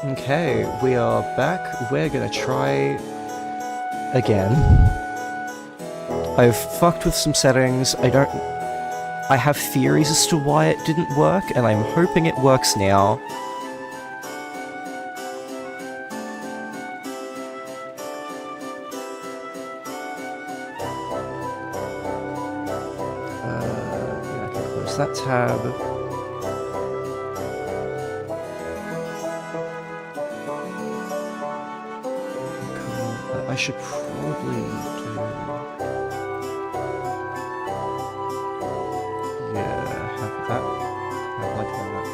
Okay, we are back. We're gonna try again. I've fucked with some settings. I have theories as to why it didn't work, and I'm hoping it works now. Yeah, I can close that tab. I should probably do... Yeah, have that. I like that.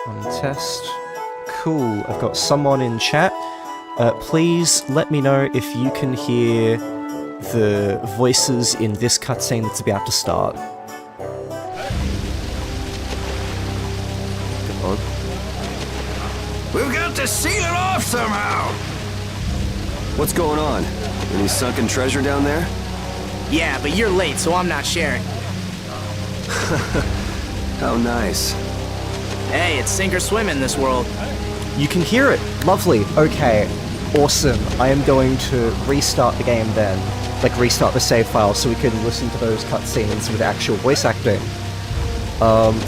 On test. Cool, I've got someone in chat. Please let me know if you can hear the voices in this cutscene that's about to start. God. We've got to seal it off somehow! What's going on? Any sunken treasure down there? Yeah, but you're late, so I'm not sharing. How nice. Hey, it's sink or swim in this world. You can hear it! Lovely, okay. Awesome. I am going to restart the game then. Like, restart the save file so we can listen to those cutscenes with actual voice acting.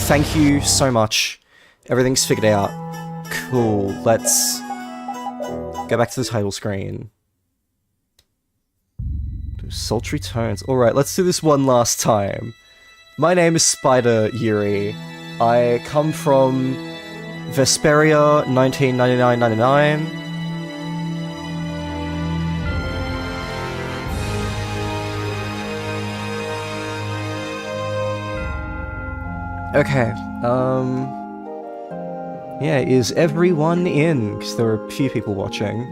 Thank you so much. Everything's figured out. Cool. Let's go back to the title screen. Those sultry tones. Alright, let's do this one last time. My name is Spider Yuri. I come from Vesperia 1999-99. Okay, yeah, is everyone in? Because there are a few people watching.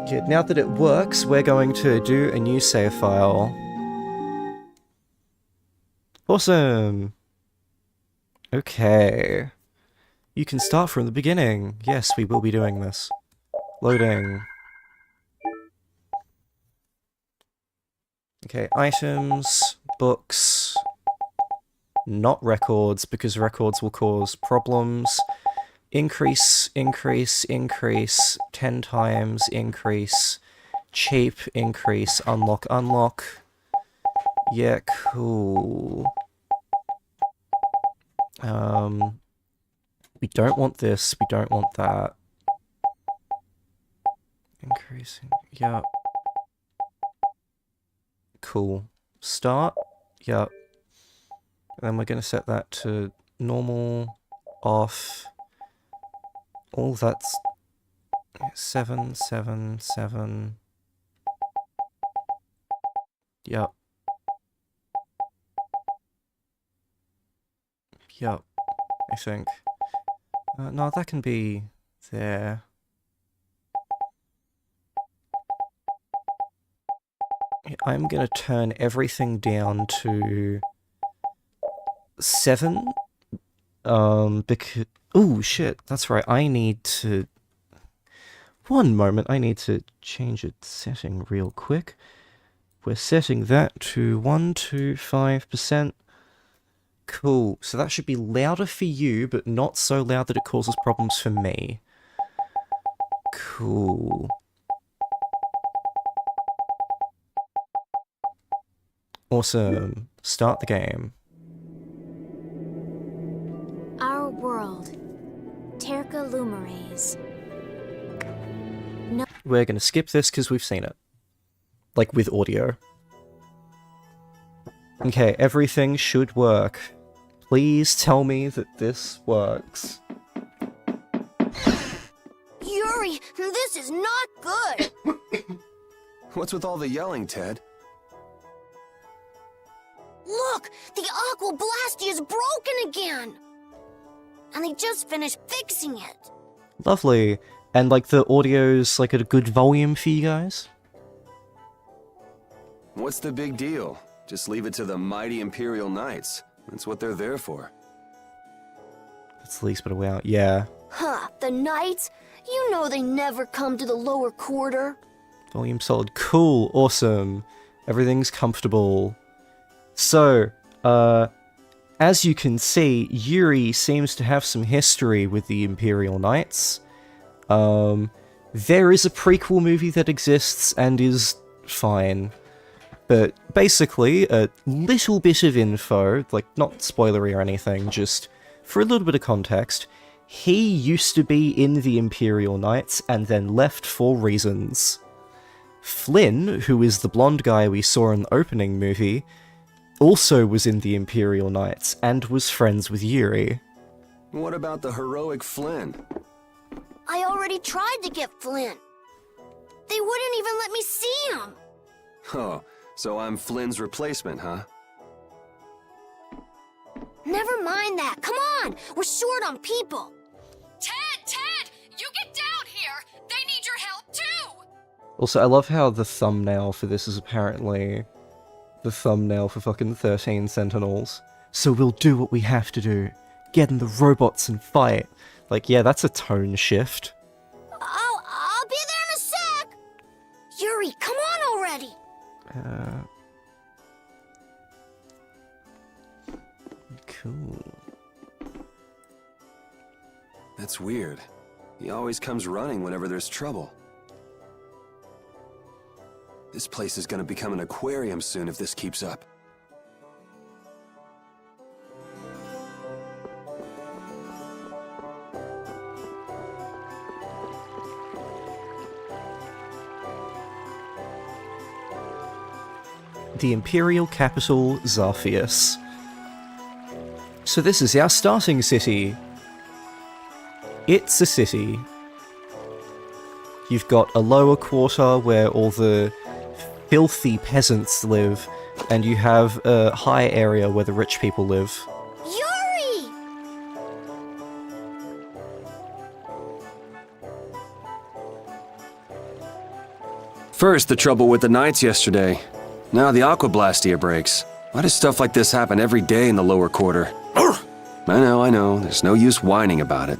Yeah, now that it works, we're going to do a new save file. Awesome! Okay. You can start from the beginning. Yes, we will be doing this. Loading. Okay, items, books, not records, because records will cause problems. Increase, increase, increase, 10 times, increase, cheap, increase, unlock, unlock. Yeah, cool. We don't want this, we don't want that. Increasing, yeah. Cool. Start, yeah. And then we're gonna set that to normal, off. All that's 7, 7, 7. Yep. Yep, I think. No, that can be there. I'm gonna turn everything down to 7. Because... Oh, shit, that's right, I need to... One moment, I need to change its setting real quick. We're setting that to 125%. Cool, so that should be louder for you, but not so loud that it causes problems for me. Cool. Awesome. Start the game. Our world. Terca Lumares. No. We're gonna skip this because we've seen it. Like, with audio. Okay, everything should work. Please tell me that this works. Yuri, this is not good! What's with all the yelling, Ted? Look! The Aqua Blasty is broken again! And they just finished fixing it! Lovely. And, like, the audio's, like, at a good volume for you guys? What's the big deal? Just leave it to the mighty Imperial Knights. That's what they're there for. That's the least bit of wow. Yeah. Huh, the Knights? You know they never come to the lower quarter. Volume solid. Cool. Awesome. Everything's comfortable. So, as you can see, Yuri seems to have some history with the Imperial Knights. There is a prequel movie that exists and is fine. But basically, a little bit of info, like not spoilery or anything, just for a little bit of context, he used to be in the Imperial Knights and then left for reasons. Flynn, who is the blonde guy we saw in the opening movie, also was in the Imperial Knights and was friends with Yuri. What about the heroic Flynn? I already tried to get Flynn. They wouldn't even let me see him. Oh, so I'm Flynn's replacement, huh? Never mind that. Come on, we're short on people. Ted! You get down here! They need your help too! Also, I love how the thumbnail for this is apparently the thumbnail for fucking 13 Sentinels. So we'll do what we have to do. Get in the robots and fight. Like, yeah, that's a tone shift. I'll be there in a sec. Yuri, come on already. Cool. That's weird. He always comes running whenever there's trouble. This place is gonna become an aquarium soon if this keeps up. The Imperial capital, Zarfius. So this is our starting city. It's a city. You've got a lower quarter where all the filthy peasants live, and you have a high area where the rich people live. Yuri! First, the trouble with the Knights yesterday. Now the Aquablastia breaks. Why does stuff like this happen every day in the lower quarter? I know. There's no use whining about it.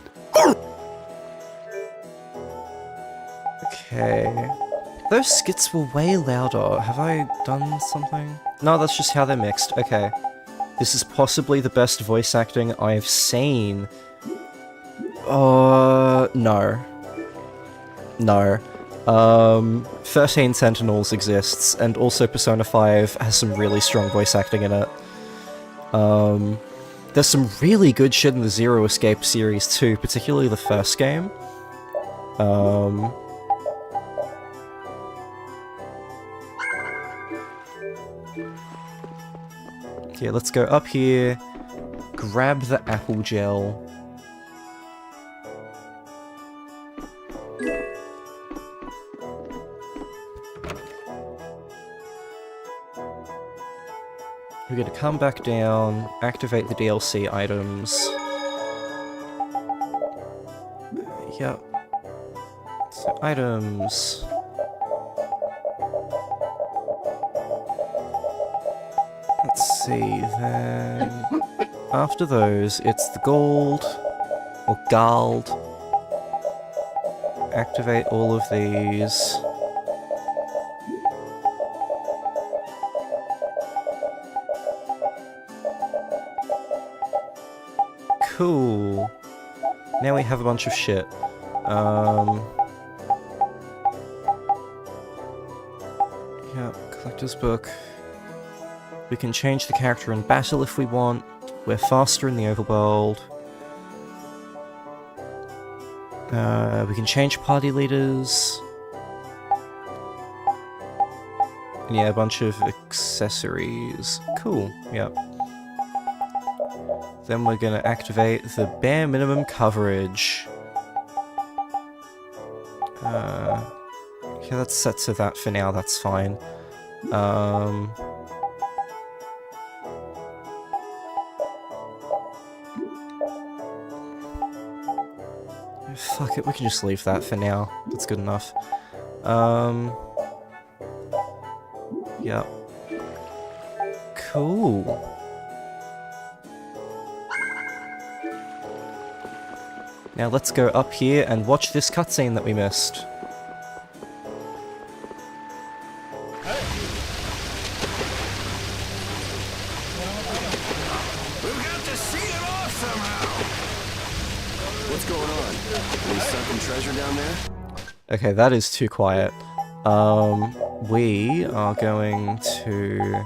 Okay. Those skits were way louder. Have I done something? No, that's just how they're mixed. Okay. This is possibly the best voice acting I've seen. No. No. 13 Sentinels exists, and also Persona 5 has some really strong voice acting in it. There's some really good shit in the Zero Escape series too, particularly the first game. Yeah, let's go up here, grab the apple gel. We're gonna come back down, activate the DLC items. Yep. So, items. Let's see, then... After those, it's the gold, or gold. Activate all of these. Cool. Now we have a bunch of shit. Yeah, collector's book. We can change the character in battle if we want. We're faster in the overworld. We can change party leaders. And yeah, a bunch of accessories. Cool, yep. Then we're gonna activate the bare minimum coverage. Okay, that's set to that for now, that's fine. Fuck it, we can just leave that for now. That's good enough. Yeah. Cool. Now let's go up here and watch this cutscene that we missed. We've got to seal it off somehow. What's going on? Any sunken treasure down there? Okay, that is too quiet. We are going to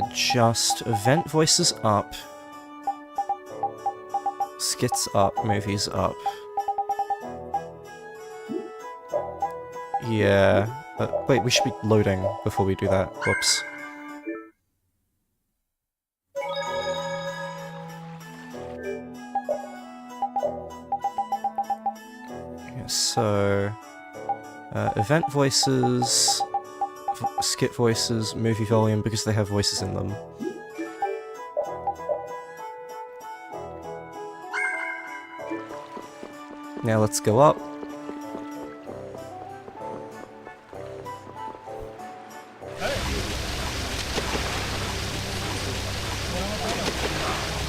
adjust event voices up, skits up, movies up. Yeah. Wait, we should be loading before we do that. Whoops. Yeah, so... event voices, skit voices, movie volume, because they have voices in them. Now let's go up.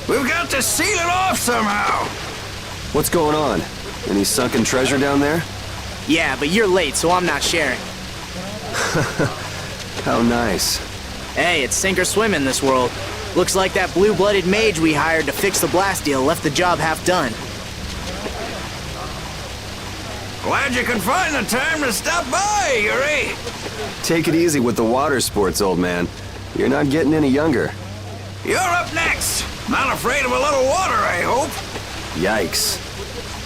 We've got to seal it off somehow. What's going on? Any sunken treasure down there? Yeah, but you're late, so I'm not sharing. How nice. Hey, it's sink or swim in this world. Looks like that blue-blooded mage we hired to fix the blast deal left the job half done. Glad you could find the time to stop by, Yuri. Take it easy with the water sports, old man. You're not getting any younger. You're up next. Not afraid of a little water, I hope. Yikes.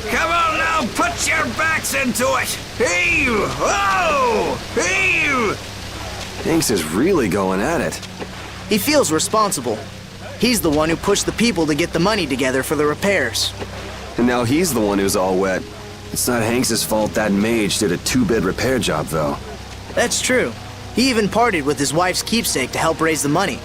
Come on now, put your backs into it. Heave! Oh! Heave! Hanks is really going at it. He feels responsible. He's the one who pushed the people to get the money together for the repairs. And now he's the one who's all wet. It's not Hanks's fault that mage did a 2-bit repair job, though. That's true. He even partied with his wife's keepsake to help raise the money.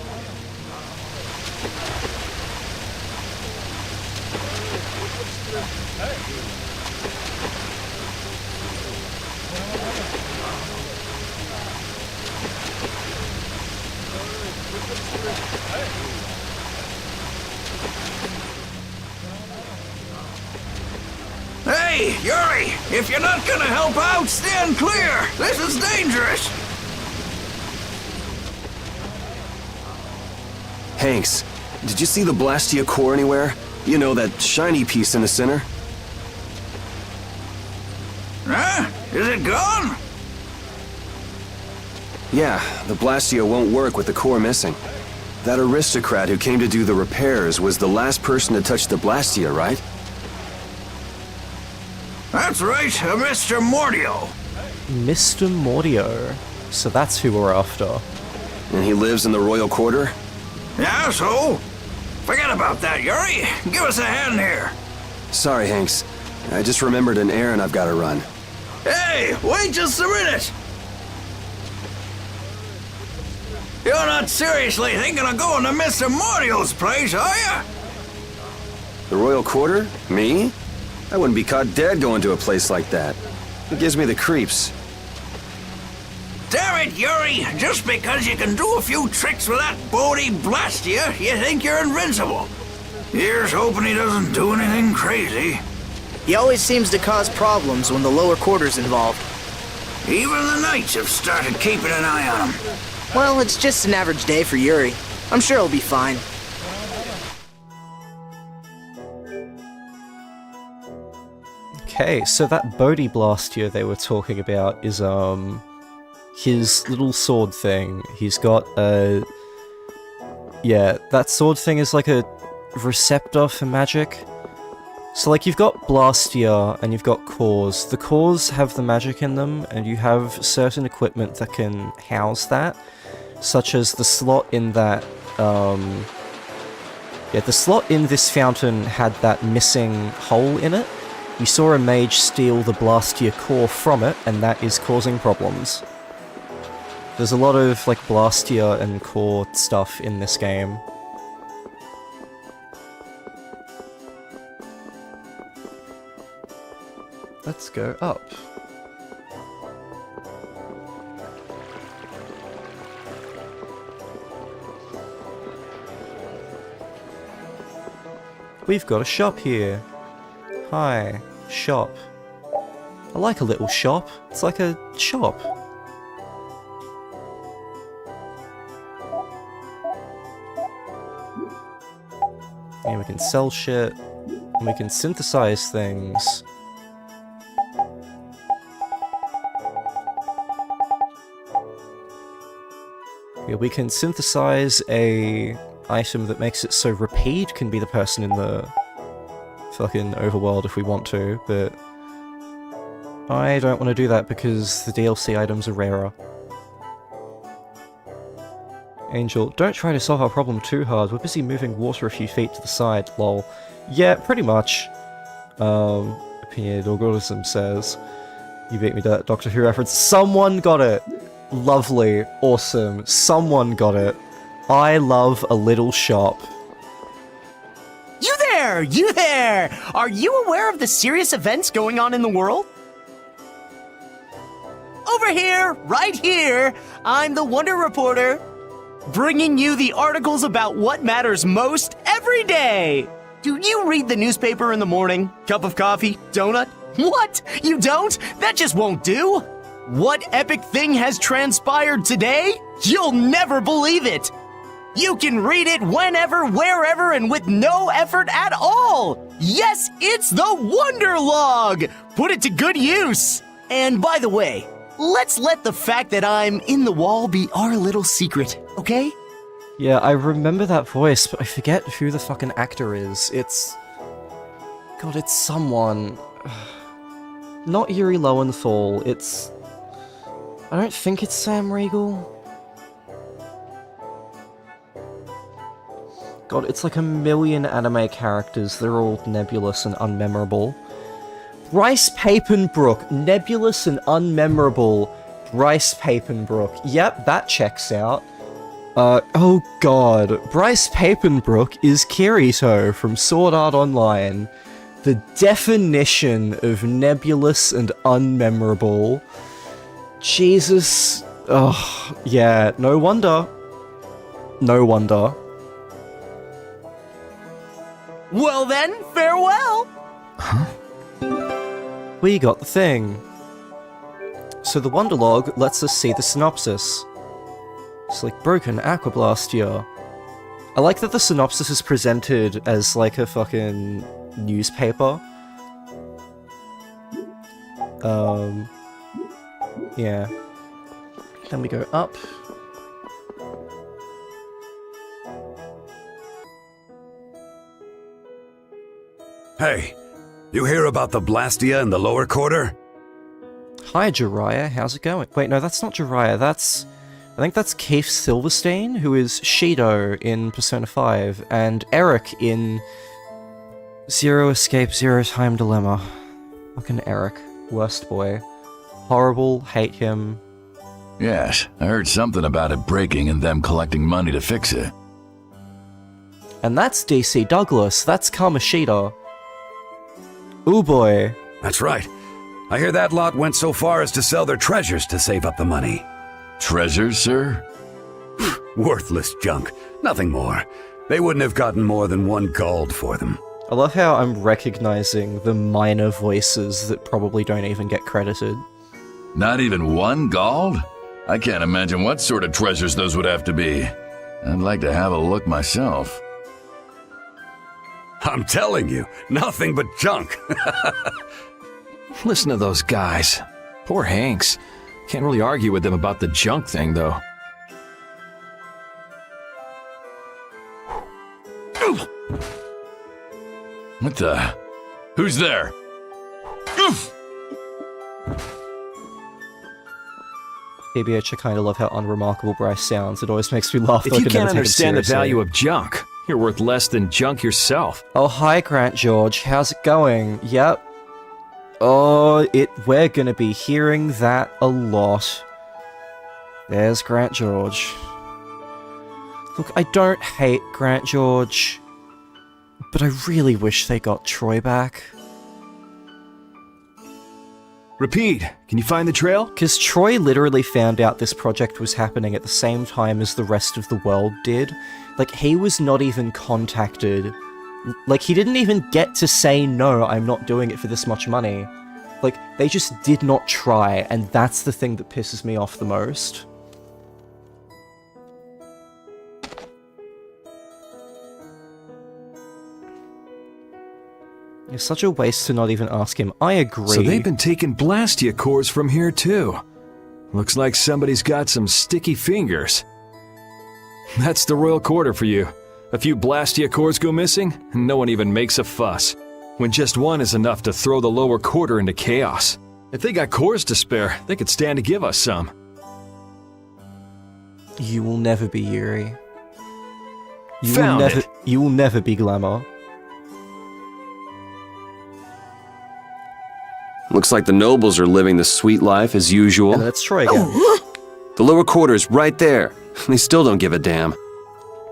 Hey, Yuri! If you're not gonna help out, stand clear! This is dangerous! Hanks, did you see the Blastia core anywhere? You know, that shiny piece in the center? Huh? Is it gone? Yeah, the Blastia won't work with the core missing. That aristocrat who came to do the repairs was the last person to touch the Blastia, right? That's right, Mr. Mordio. Mr. Mordio. So that's who we're after. And he lives in the Royal Quarter? Yeah, so? Forget about that, Yuri. Give us a hand here. Sorry, Hanks. I just remembered an errand I've got to run. Hey, wait just a minute! You're not seriously thinking of going to Mr. Mordio's place, are you? The Royal Quarter? Me? I wouldn't be caught dead going to a place like that. It gives me the creeps. Damn it, Yuri! Just because you can do a few tricks with that Bodhi Blastia, you think you're invincible. Here's hoping he doesn't do anything crazy. He always seems to cause problems when the lower quarter's involved. Even the Knights have started keeping an eye on him. Well, it's just an average day for Yuri. I'm sure he'll be fine. Okay, so that Bodhi Blastia they were talking about is, his little sword thing. He's got a... Yeah, that sword thing is like a receptor for magic. So, like, you've got Blastia and you've got cores. The cores have the magic in them, and you have certain equipment that can house that, such as the slot in that, yeah, the slot in this fountain had that missing hole in it. We saw a mage steal the Blastia core from it, and that is causing problems. There's a lot of, like, Blastia and core stuff in this game. Let's go up. We've got a shop here. Hi, shop. I like a little shop. It's like a shop. And we can sell shit. And we can synthesize things. Yeah, we can synthesize a item that makes it so Repeat can be the person in the fucking overworld if we want to, but I don't want to do that because the DLC items are rarer. Angel, don't try to solve our problem too hard, we're busy moving water a few feet to the side, lol. Yeah, pretty much. Opinionated Organism says, you beat me to that Doctor Who reference. Someone got it! Lovely, awesome, someone got it. I love a little shop. You there! You there! Are you aware of the serious events going on in the world? Over here, right here, I'm the Wonder Reporter, bringing you the articles about what matters most every day. Do you read the newspaper in the morning? Cup of coffee? Donut? What? You don't? That just won't do. What epic thing has transpired today? You'll never believe it. You can read it whenever, wherever, and with no effort at all. Yes, it's the Wonder Log. Put it to good use. And by the way, let's let the fact that I'm in the wall be our little secret, okay? Yeah, I remember that voice, but I forget who the fucking actor is. It's... God, it's someone... Not Yuri Lowenthal, it's... I don't think it's Sam Riegel. God, it's like a million anime characters. They're all nebulous and unmemorable. Bryce Papenbrook. Nebulous and unmemorable. Bryce Papenbrook. Yep, that checks out. Oh god. Bryce Papenbrook is Kirito from Sword Art Online. The definition of nebulous and unmemorable. Jesus. Oh, yeah, no wonder. No wonder. Well then, farewell! We got the thing. So the Wonderlog lets us see the synopsis. It's like broken Aquablastia. I like that the synopsis is presented as like a fucking newspaper. Yeah. Then we go up. Hey, you hear about the Blastia in the lower quarter? Hi, Jiraiya, how's it going? Wait, no, that's not Jiraiya, that's... I think that's Keith Silverstein, who is Shido in Persona 5, and Eric in Zero Escape, Zero Time Dilemma. Fucking Eric. Worst boy. Horrible, hate him. Yes, I heard something about it breaking and them collecting money to fix it. And that's DC Douglas, that's Kamoshida. Ooh boy. That's right. I hear that lot went so far as to sell their treasures to save up the money. Treasures, sir? Worthless junk. Nothing more. They wouldn't have gotten more than 1 gold for them. I love how I'm recognizing the minor voices that probably don't even get credited. Not even 1 gold? I can't imagine what sort of treasures those would have to be. I'd like to have a look myself. I'm telling you, nothing but junk. Listen to those guys. Poor Hanks. Can't really argue with them about the junk thing, though. What the? Who's there? PBH, I kinda love how unremarkable Bryce sounds. It always makes me laugh. If you can't understand the value of junk, you're worth less than junk yourself. Oh, hi, Grant George. How's it going? Yep. Oh, we're gonna be hearing that a lot. There's Grant George. Look, I don't hate Grant George, but I really wish they got Troy back. Repeat, can you find the trail? Because Troy literally found out this project was happening at the same time as the rest of the world did. Like, he was not even contacted Like, he didn't even get to say, no, I'm not doing it for this much money. Like, they just did not try, and that's the thing that pisses me off the most. It's such a waste to not even ask him. I agree. So they've been taking Blastia cores from here too. Looks like somebody's got some sticky fingers. That's the royal quarter for you. A few Blastia cores go missing, and no one even makes a fuss. When just one is enough to throw the lower quarter into chaos. If they got cores to spare, they could stand to give us some. You will never be Yuri. Found it. You will never be Glamour. Looks like the nobles are living the sweet life as usual. And that's Troy again. The lower quarter's right there. They still don't give a damn.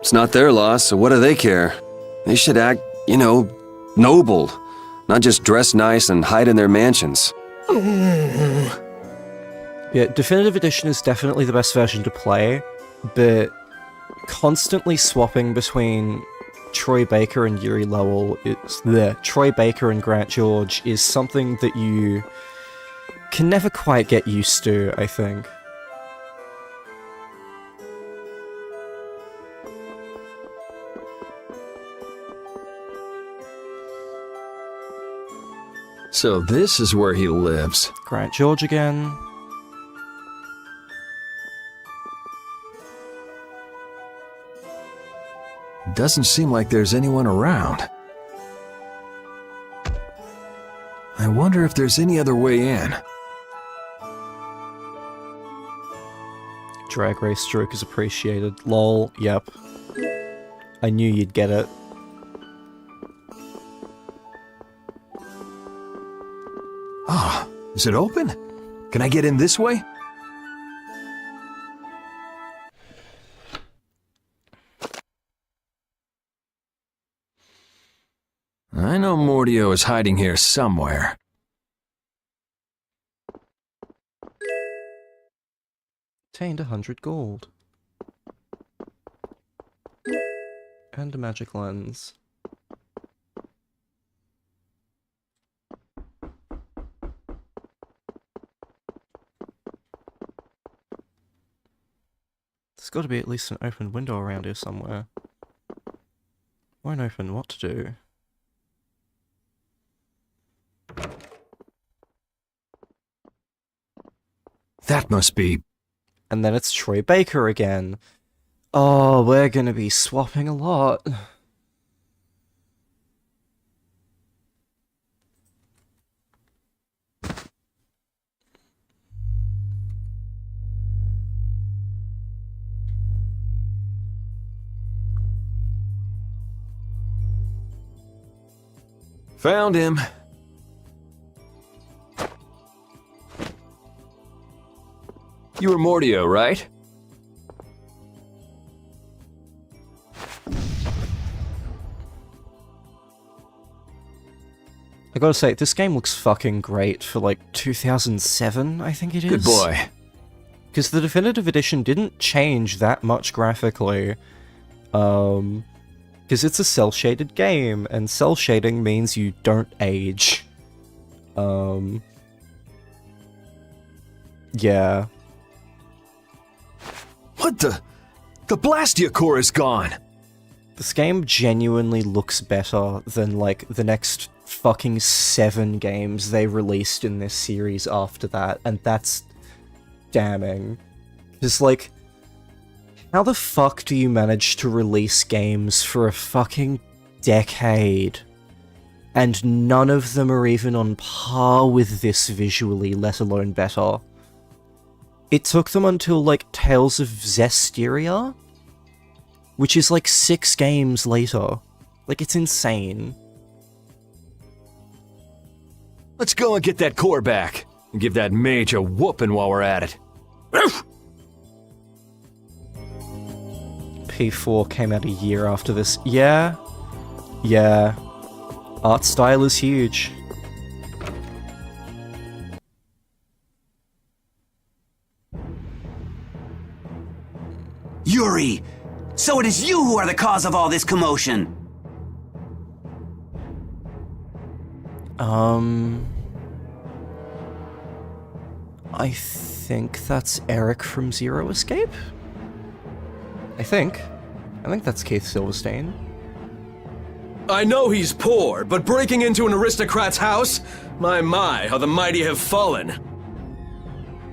It's not their loss, so what do they care? They should act, you know, noble. Not just dress nice and hide in their mansions. Yeah, Definitive Edition is definitely the best version to play, but constantly swapping between Troy Baker and Yuri Lowell Troy Baker and Grant George is something that you can never quite get used to, I think. So this is where he lives. Grant George again. Doesn't seem like there's anyone around. I wonder if there's any other way in. Drag race stroke is appreciated. Lol, yep. I knew you'd get it. Ah, is it open? Can I get in this way? I know Mordio is hiding here somewhere. Obtained 100 gold. And a magic lens. There's got to be at least an open window around here somewhere. Won't open, what to do? That must be... And then it's Troy Baker again. Oh, we're gonna be swapping a lot. Found him. You were Mordio, right? I gotta say, this game looks fucking great for like 2007, I think it is. Good boy. Because the Definitive Edition didn't change that much graphically. Because it's a cel-shaded game, and cel shading means you don't age. Yeah. What the? The Blastia core is gone! This game genuinely looks better than, like, the next fucking 7 games they released in this series after that, and that's damning. Just, like, how the fuck do you manage to release games for a fucking decade, and none of them are even on par with this visually, let alone better? It took them until, like, Tales of Vesperia, which is, like, 6 games later. Like, it's insane. Let's go and get that core back, and give that mage a whooping while we're at it. P4 came out a year after this. Yeah. Yeah. Art style is huge. Yuri! So it is you who are the cause of all this commotion! I think that's Eric from Zero Escape? I think that's Keith Silverstein. I know he's poor, but breaking into an aristocrat's house? My, how the mighty have fallen.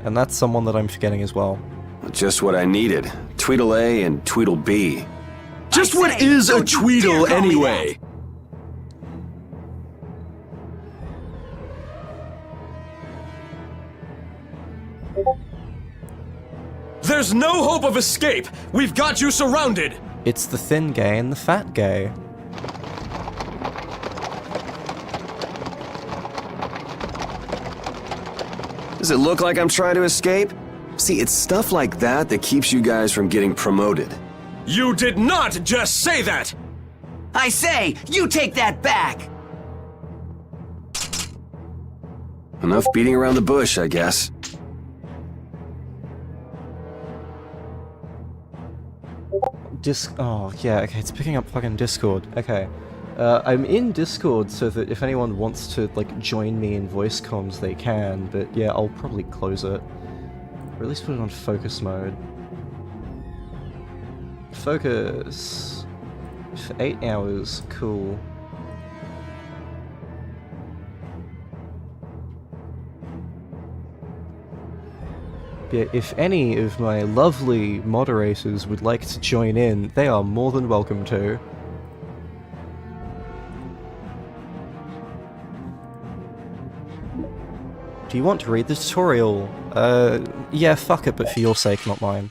And that's someone that I'm forgetting as well. Just what I needed. Tweedle A and Tweedle B. Just what is a Tweedle anyway? There's no hope of escape! We've got you surrounded! It's the thin gay and the fat gay. Does it look like I'm trying to escape? See, it's stuff like that that keeps you guys from getting promoted. You did not just say that! I say, you take that back! Enough beating around the bush, I guess. Oh, yeah, okay, it's picking up fucking Discord. Okay. I'm in Discord so that if anyone wants to, like, join me in voice comms, they can, but yeah, I'll probably close it. Or at least put it on focus mode. Focus. For 8 hours. Cool. Yeah, if any of my lovely moderators would like to join in, they are more than welcome to. Do you want to read the tutorial? Yeah, fuck it, but for your sake, not mine.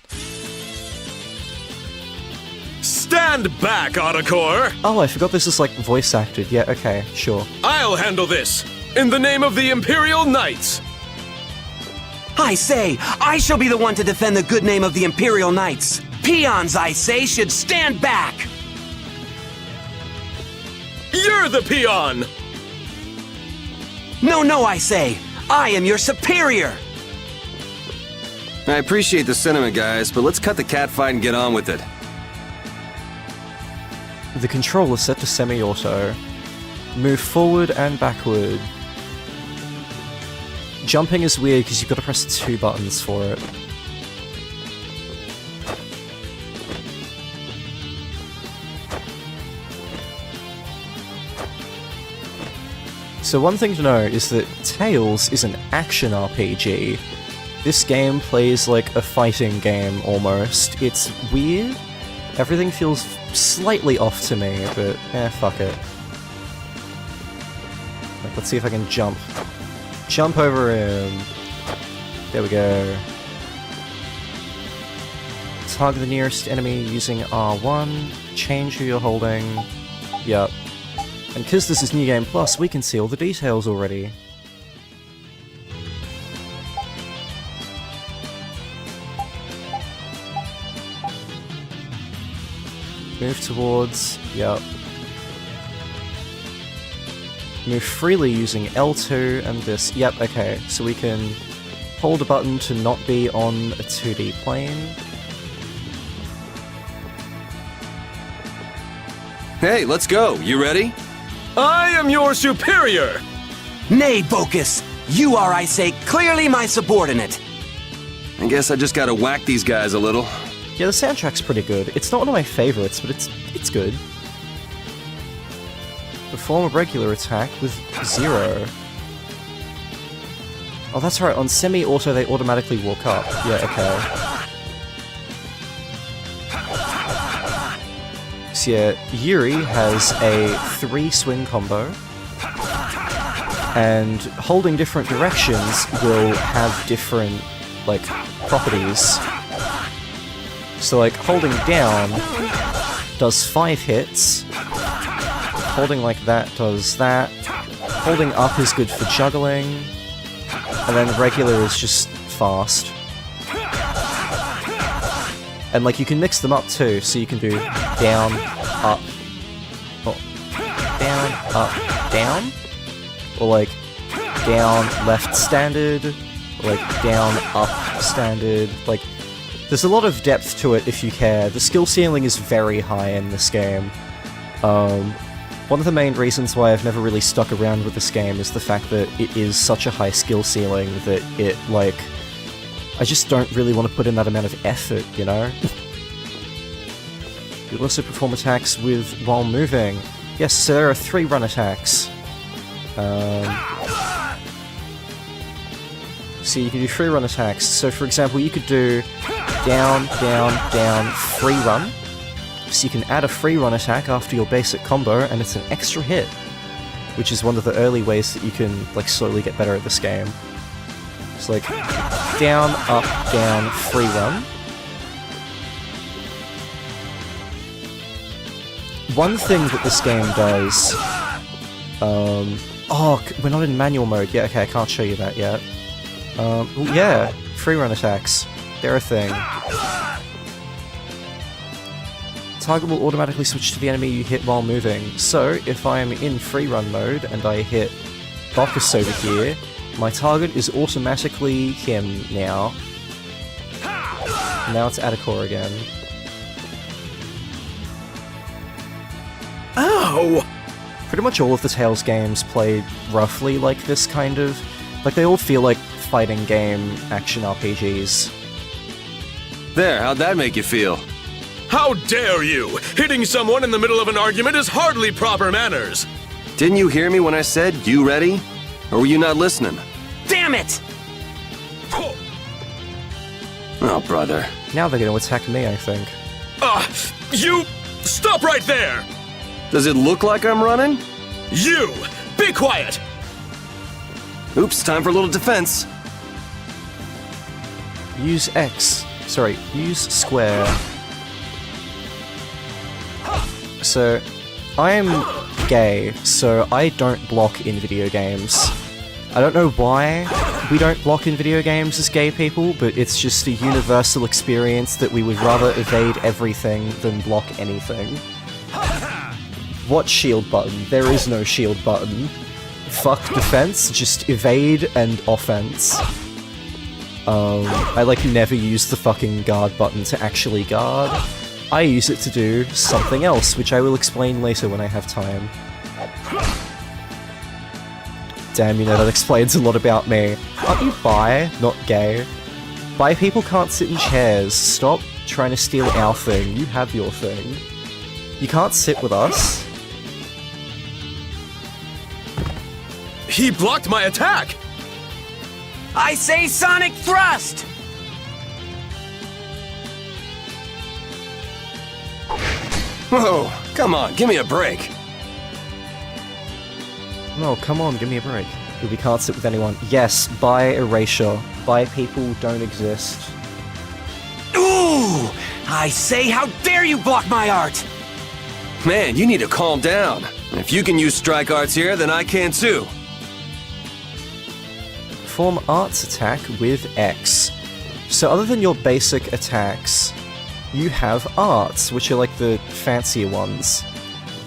Stand back, Autocore! Oh, I forgot this is, like, voice acted. Yeah, okay, sure. I'll handle this! In the name of the Imperial Knights! I say, I shall be the one to defend the good name of the Imperial Knights. Peons, I say, should stand back! You're the peon! No, I say, I am your superior! I appreciate the sentiment, guys, but let's cut the catfight and get on with it. The controller set to semi-auto. Move forward and backward. Jumping is weird because you've got to press 2 buttons for it. So one thing to know is that Tales is an action RPG. This game plays like a fighting game almost. It's weird. Everything feels slightly off to me, but fuck it. Like, let's see if I can jump. Jump over him. There we go. Target the nearest enemy using R1. Change who you're holding. Yep. And because this is New Game Plus, we can see all the details already. Move towards. Yep. Move freely using L2 and this. Yep, okay. So we can hold a button to not be on a 2D plane. Hey, let's go. You ready? I am your superior! Nay, Bocus! You are, I say, clearly my subordinate! I guess I just gotta whack these guys a little. Yeah, the soundtrack's pretty good. It's not one of my favorites, but it's good. Perform a regular attack with 0. Oh, that's right, on semi-auto they automatically walk up. Yeah, okay. So yeah, Yuri has a 3-swing combo, and holding different directions will have different, like, properties. So like, holding down does 5 hits, holding like that does that, holding up is good for juggling, and then regular is just fast. And like, you can mix them up too, so you can do down, up, oh, down, up, down, or like, down, left standard, or like, down, up, standard, like, there's a lot of depth to it if you care. The skill ceiling is very high in this game. One One of the main reasons why I've never really stuck around with this game is the fact that it is such a high skill ceiling that it, like, I just don't really want to put in that amount of effort, you know? You also perform attacks while moving. Yes, so there are 3 run attacks. So you can do 3 run attacks. So for example, you could do down, down, down, free run. So you can add a free run attack after your basic combo, and it's an extra hit, which is one of the early ways that you can, like, slowly get better at this game. It's like down, up, down, free run. One thing that this game does... oh, we're not in manual mode. Yeah, okay, I can't show you that yet. Yeah, free run attacks. They're a thing. Target will automatically switch to the enemy you hit while moving. So, if I am in free run mode and I hit Bacchus over here, my target is automatically him now. Now it's Atacor again. Oh! Pretty much all of the Tales games play roughly like this kind of... like, they all feel like fighting game action RPGs. There, how'd that make you feel? How dare you! Hitting someone in the middle of an argument is hardly proper manners! Didn't you hear me when I said, you ready? Or were you not listening? Damn it! Oh, brother. Now they're gonna attack me, I think. You... Stop right there! Does it look like I'm running? You! Be quiet! Oops, time for a little defense. Use X. Sorry, use square. So, I'm gay, so I don't block in video games. I don't know why we don't block in video games as gay people, but it's just a universal experience that we would rather evade everything than block anything. What shield button? There is no shield button. Fuck defense, just evade and offense. I like never use the fucking guard button to actually guard. I use it to do something else, which I will explain later when I have time. Damn, you know, that explains a lot about me. Aren't you bi, not gay? Bi people can't sit in chairs. Stop trying to steal our thing. You have your thing. You can't sit with us. He blocked my attack! I say Sonic Thrust! Whoa, come on, give me a break. No, come on, give me a break. We can't sit with anyone. Yes, bi erasure. Bi people don't exist. Ooh! I say, how dare you block my art! Man, you need to calm down. If you can use strike arts here, then I can too. Perform arts attack with X. So other than your basic attacks, you have arts, which are like the fancier ones.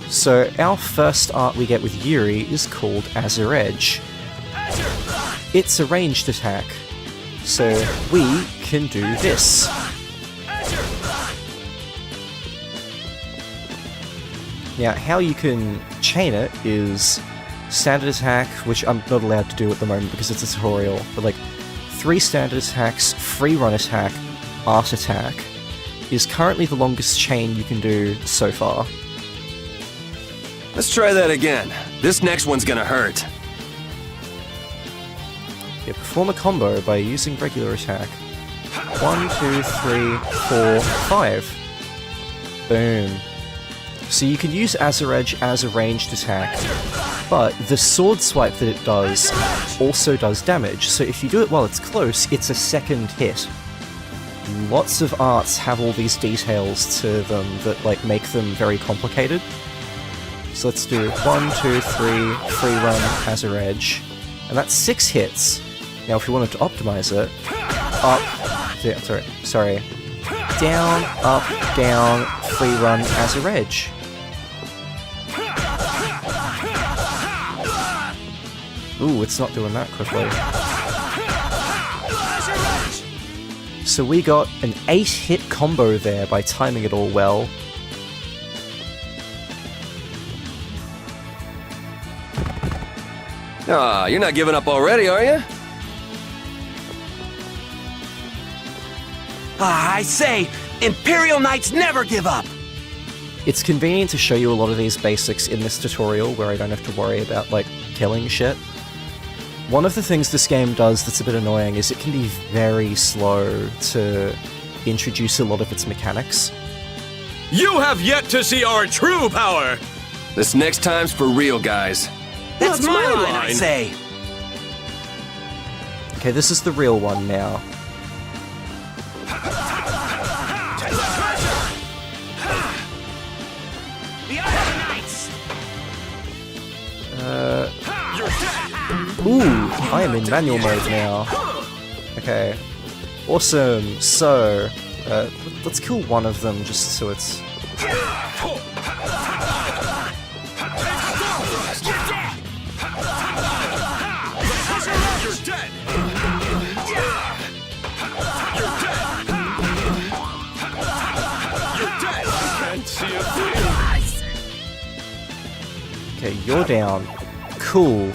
So our first art we get with Yuri is called Azure Edge. It's a ranged attack, so we can do this. Now, how you can chain it is standard attack, which I'm not allowed to do at the moment because it's a tutorial, but like 3 standard attacks, free run attack, art attack is currently the longest chain you can do so far. Let's try that again. This next one's gonna hurt. You perform a combo by using regular attack. 1, 2, 3, 4, 5. Boom. So you can use Azure Edge as a ranged attack, but the sword swipe that it does also does damage, so if you do it while it's close, it's a second hit. Lots of arts have all these details to them that like make them very complicated. So let's do 1, 2, 3, free run, Azure Edge, and that's 6 hits. Now if you wanted to optimize it, up, sorry, down, up, down, free run, Azure Edge. Ooh, it's not doing that quickly. So we got an 8-hit combo there by timing it all well. Ah, you're not giving up already, are you? I say, Imperial Knights never give up! It's convenient to show you a lot of these basics in this tutorial where I don't have to worry about, like, killing shit. One of the things this game does that's a bit annoying is it can be very slow to introduce a lot of its mechanics. You have yet to see our true power! This next time's for real, guys. That's my line, I say! Okay, this is the real one now. The Iron Knights! Ooh, I am in manual mode now. Okay. Awesome, so... let's kill one of them just so it's... Okay, you're down. Cool.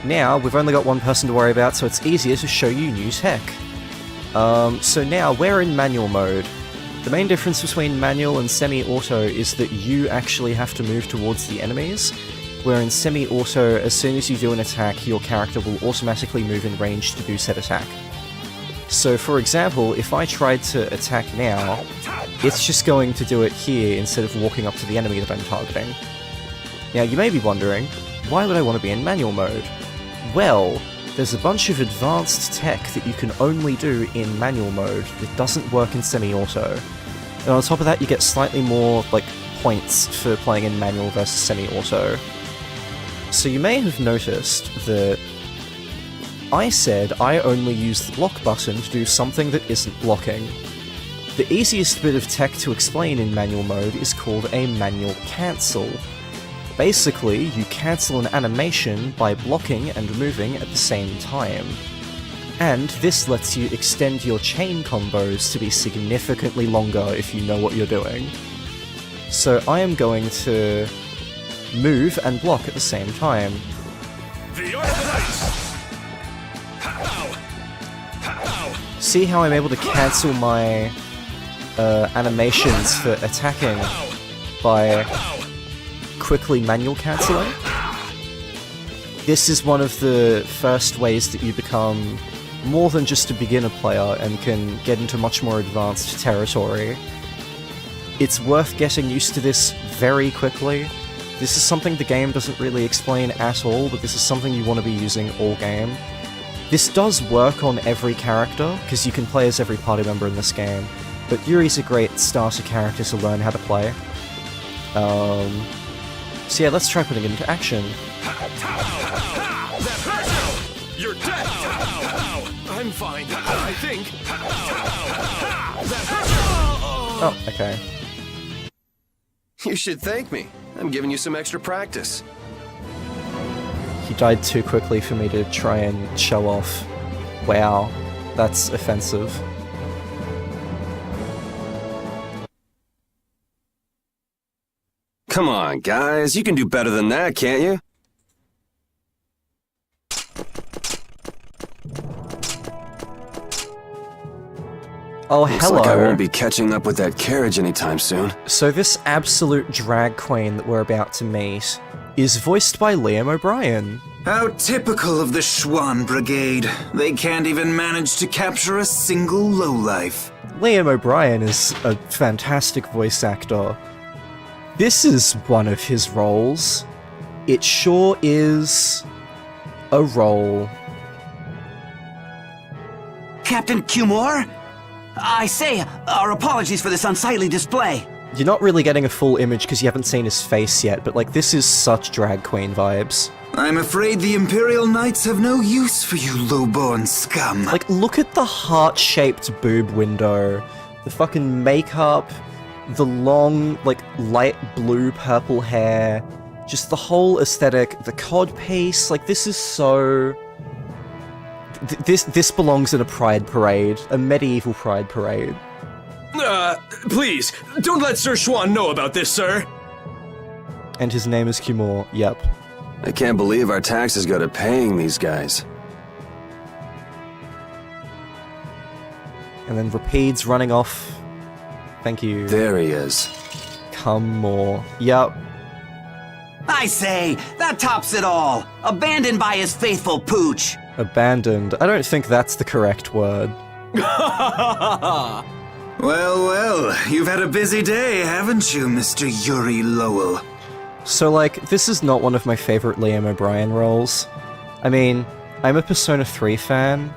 Now, we've only got one person to worry about, so it's easier to show you new tech. So now, we're in manual mode. The main difference between manual and semi-auto is that you actually have to move towards the enemies, where in semi-auto, as soon as you do an attack, your character will automatically move in range to do said attack. So for example, if I tried to attack now, it's just going to do it here instead of walking up to the enemy that I'm targeting. Now you may be wondering, why would I want to be in manual mode? Well, there's a bunch of advanced tech that you can only do in manual mode that doesn't work in semi-auto. And on top of that, you get slightly more, like, points for playing in manual versus semi-auto. So you may have noticed that I said I only use the block button to do something that isn't blocking. The easiest bit of tech to explain in manual mode is called a manual cancel. Basically, you cancel an animation by blocking and moving at the same time. And this lets you extend your chain combos to be significantly longer if you know what you're doing. So I am going to move and block at the same time. See how I'm able to cancel my animations for attacking by quickly manual cancelling? This is one of the first ways that you become more than just a beginner player and can get into much more advanced territory. It's worth getting used to this very quickly. This is something the game doesn't really explain at all, but this is something you want to be using all game. This does work on every character, because you can play as every party member in this game, but Yuri's a great starter character to learn how to play. So yeah, let's try putting it into action. You're dead! I'm fine, I think. Oh, okay. You should thank me. I'm giving you some extra practice. He died too quickly for me to try and show off. Wow, that's offensive. Come on, guys. You can do better than that, can't you? Oh, Looks hello. like I won't be catching up with that carriage anytime soon. So this absolute drag queen that we're about to meet is voiced by Liam O'Brien. How typical of the Schwann Brigade. They can't even manage to capture a single lowlife. Liam O'Brien is a fantastic voice actor. This is one of his roles. It sure is a role. Captain Cumore? I say, our apologies for this unsightly display. You're not really getting a full image because you haven't seen his face yet, but like this is such drag queen vibes. I'm afraid the Imperial Knights have no use for you lowborn scum. Like, look at the heart-shaped boob window, the fucking makeup, the long, like, light blue purple hair, just the whole aesthetic, the cod piece, like, this is so... This belongs in a pride parade, a medieval pride parade. Please, don't let Sir Schwann know about this, sir. And his name is Cumore, yep. I can't believe our taxes go to paying these guys. And then Rapide's running off. Thank you. There he is. Come more. Yup. I say, that tops it all. Abandoned by his faithful pooch. Abandoned. I don't think that's the correct word. Well, well, you've had a busy day, haven't you, Mr. Yuri Lowell? So, like, this is not one of my favorite Liam O'Brien roles. I mean, I'm a Persona 3 fan.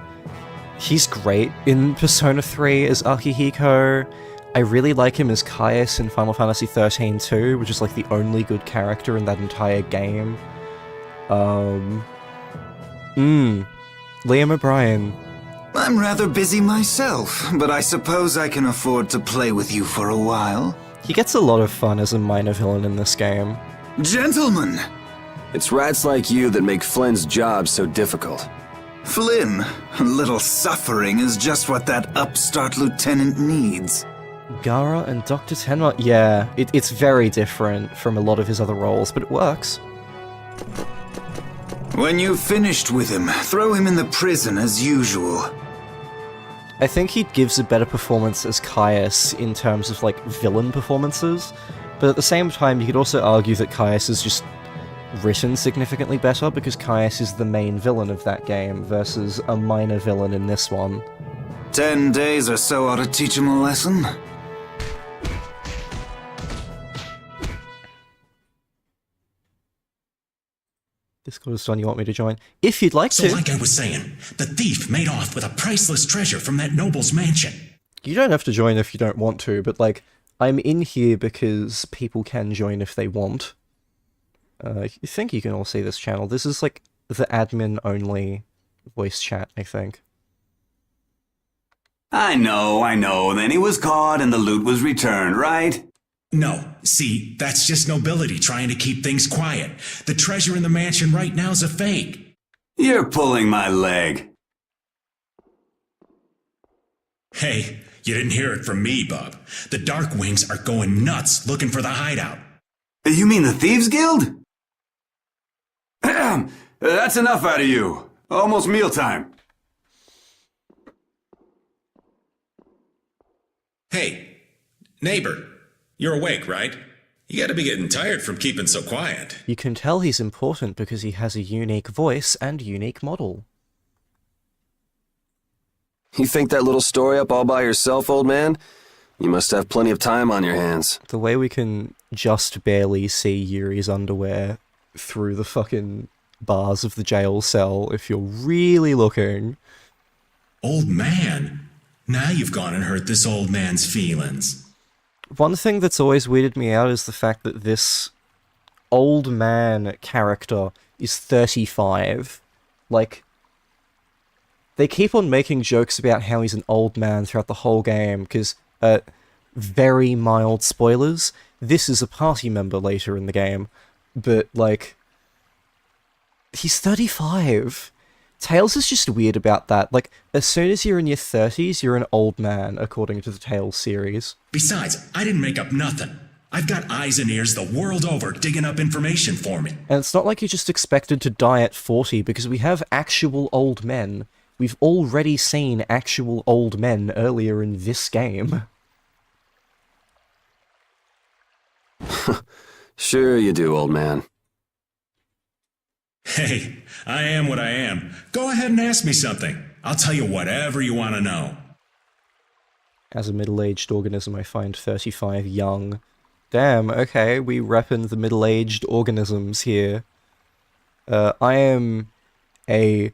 He's great in Persona 3 as Akihiko. I really like him as Caius in Final Fantasy XIII too, which is like the only good character in that entire game. Liam O'Brien. I'm rather busy myself, but I suppose I can afford to play with you for a while. He gets a lot of fun as a minor villain in this game. Gentlemen! It's rats like you that make Flynn's job so difficult. Flynn, a little suffering is just what that upstart lieutenant needs. Gara and Dr. Tenma, yeah, it's very different from a lot of his other roles, but it works. When you've finished with him, throw him in the prison as usual. I think he gives a better performance as Caius in terms of, like, villain performances, but at the same time you could also argue that Caius is just written significantly better because Caius is the main villain of that game versus a minor villain in this one. 10 days or so ought to teach him a lesson. Discord is done, you want me to join? If you'd like to. So like I was saying, the thief made off with a priceless treasure from that noble's mansion. You don't have to join if you don't want to, but like, I'm in here because people can join if they want. I think you can all see this channel. This is like the admin-only voice chat, I think. I know. Then he was caught and the loot was returned, right? No, see, that's just nobility trying to keep things quiet. The treasure in the mansion right now is a fake. You're pulling my leg. Hey, you didn't hear it from me, bub. The Dark Wings are going nuts looking for the hideout. You mean the Thieves Guild? That's enough out of you. Almost mealtime. Hey, neighbor, you're awake, right? You gotta be getting tired from keeping so quiet. You can tell he's important because he has a unique voice and unique model. You think that little story up all by yourself, old man? You must have plenty of time on your hands. The way we can just barely see Yuri's underwear through the fucking bars of the jail cell if you're really looking. Old man? Now you've gone and hurt this old man's feelings. One thing that's always weirded me out is the fact that this old man character is 35. Like, they keep on making jokes about how he's an old man throughout the whole game, because, very mild spoilers, this is a party member later in the game, but, like, he's 35. Tales is just weird about that. Like, as soon as you're in your 30s, you're an old man, according to the Tales series. Besides, I didn't make up nothing. I've got eyes and ears the world over digging up information for me. And it's not like you're just expected to die at 40, because we have actual old men. We've already seen actual old men earlier in this game. Sure you do, old man. Hey, I am what I am. Go ahead and ask me something. I'll tell you whatever you want to know. As a middle-aged organism, I find 35 young. Damn, okay, we reppin' the middle-aged organisms here. I am a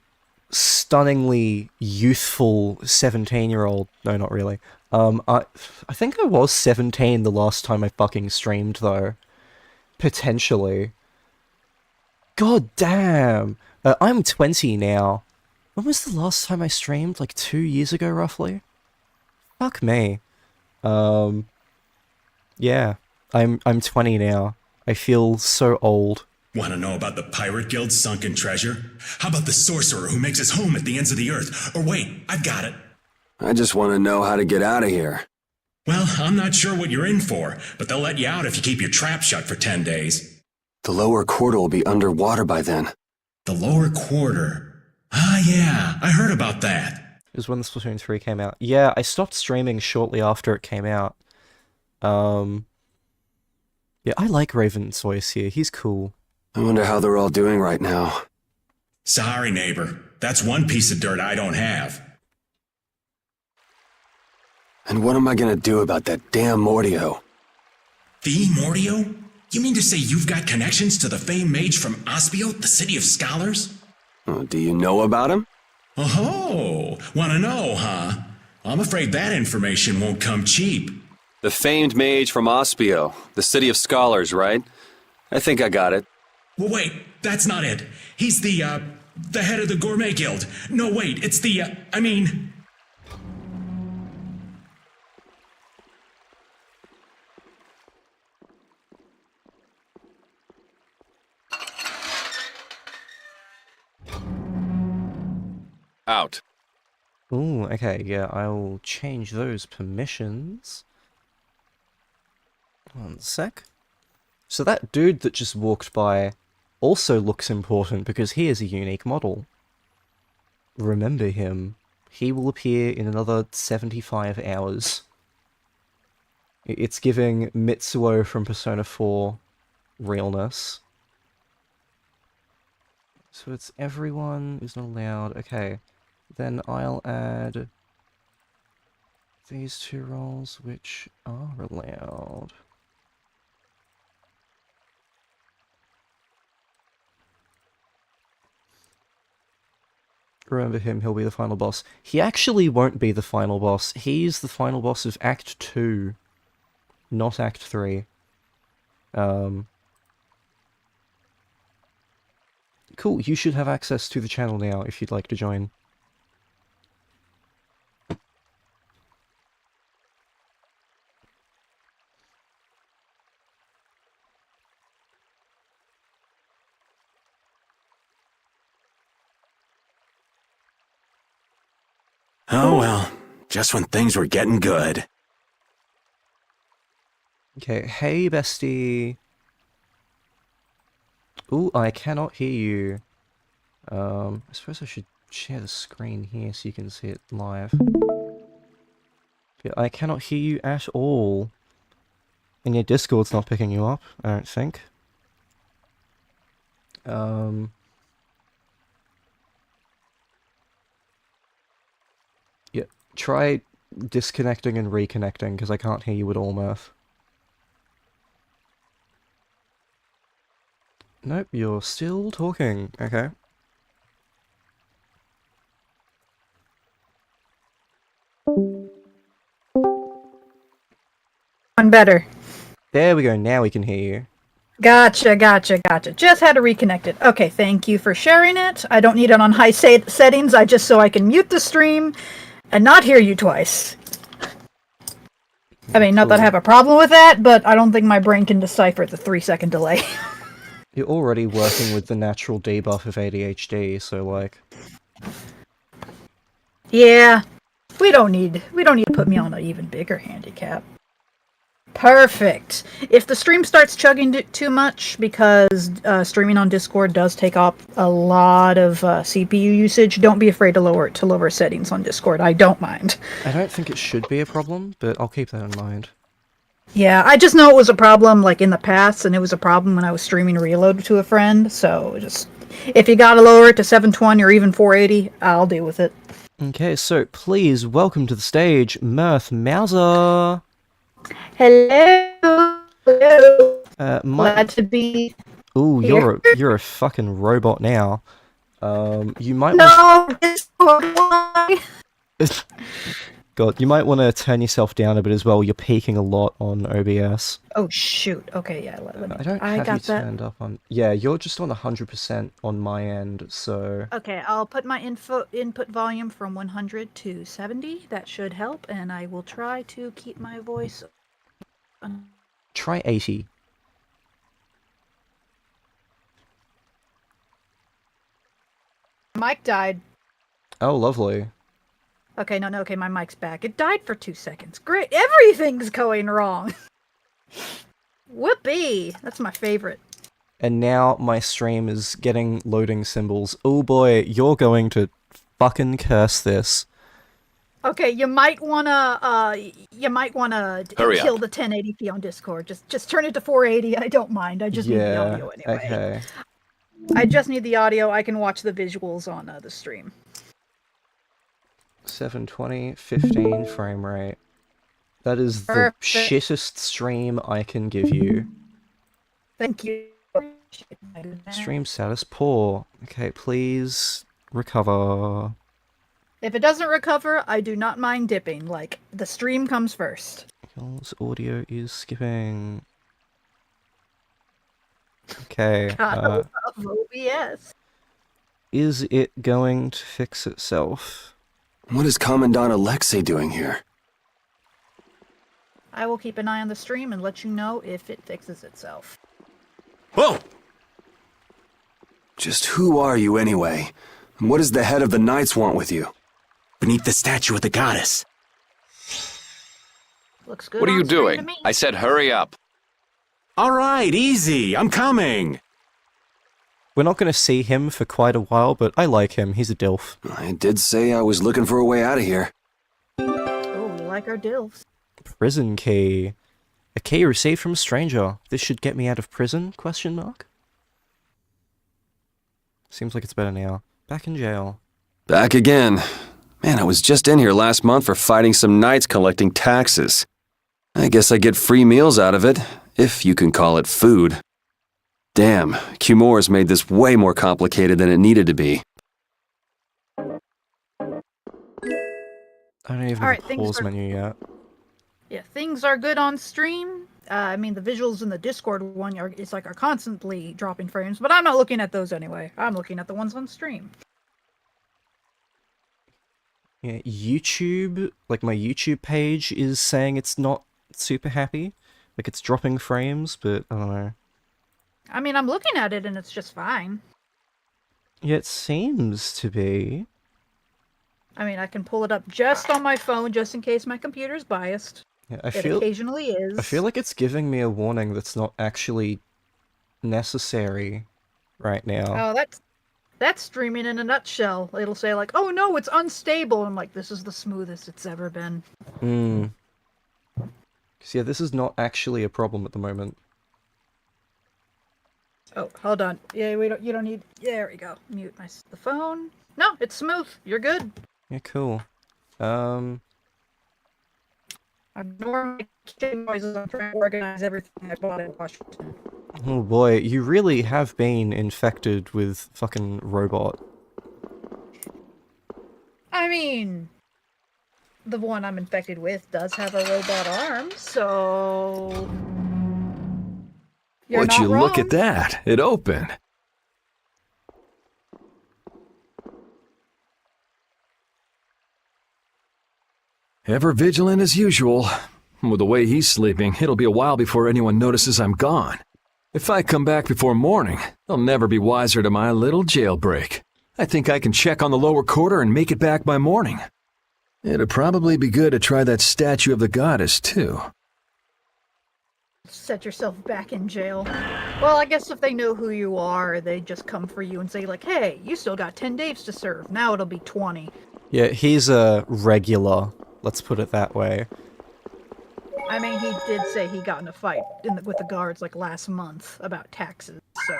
stunningly youthful 17-year-old. No, not really. I think I was 17 the last time I fucking streamed, though. Potentially. God damn! I'm 20 now. When was the last time I streamed? Like 2 years ago, roughly? Fuck me. Yeah. I'm 20 now. I feel so old. Want to know about the Pirate Guild's sunken treasure? How about the sorcerer who makes his home at the ends of the earth? Or wait, I've got it. I just want to know how to get out of here. Well, I'm not sure what you're in for, but they'll let you out if you keep your trap shut for 10 days. The lower quarter will be underwater by then. The lower quarter. Ah, yeah, I heard about that. It was when the Splatoon 3 came out. Yeah, I stopped streaming shortly after it came out. Yeah, I like Raven's voice here. He's cool. I wonder how they're all doing right now. Sorry, neighbor. That's one piece of dirt I don't have. And what am I gonna do about that damn Mordio? The Mordio? You mean to say you've got connections to the famed mage from Aspio, the city of scholars? Do you know about him? Oh, wanna know, huh? I'm afraid that information won't come cheap. The famed mage from Aspio, the city of scholars, right? I think I got it. Well, wait, that's not it. He's the head of the Gourmet Guild. No, wait, it's the, I mean... Out. Ooh, okay, yeah, I'll change those permissions. One sec. So that dude that just walked by also looks important because he is a unique model. Remember him. He will appear in another 75 hours. It's giving Mitsuo from Persona 4 realness. So it's everyone is not allowed. Okay. Then I'll add these two roles which are allowed. Remember him, he'll be the final boss. He actually won't be the final boss. He's the final boss of Act 2, not Act 3. Cool, you should have access to the channel now if you'd like to join. Oh well, just when things were getting good. Okay, hey bestie. Ooh, I cannot hear you. I suppose I should share the screen here so you can see it live. Yeah, I cannot hear you at all. And your Discord's not picking you up, I don't think. Yeah, try disconnecting and reconnecting, because I can't hear you at all, Murph. Nope, you're still talking. Okay. One better. There we go, now we can hear you. Gotcha. Just had to reconnect it. Okay, thank you for sharing it. I don't need it on high settings, just so I can mute the stream and not hear you twice. I mean, not that I have a problem with that, but I don't think my brain can decipher the 3-second delay. You're already working with the natural debuff of ADHD, so like... Yeah, we don't need to put me on an even bigger handicap. Perfect. If the stream starts chugging too much, because streaming on Discord does take up a lot of CPU usage, don't be afraid to lower settings on Discord. I don't mind. I don't think it should be a problem, but I'll keep that in mind. Yeah, I just know it was a problem like in the past, and it was a problem when I was streaming Reload to a friend, so just if you gotta lower it to 720 or even 480, I'll deal with it. Okay, so please welcome to the stage, Mirth Mauser. Hello. Glad to be. Ooh, here. you're a fucking robot now. You might. No. God, you might want to turn yourself down a bit as well. You're peaking a lot on OBS. Oh shoot. Okay, yeah. Let me. I don't have you turned up on. Yeah, you're just on 100% on my end. So. Okay, I'll put my input volume from 100 to 70. That should help, and I will try to keep my voice. Try 80. Mic died. Oh, lovely. Okay, no, okay, my mic's back. It died for 2 seconds. Great, everything's going wrong. Whoopee! That's my favorite. And now my stream is getting loading symbols. Oh boy, you're going to fucking curse this. Okay, you might wanna Hurry kill up. the 1080p on Discord. Just turn it to 480. I don't mind. I just need the audio anyway. Okay. I just need the audio. I can watch the visuals on the stream. 720, 15 frame rate. That is the Perfect. shittest stream I can give you. Thank you. Stream status poor. Okay, please recover. If it doesn't recover, I do not mind dipping. Like, the stream comes first. Y'all's audio is skipping. Okay, God, I love OBS. is it going to fix itself? What is Commandant Alexei doing here? I will keep an eye on the stream and let you know if it fixes itself. Whoa! Just who are you anyway? And what does the head of the Knights want with you? Beneath the statue of the goddess. Looks good. What are you on stream to doing? me. I said hurry up. All right, easy. I'm coming. We're not going to see him for quite a while, but I like him. He's a dilf. I did say I was looking for a way out of here. Oh, we like our dilfs. Prison key. A key received from a stranger. This should get me out of prison? Question mark. Seems like it's better now. Back in jail. Back again. Man, I was just in here last month for fighting some Knights collecting taxes. I guess I get free meals out of it, if you can call it food. Damn, Cumor's made this way more complicated than it needed to be. I don't even Alright, have a things pause are- menu yet. Yeah, things are good on stream. I mean, the visuals in the Discord one are constantly dropping frames, but I'm not looking at those anyway. I'm looking at the ones on stream. Yeah, YouTube, like my YouTube page is saying it's not super happy. Like it's dropping frames, but I don't know. I mean, I'm looking at it and it's just fine. Yeah, it seems to be. I mean, I can pull it up just on my phone just in case my computer's biased. Yeah, It occasionally is. I feel like it's giving me a warning that's not actually necessary right now. Oh, that's streaming in a nutshell. It'll say like, "Oh no, it's unstable." I'm like, "This is the smoothest it's ever been." Hmm. Cause yeah, this is not actually a problem at the moment. Oh, hold on. Yeah, you don't need. There we go. Mute the phone. No, it's smooth. You're good. Yeah, cool. I'm normally making noises. I'm trying to organize everything I bought in Washington. Oh boy, you really have been infected with fucking robot. I mean, the one I'm infected with does have a robot arm, so. You're Would not you wrong. look at that? It opened. Ever vigilant as usual. With the way he's sleeping, it'll be a while before anyone notices I'm gone. If I come back before morning, they'll never be wiser to my little jailbreak. I think I can check on the lower quarter and make it back by morning. It'd probably be good to try that statue of the goddess, too. Set yourself back in jail. Well, I guess if they know who you are, they just come for you and say like, "Hey, you still got 10 days to serve. Now it'll be 20." Yeah, he's a regular. Let's put it that way. I mean, he did say he got in a fight with the guards like last month about taxes, so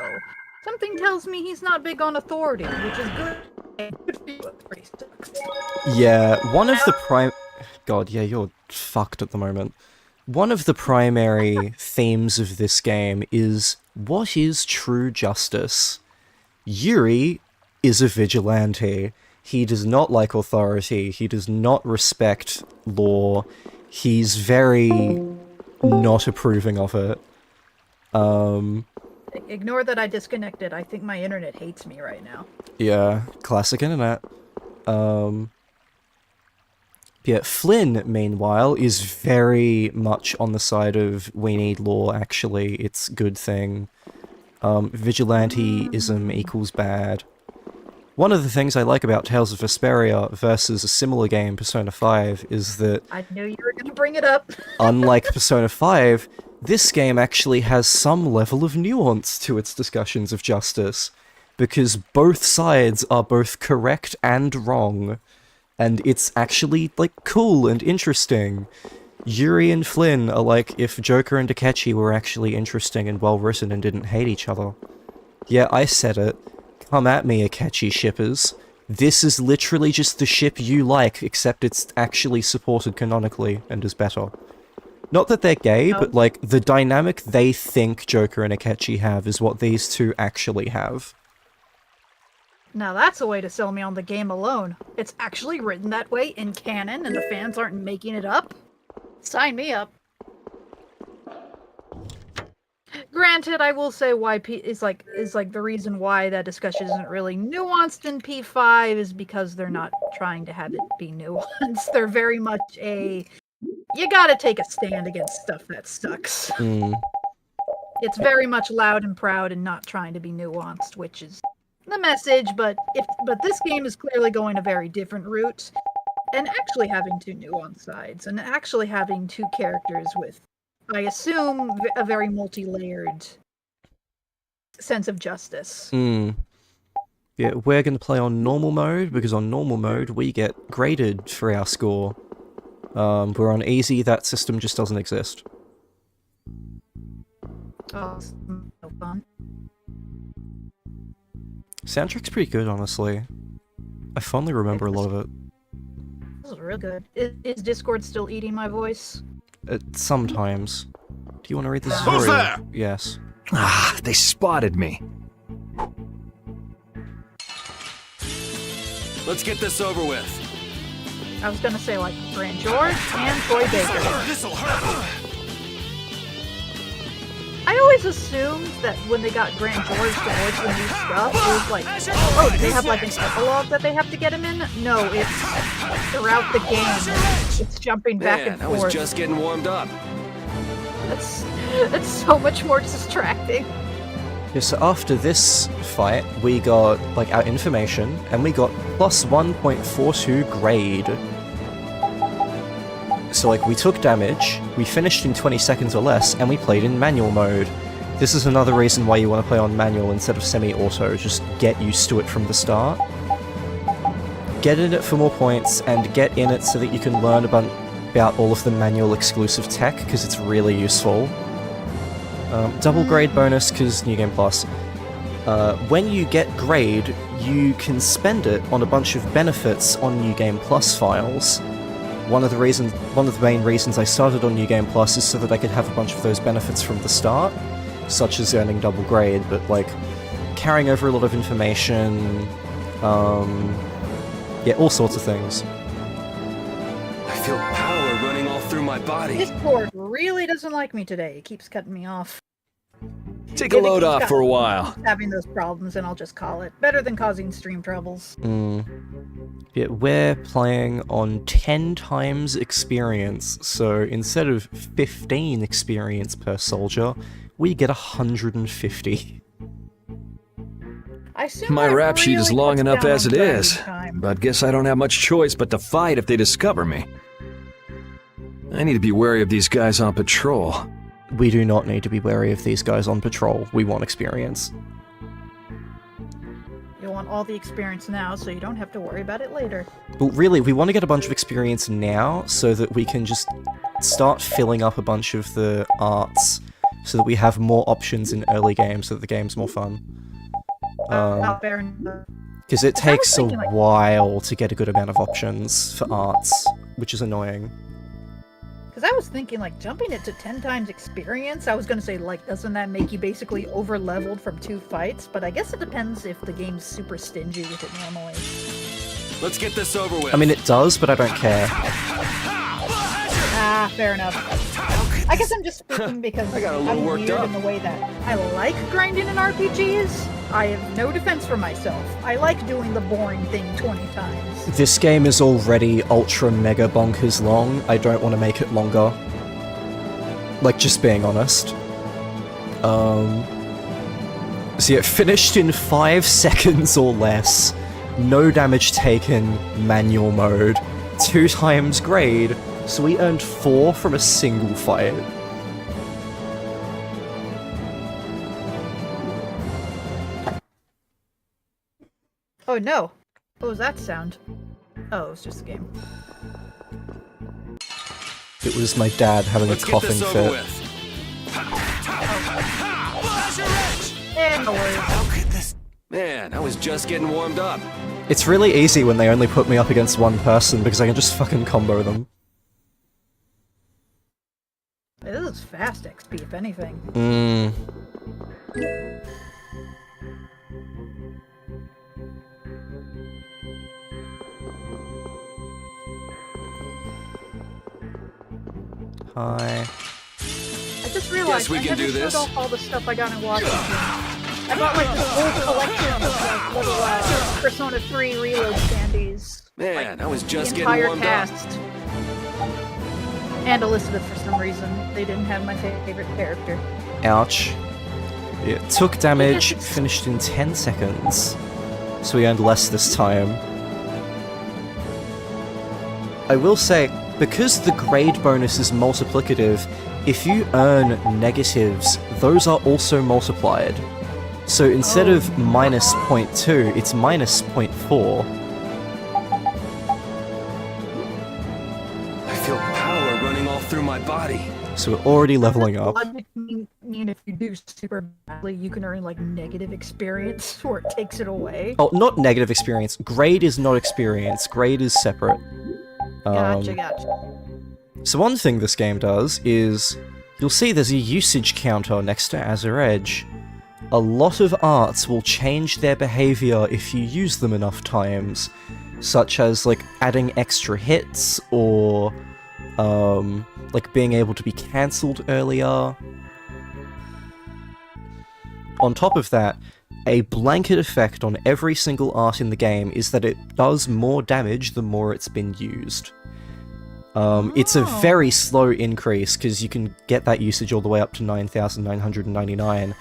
something tells me he's not big on authority, which is good. Good for you, but pretty sucks. Yeah, one of the God, yeah, you're fucked at the moment. One of the primary themes of this game is, what is true justice? Yuri is a vigilante. He does not like authority. He does not respect law. He's very not approving of it. Ignore that I disconnected. I think my internet hates me right now. Yeah, classic internet. Yeah, Flynn, meanwhile, is very much on the side of we need law, actually. It's a good thing. Vigilanteism equals bad. One of the things I like about Tales of Vesperia versus a similar game, Persona 5, is that I knew you were gonna bring it up. unlike Persona 5, this game actually has some level of nuance to its discussions of justice, because both sides are both correct and wrong, and it's actually, like, cool and interesting. Yuri and Flynn are like if Joker and Akechi were actually interesting and well-written and didn't hate each other. Yeah, I said it. Come at me, Akechi shippers. This is literally just the ship you like, except it's actually supported canonically and is better. Not that they're gay, but like, the dynamic they think Joker and Akechi have is what these two actually have. Now that's a way to sell me on the game alone. It's actually written that way in canon and the fans aren't making it up. Sign me up. Granted, I will say why is like the reason why that discussion isn't really nuanced in P5 is because they're not trying to have it be nuanced. They're very much a you gotta take a stand against stuff that sucks. It's very much loud and proud and not trying to be nuanced, which is the message, but this game is clearly going a very different route and actually having two nuanced sides and actually having two characters with, I assume, a very multi-layered sense of justice. Yeah, we're gonna play on normal mode, because on normal mode we get graded for our score. We're on easy, that system just doesn't exist. Oh, so fun. Soundtrack's pretty good, honestly. I fondly remember a lot of it. This is real good. Is Discord still eating my voice? Sometimes. Do you want to read this Who's story? there? Yes. Ah, they spotted me. Let's get this over with. I was gonna say, like, Grant George and Troy Baker. This'll hurt. I always assumed that when they got Grant George to voice the new stuff, it was like, oh, do they have like an epilogue that they have to get him in? No, it's throughout the game. It's jumping back and forth. I was just getting warmed up. That's so much more distracting. Yeah, so after this fight, we got, like, our information, and we got plus 1.42 grade. So, like, we took damage, we finished in 20 seconds or less, and we played in manual mode. This is another reason why you want to play on manual instead of semi-auto, just get used to it from the start. Get in it for more points, and get in it so that you can learn about all of the manual exclusive tech, because it's really useful. Double grade bonus, because New Game Plus. When you get grade, you can spend it on a bunch of benefits on New Game Plus files. One of the main reasons I started on New Game Plus is so that I could have a bunch of those benefits from the start, such as earning double grade, but like carrying over a lot of information, yeah, all sorts of things. I feel power running all through my body. Discord really doesn't like me today. It keeps cutting me off. Take a load off for a while. Having those problems, and I'll just call it. Better than causing stream troubles. Yeah, we're playing on 10 times experience, so instead of 15 experience per soldier, we get 150. My rap sheet is long enough as it is, but guess I don't have much choice but to fight if they discover me. I need to be wary of these guys on patrol. We do not need to be wary of these guys on patrol. We want experience. You want all the experience now, so you don't have to worry about it later. But really, we want to get a bunch of experience now, so that we can just start filling up a bunch of the arts, so that we have more options in early games, so that the game's more fun. Because it takes a while to get a good amount of options for arts, which is annoying. Because I was thinking, like, jumping it to 10 times experience, I was going to say, like, doesn't that make you basically over-leveled from 2 fights? But I guess it depends if the game's super stingy with it normally. Let's get this over with. I mean, it does, but I don't care. Ah, fair enough. I guess I'm just speaking because I'm weird in the way that I like grinding in RPGs. I have no defense for myself. I like doing the boring thing 20 times. This game is already ultra mega bonkers long. I don't want to make it longer. Like, just being honest. So yeah, finished in 5 seconds or less. no damage taken, manual mode, 2 times grade, so we earned 4 from a single fight. Oh no! What was that sound? Oh, it was just a game. It was my dad having a coughing fit. No worries. Man, I was just getting warmed up. It's really easy when they only put me up against one person because I can just fucking combo them. This is fast XP, if anything. Hi. I just realized I never showed off all the stuff I got in Washington. I got like this whole collection of like little Persona 3 reload standees. Man, like, I was just the getting entire warmed cast. up. And Elizabeth for some reason. They didn't have my favorite character. Ouch. It took damage, finished in 10 seconds. So we earned less this time. I will say, because the grade bonus is multiplicative, if you earn negatives, those are also multiplied. So instead of minus 0.2, it's minus 0.4. I feel power running all through my body. So we're already leveling up. Logic mean if you do super badly, you can earn like negative experience, or it takes it away. Oh, not negative experience. Grade is not experience. Grade is separate. Gotcha. So one thing this game does is, you'll see there's a usage counter next to Azure Edge. A lot of arts will change their behavior if you use them enough times, such as like adding extra hits, or like being able to be cancelled earlier. On top of that, a blanket effect on every single art in the game is that it does more damage the more it's been used. It's a very slow increase, because you can get that usage all the way up to 9,999.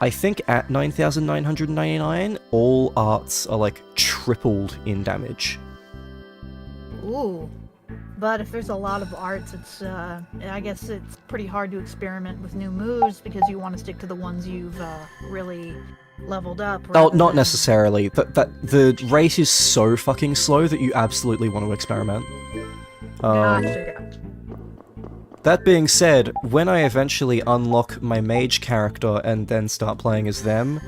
I think at 9,999, all arts are like tripled in damage. Ooh. But if there's a lot of arts, it's, I guess it's pretty hard to experiment with new moves, because you want to stick to the ones you've, really leveled up. Oh, not necessarily. The rate is so fucking slow that you absolutely want to experiment. Gotcha. That being said, when I eventually unlock my mage character and then start playing as them,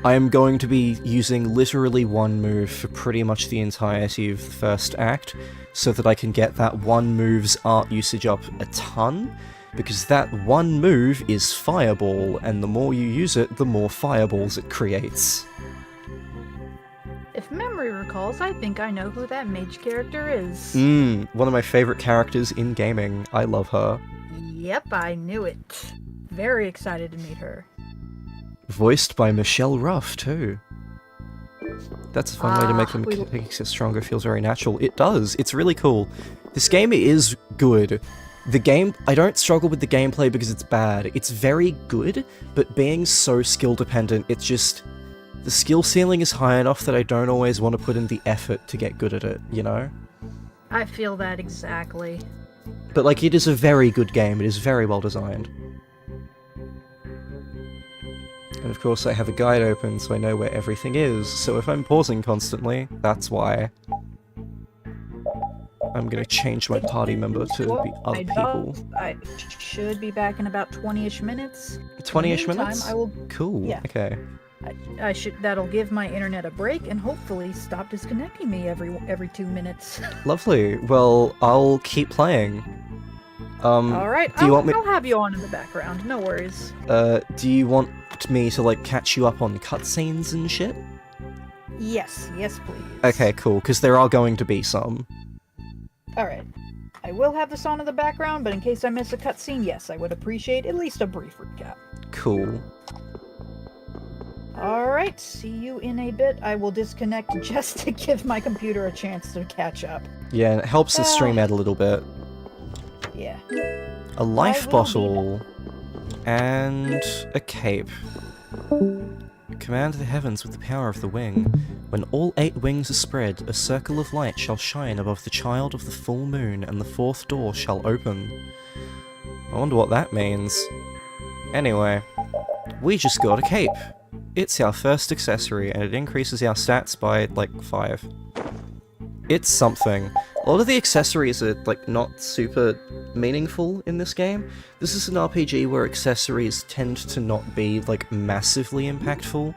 I am going to be using literally one move for pretty much the entirety of the first act, so that I can get that one move's art usage up a ton, because that one move is Fireball, and the more you use it, the more fireballs it creates. If memory recalls, I think I know who that mage character is. One of my favorite characters in gaming. I love her. Yep, I knew it. Very excited to meet her. Voiced by Michelle Ruff, too. That's a fun way to make the mechanics stronger. Feels very natural. It does. It's really cool. This game is good. The game... I don't struggle with the gameplay because it's bad. It's very good, but being so skill-dependent, it's just... The skill ceiling is high enough that I don't always want to put in the effort to get good at it, you know? I feel that exactly. But, like, it is a very good game. It is very well designed. And of course I have a guide open so I know where everything is, so if I'm pausing constantly, that's why. I'm gonna change my party member to be other people. I should be back in about 20-ish minutes. 20-ish minutes? I will... Cool, yeah. Okay. I should... That'll give my internet a break and hopefully stop disconnecting me every 2 minutes. Lovely. Well, I'll keep playing. Alright, I'll have you on in the background, no worries. Do you want me to, like, catch you up on cutscenes and shit? Yes, please. Okay, cool, because there are going to be some. Alright. I will have this on in the background, but in case I miss a cutscene, yes, I would appreciate at least a brief recap. Cool. Alright, see you in a bit. I will disconnect just to give my computer a chance to catch up. Yeah, and it helps the stream out a little bit. Yeah. A life bottle. And a cape. Command the heavens with the power of the wing. When all 8 wings are spread, a circle of light shall shine above the child of the full moon, and the 4th door shall open. I wonder what that means. Anyway, we just got a cape. It's our first accessory, and it increases our stats by, like, 5. It's something. A lot of the accessories are, like, not super meaningful in this game. This is an RPG where accessories tend to not be, like, massively impactful.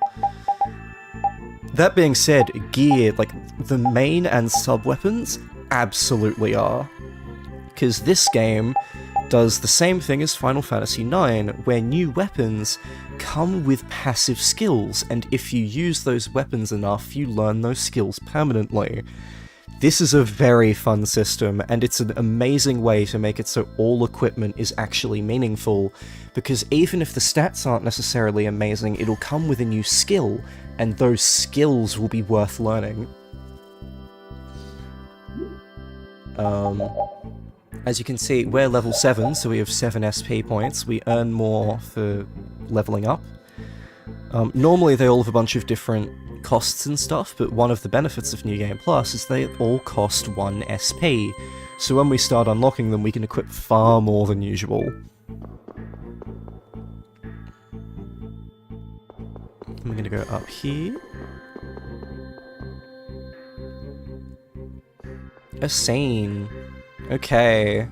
That being said, gear, like, the main and sub-weapons, absolutely are. Because this game does the same thing as Final Fantasy IX, where new weapons come with passive skills, and if you use those weapons enough, you learn those skills permanently. This is a very fun system, and it's an amazing way to make it so all equipment is actually meaningful, because even if the stats aren't necessarily amazing, it'll come with a new skill, and those skills will be worth learning. As you can see, we're level 7, so we have 7 SP points. We earn more for leveling up. Normally they all have a bunch of different costs and stuff, but one of the benefits of New Game Plus is they all cost 1 SP, so when we start unlocking them we can equip far more than usual. I'm gonna go up here. A scene. Okay.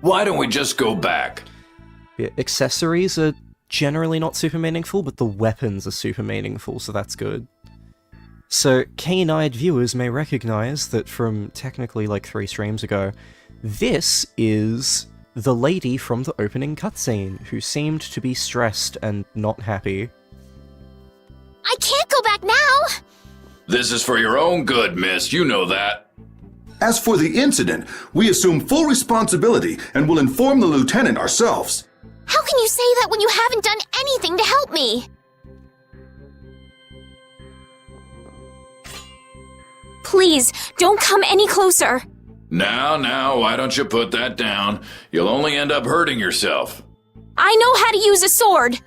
Why don't we just go back? Yeah, accessories are generally not super meaningful, but the weapons are super meaningful, so that's good. So, keen-eyed viewers may recognize that from technically like 3 streams ago, this is the lady from the opening cutscene, who seemed to be stressed and not happy. I can't go back now! This is for your own good, miss. You know that. As for the incident, we assume full responsibility and will inform the lieutenant ourselves. How can you say that when you haven't done anything to help me? Please, don't come any closer. Now, why don't you put that down? You'll only end up hurting yourself. I know how to use a sword.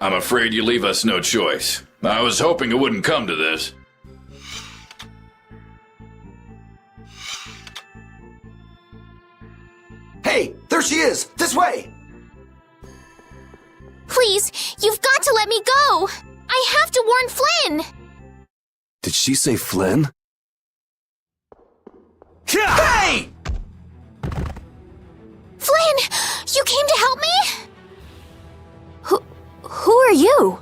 I'm afraid you leave us no choice. I was hoping it wouldn't come to this. Hey, there she is! This way! Please, you've got to let me go! I have to warn Flynn! Did she say Flynn? Hey! Flynn, you came to help me? Who are you?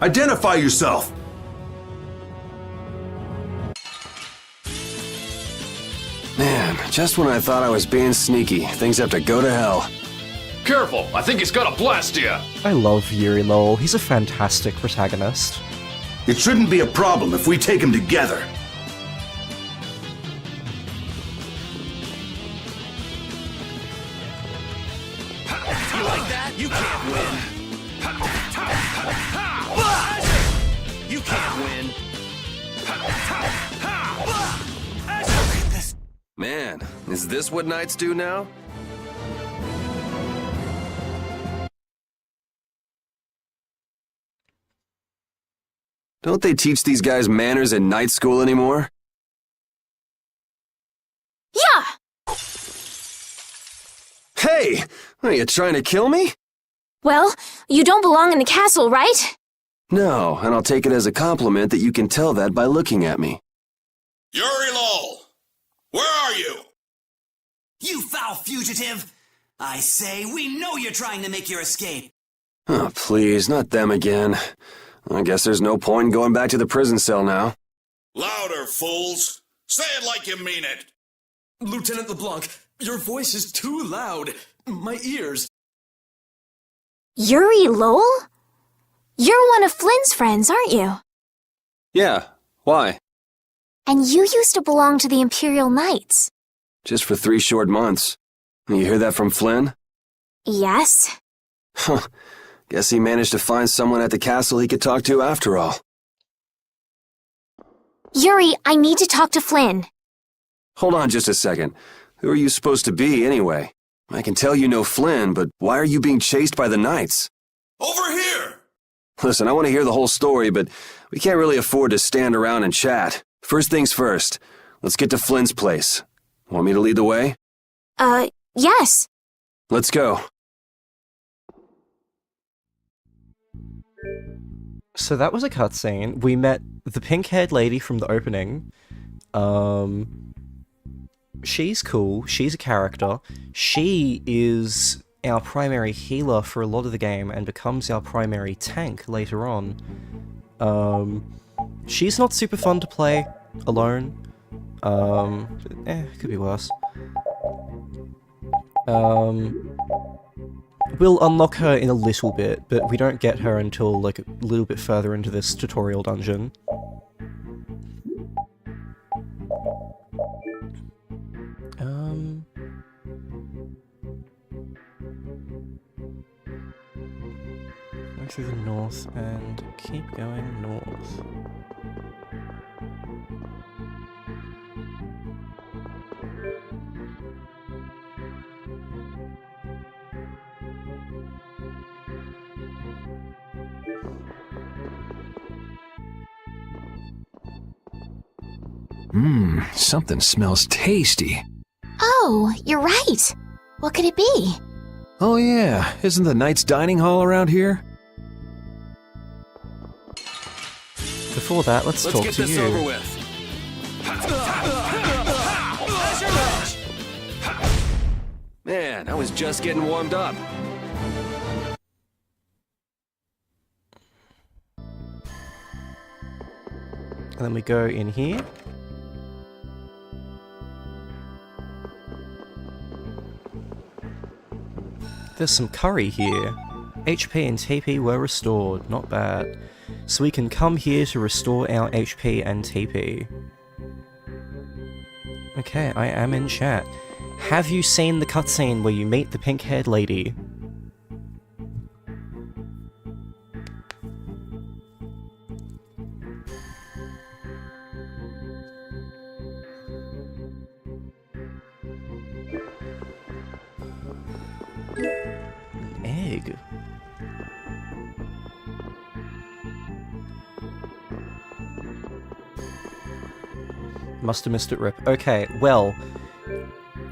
Identify yourself! Man, just when I thought I was being sneaky, things have to go to hell. Careful! I think he's gonna blast you! I love Yuri Lowell, he's a fantastic protagonist. It shouldn't be a problem if we take him together. You like that? You can't win. You can't win. Man, is this what knights do now? Don't they teach these guys manners in night school anymore? Yeah! Hey! Are you trying to kill me? Well, you don't belong in the castle, right? No, and I'll take it as a compliment that you can tell that by looking at me. Yuri Lowell, where are you? You foul fugitive! I say, we know you're trying to make your escape. Oh, please, not them again. I guess there's no point in going back to the prison cell now. Louder, fools! Say it like you mean it! Lieutenant LeBlanc, your voice is too loud. My ears. Yuri Lowell? You're one of Flynn's friends, aren't you? Yeah, why? And you used to belong to the Imperial Knights. Just for 3 short months. You hear that from Flynn? Yes. Huh. Guess he managed to find someone at the castle he could talk to after all. Yuri, I need to talk to Flynn. Hold on just a second. Who are you supposed to be, anyway? I can tell you know Flynn, but why are you being chased by the Knights? Over here! Listen, I want to hear the whole story, but we can't really afford to stand around and chat. First things first, let's get to Flynn's place. Want me to lead the way? Yes. Let's go. So that was a cutscene. We met the pink-haired lady from the opening. She's cool. She's a character. She is our primary healer for a lot of the game and becomes our primary tank later on. She's not super fun to play alone. Could be worse. We'll unlock her in a little bit, but we don't get her until like a little bit further into this tutorial dungeon. Go through the north and keep going north. Something smells tasty. Oh, you're right. What could it be? Oh yeah, isn't the Knights dining hall around here? Before that, let's talk get to this you. over with. Man, I was just getting warmed up. And then we go in here. There's some curry here. HP and TP were restored, not bad. So we can come here to restore our HP and TP. Okay, I am in chat. Have you seen the cutscene where you meet the pink-haired lady? Egg. Must have missed it, Rip. Okay, well,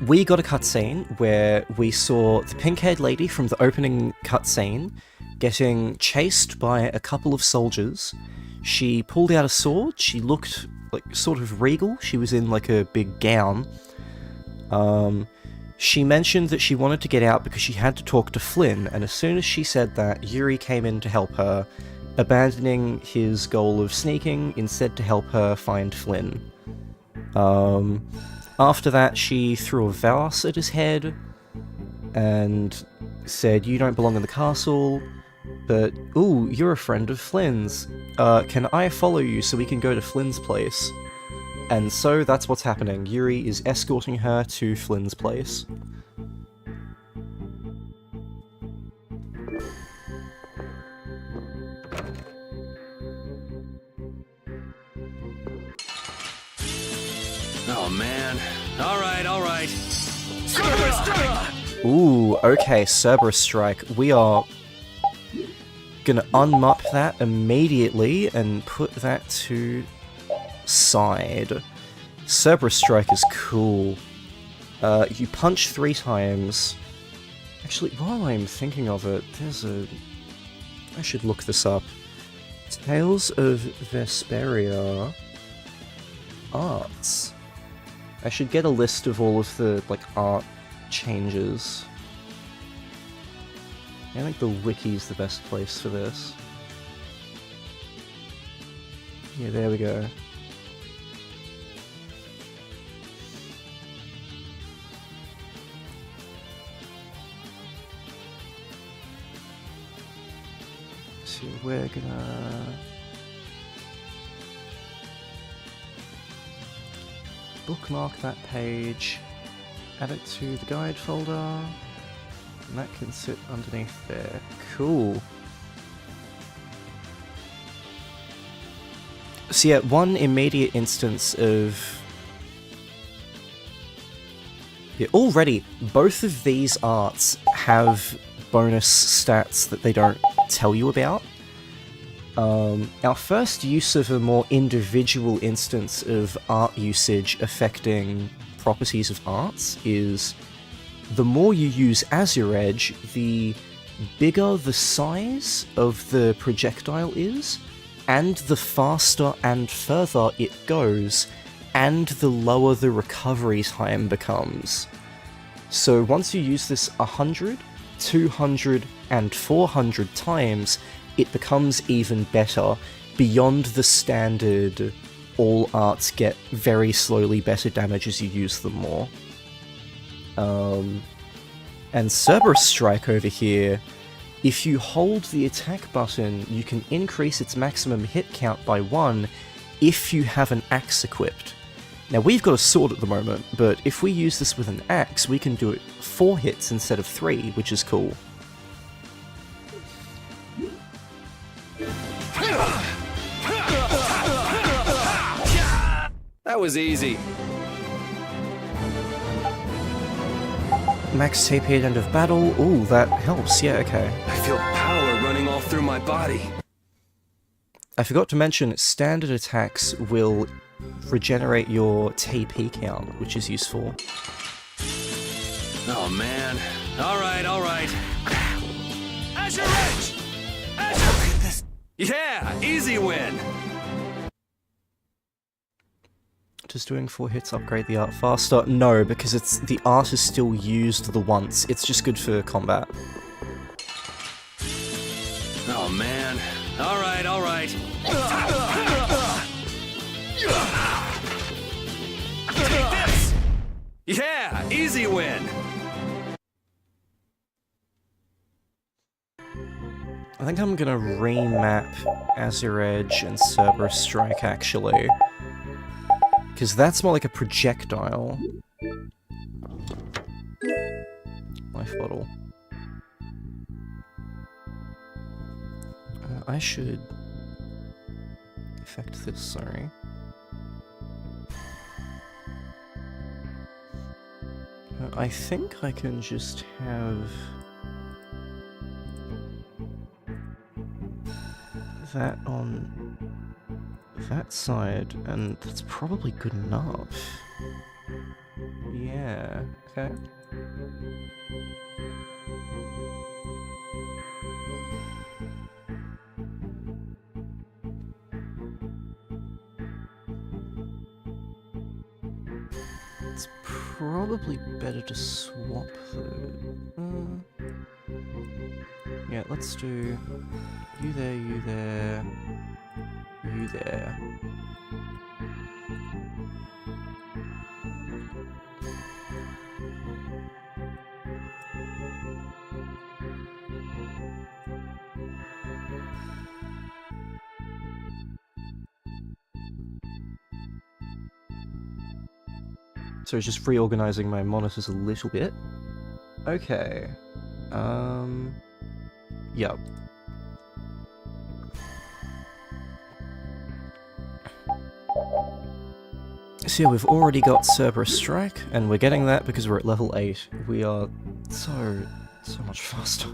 we got a cutscene where we saw the pink-haired lady from the opening cutscene getting chased by a couple of soldiers. She pulled out a sword. She looked like sort of regal. She was in like a big gown. She mentioned that she wanted to get out because she had to talk to Flynn, and as soon as she said that, Yuri came in to help her, abandoning his goal of sneaking instead to help her find Flynn. After that, she threw a vase at his head and said, "You don't belong in the castle, but, ooh, you're a friend of Flynn's. Can I follow you so we can go to Flynn's place?" And so that's what's happening. Yuri is escorting her to Flynn's place. Oh man. Alright. Ooh, okay, Cerberus Strike. We are gonna unmup that immediately and put that to side. Cerberus Strike is cool. You punch 3 times. Actually, while I'm thinking of it, I should look this up. Tales of Vesperia arts. I should get a list of all of the, like, art changes. I think the wiki's the best place for this. Yeah, there we go. So we're gonna... bookmark that page, add it to the guide folder, and that can sit underneath there. Cool. So yeah, one immediate instance of... Yeah, already, both of these arts have bonus stats that they don't tell you about. Our first use of a more individual instance of art usage affecting properties of arts is the more you use Azure Edge, the bigger the size of the projectile is, and the faster and further it goes, and the lower the recovery time becomes. So once you use this 100, 200, and 400 times, it becomes even better, beyond the standard all arts get very slowly better damage as you use them more. And Cerberus Strike over here, if you hold the attack button, you can increase its maximum hit count by 1 if you have an axe equipped. Now we've got a sword at the moment, but if we use this with an axe, we can do it 4 hits instead of 3, which is cool. That was easy. Max TP at end of battle. Ooh, that helps. Yeah, okay. I feel power running all through my body. I forgot to mention, standard attacks will regenerate your TP count, which is useful. Oh man. Alright. Azure Edge! Azure! Yeah, easy win. Does doing 4 hits upgrade the art faster? No, because the art is still used the once. It's just good for combat. Oh man. Alright. Take this! Yeah, easy win. I think I'm gonna remap Azure Edge and Cerberus Strike, actually. Because that's more like a projectile. Life bottle. I should... affect this, sorry. I think I can just have... that on that side, and that's probably good enough. Yeah, okay. It's probably better to swap though. Yeah, let's do you there, you there, you there. So it's just reorganizing my monitors a little bit. Okay. Yep. So yeah, we've already got Cerberus Strike, and we're getting that because we're at level 8. We are so much faster.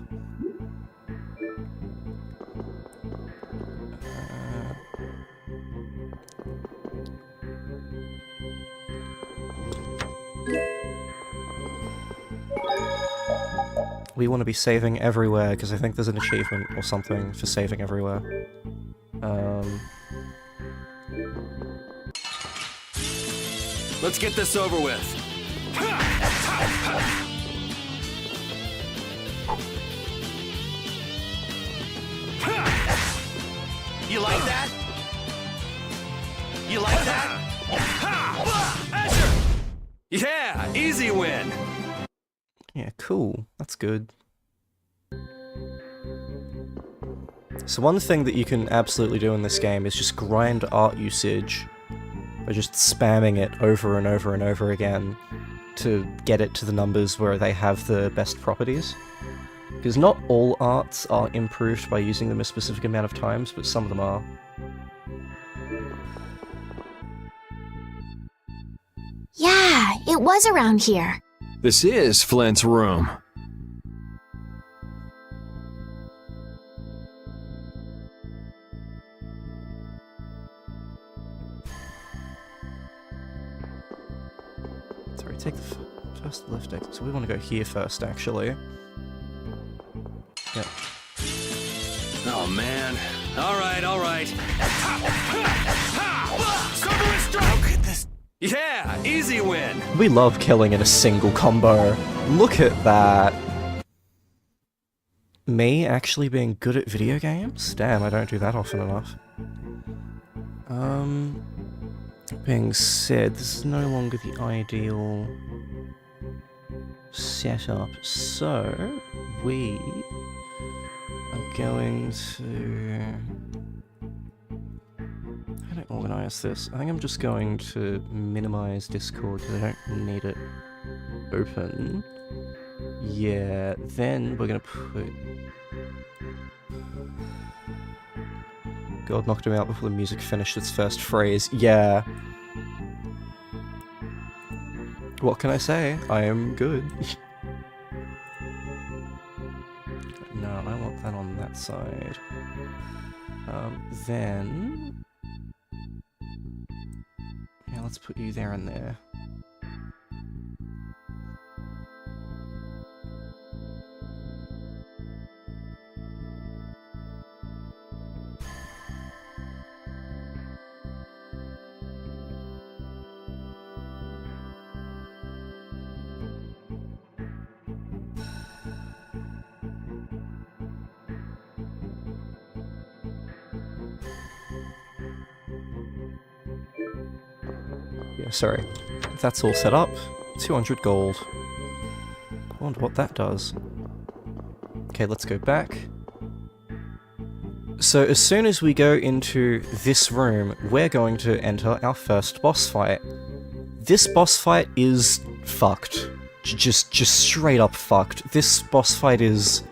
We want to be saving everywhere, because I think there's an achievement or something for saving everywhere. Let's get this over with. You like that? You like that? Yeah, easy win. Yeah, cool. That's good. So one thing that you can absolutely do in this game is just grind art usage by just spamming it over and over and over again to get it to the numbers where they have the best properties. Because not all arts are improved by using them a specific amount of times, but some of them are. was around here. This is Flint's room. Sorry, take the first left exit. So we want to go here first, actually. Yep. Oh, man. All right, all right. Yeah, easy win. We love killing in a single combo. Look at that. Me actually being good at video games? Damn, I don't do that often enough. Being said, this is no longer the ideal setup, so we are going to... How do I organize this? I think I'm just going to minimize Discord because I don't need it open. Yeah, then we're gonna put... God knocked him out before the music finished its first phrase. Yeah. What can I say? I am good. No, I want that on that side. Then... Yeah, let's put you there and there. Yeah, sorry. That's all set up. 200 gold. I wonder what that does. Okay, let's go back. So as soon as we go into this room, we're going to enter our first boss fight. This boss fight is fucked. Just straight up fucked. This boss fight is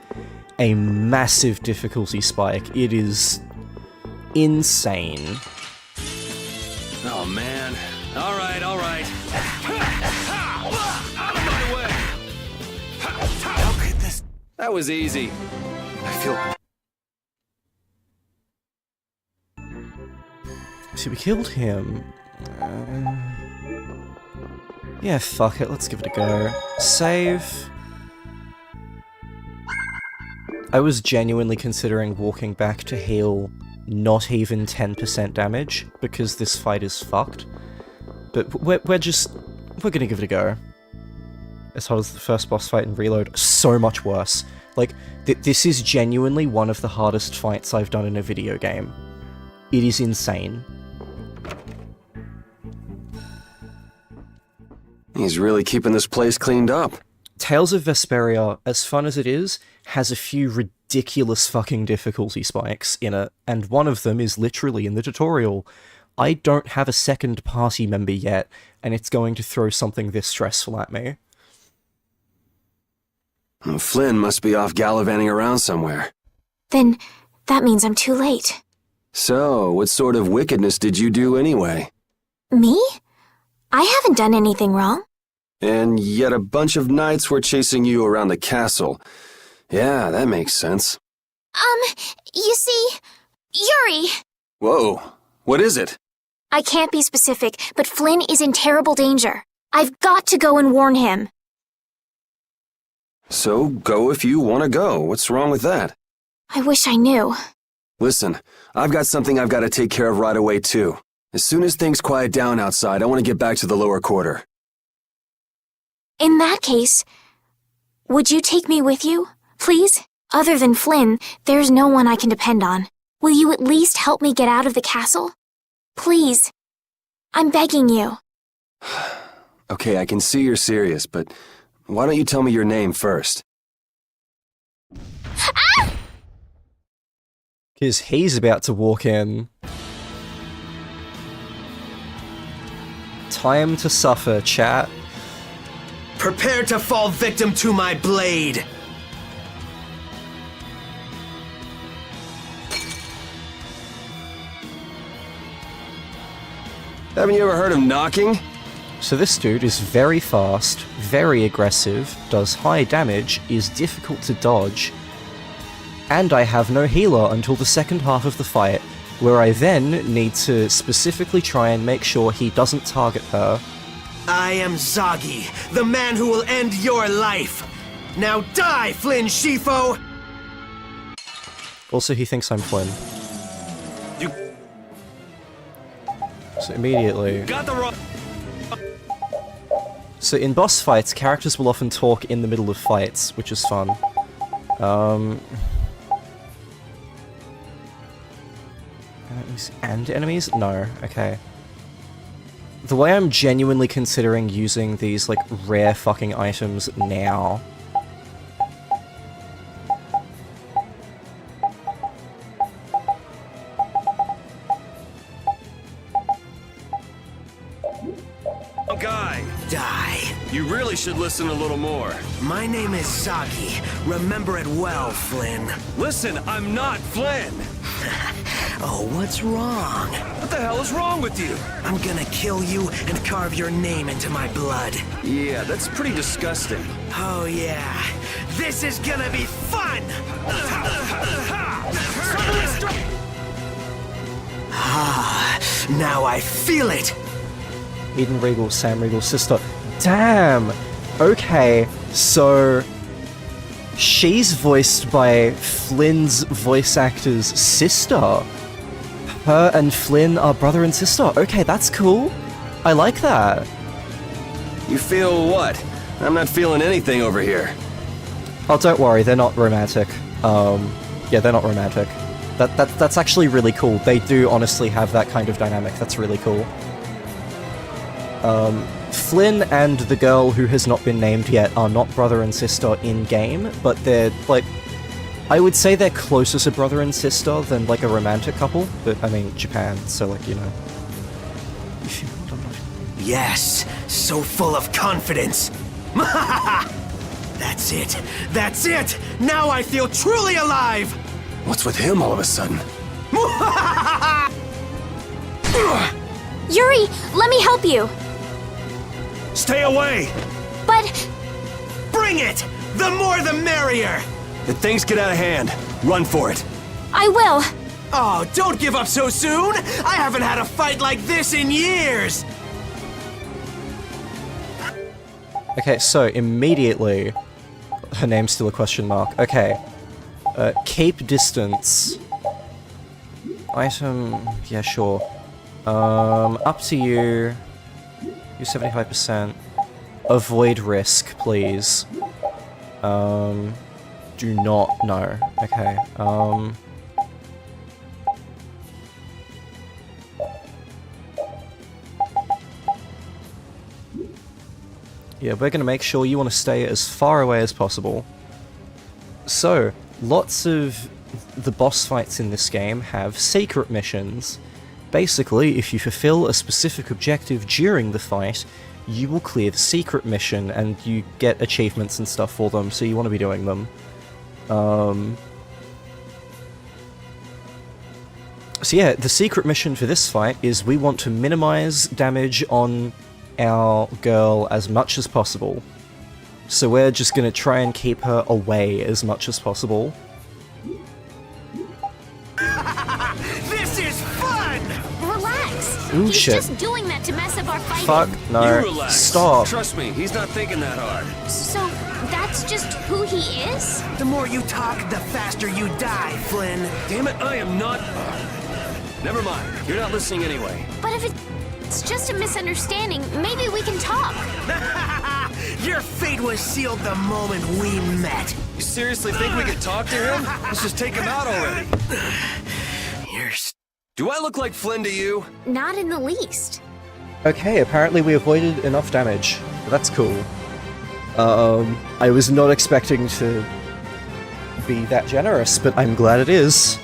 a massive difficulty spike. It is insane. Oh, man. All right, all right. Out of my way! How could this... That was easy. I feel... So we killed him. Yeah, fuck it, let's give it a go. Save. I was genuinely considering walking back to heal not even 10% damage, because this fight is fucked. But we're gonna give it a go. As hard as the first boss fight in Reload, so much worse. Like, this is genuinely one of the hardest fights I've done in a video game. It is insane. He's really keeping this place cleaned up. Tales of Vesperia, as fun as it is, has a few ridiculous fucking difficulty spikes in it, and one of them is literally in the tutorial. I don't have a second party member yet, and it's going to throw something this stressful at me. Well, Flynn must be off gallivanting around somewhere. Then that means I'm too late. So, what sort of wickedness did you do anyway? Me? I haven't done anything wrong. And yet a bunch of knights were chasing you around the castle. Yeah, that makes sense. You see, Yuri... Whoa, what is it? I can't be specific, but Flynn is in terrible danger. I've got to go and warn him. So, go if you want to go. What's wrong with that? I wish I knew. Listen, I've got something I've got to take care of right away, too. As soon as things quiet down outside, I want to get back to the lower quarter. In that case, would you take me with you, please? Other than Flynn, there's no one I can depend on. Will you at least help me get out of the castle? Please. I'm begging you. Okay, I can see you're serious, but why don't you tell me your name first? Because he's about to walk in. Time to suffer, chat. Prepare to fall victim to my blade! Haven't you ever heard of knocking? So this dude is very fast, very aggressive, does high damage, is difficult to dodge, and I have no healer until the second half of the fight, where I then need to specifically try and make sure he doesn't target her. I am Zagi, the man who will end your life. Now die, Flynn Shifo! Also, he thinks I'm Flynn. So immediately... Got the wrong... So in boss fights, characters will often talk in the middle of fights, which is fun. Enemies and enemies? No, okay. The way I'm genuinely considering using these, like, rare fucking items now... Guy. Die. You really should listen a little more. My name is Zagi. Remember it well, Flynn. Listen, I'm not Flynn! Oh, what's wrong? What the hell is wrong with you? I'm gonna kill you and carve your name into my blood. Yeah, that's pretty disgusting. Oh yeah. This is gonna be fun! Ah, now I feel it! Eden Regal, Sam Regal's sister. Damn! Okay, so... she's voiced by Flynn's voice actor's sister. Her and Flynn are brother and sister. Okay, that's cool. I like that. You feel what? I'm not feeling anything over here. Oh, don't worry, they're not romantic. Yeah, they're not romantic. That's actually really cool. They do honestly have that kind of dynamic. That's really cool. Flynn and the girl who has not been named yet are not brother and sister in-game, but they're, like... I would say they're closer to brother and sister than, like, a romantic couple, but, I mean, Japan, so, like, you know. Yes, so full of confidence. That's it. That's it! Now I feel truly alive! What's with him all of a sudden? Yuri, let me help you. Stay away! But... Bring it! The more the merrier! If things get out of hand, run for it. I will. Oh, don't give up so soon! I haven't had a fight like this in years! Okay, so immediately... Her name's still a question mark. Okay. Keep distance. Item... yeah, sure. Up to you. You're 75%. Avoid risk, please. Do not know. Okay, yeah, we're gonna make sure you want to stay as far away as possible. So, lots of the boss fights in this game have secret missions. Basically, if you fulfill a specific objective during the fight, you will clear the secret mission, and you get achievements and stuff for them, so you want to be doing them. So yeah, the secret mission for this fight is we want to minimize damage on our girl as much as possible. So we're just gonna try and keep her away as much as possible. This is fun! Relax. Ooh, He's shit. just doing that to mess up our fighting. Fuck, no. You relax. Stop. Trust me, he's not thinking that hard. So, that's just who he is? The more you talk, the faster you die, Flynn. Damn it, I am not... Never mind, you're not listening anyway. But if it's just a misunderstanding, maybe we can talk. Your fate was sealed the moment we met. You seriously think we could talk to him? Let's just take him out already. Do I look like Flynn to you? Not in the least. Okay, apparently we avoided enough damage. That's cool. I was not expecting to be that generous, but I'm glad it is.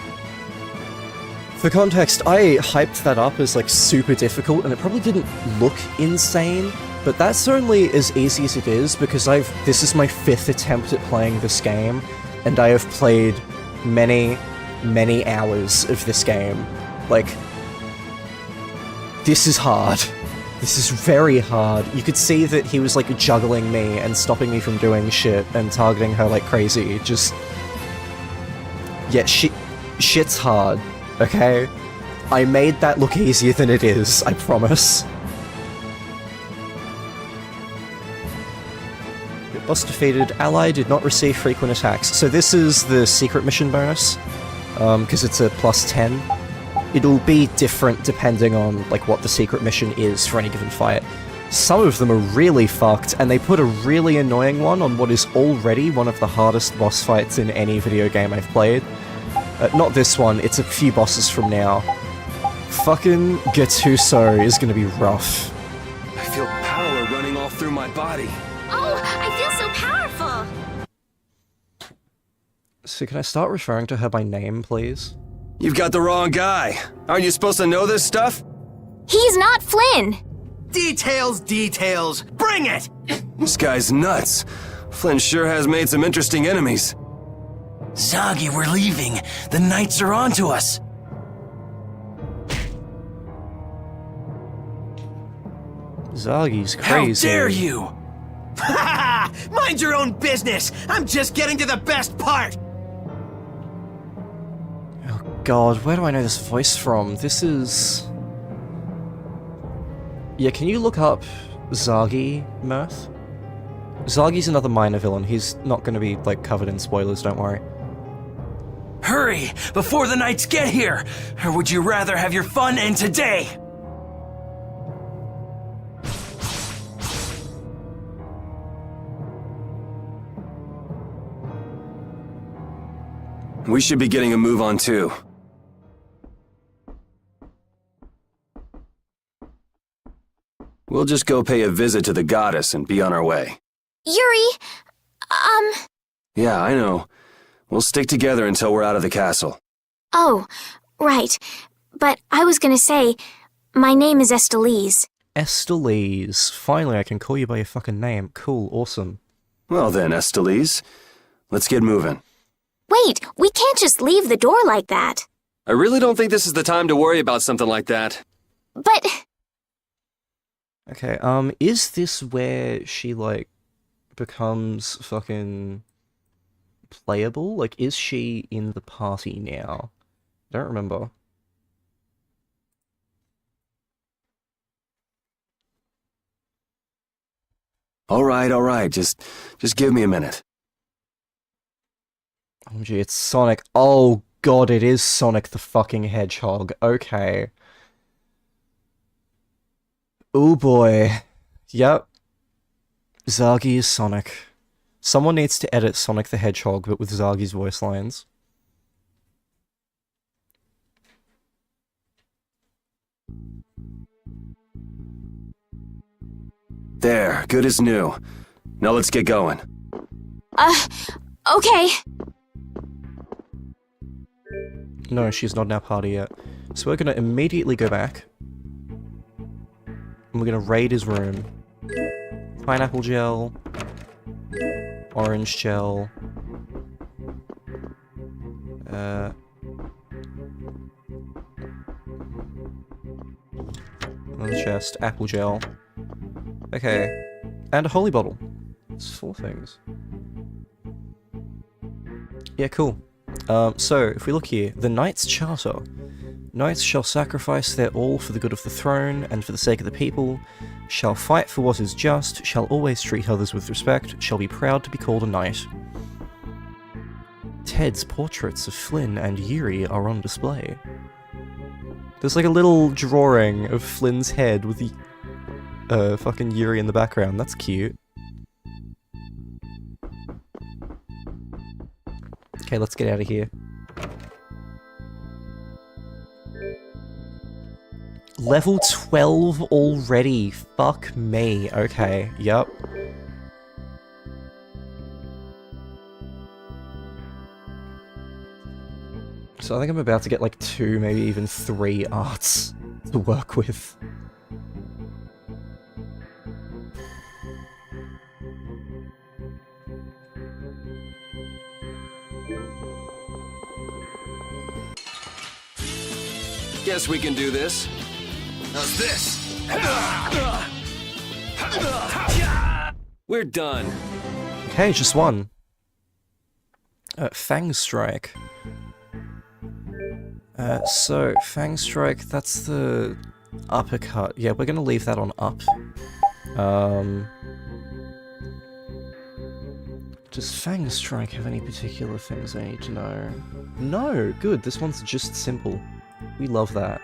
For context, I hyped that up as, like, super difficult, and it probably didn't look insane, but that's only as easy as it is, because this is my 5th attempt at playing this game, and I have played many, many hours of this game. Like, this is hard. This is very hard. You could see that he was like juggling me and stopping me from doing shit and targeting her like crazy. Just... Yeah, shit's hard, okay? I made that look easier than it is, I promise. Your boss defeated. Ally did not receive frequent attacks. So this is the secret mission bonus, because it's a +10. It'll be different depending on like what the secret mission is for any given fight. Some of them are really fucked, and they put a really annoying one on what is already one of the hardest boss fights in any video game I've played. Not this one, it's a few bosses from now. Fucking Gattuso is gonna be rough. I feel power running all through my body. Oh, I feel so powerful! So can I start referring to her by name, please? You've got the wrong guy. Aren't you supposed to know this stuff? He's not Flynn! Details, details! Bring it! This guy's nuts. Flynn sure has made some interesting enemies. Zagi, we're leaving. The Knights are onto us. Zagi's crazy. How dare you! Ha! Mind your own business! I'm just getting to the best part! God, where do I know this voice from? This is... Yeah, can you look up Zagi, Mirth? Zagi's another minor villain. He's not going to be, like, covered in spoilers, don't worry. Hurry, before the Knights get here! Or would you rather have your fun end today? We should be getting a move on too. We'll just go pay a visit to the goddess and be on our way. Yuri, Yeah, I know. We'll stick together until we're out of the castle. Oh, right. But I was gonna say, my name is Estelise. Estelise. Finally, I can call you by your fucking name. Cool, awesome. Well then, Estelise, let's get moving. Wait, we can't just leave the door like that. I really don't think this is the time to worry about something like that. But... Okay, is this where she, like, becomes fucking playable? Like, is she in the party now? I don't remember. All right, just give me a minute. Oh gee, it's Sonic. Oh god, it is Sonic the fucking Hedgehog. Okay. Oh boy. Yep. Zagi is Sonic. Someone needs to edit Sonic the Hedgehog, but with Zagi's voice lines. There, good as new. Now let's get going. Okay. No, she's not in our party yet. So we're gonna immediately go back. And we're gonna raid his room. Pineapple gel. Orange gel. On the chest, apple gel. Okay. And a holy bottle. It's 4 things. Yeah, cool. So, if we look here, the Knights' Charter. Knights shall sacrifice their all for the good of the throne, and for the sake of the people, shall fight for what is just, shall always treat others with respect, shall be proud to be called a knight. Ted's portraits of Flynn and Yuri are on display. There's like a little drawing of Flynn's head with the fucking Yuri in the background. That's cute. Okay, let's get out of here. Level 12 already. Fuck me. Okay, yep. So I think I'm about to get like 2, maybe even 3 arts to work with. Guess we can do this. How's this? We're done. Okay, just one. Fang Strike. So, Fang Strike, that's the uppercut. Yeah, we're gonna leave that on up. Does Fang Strike have any particular things I need to know? No! Good, this one's just simple. We love that.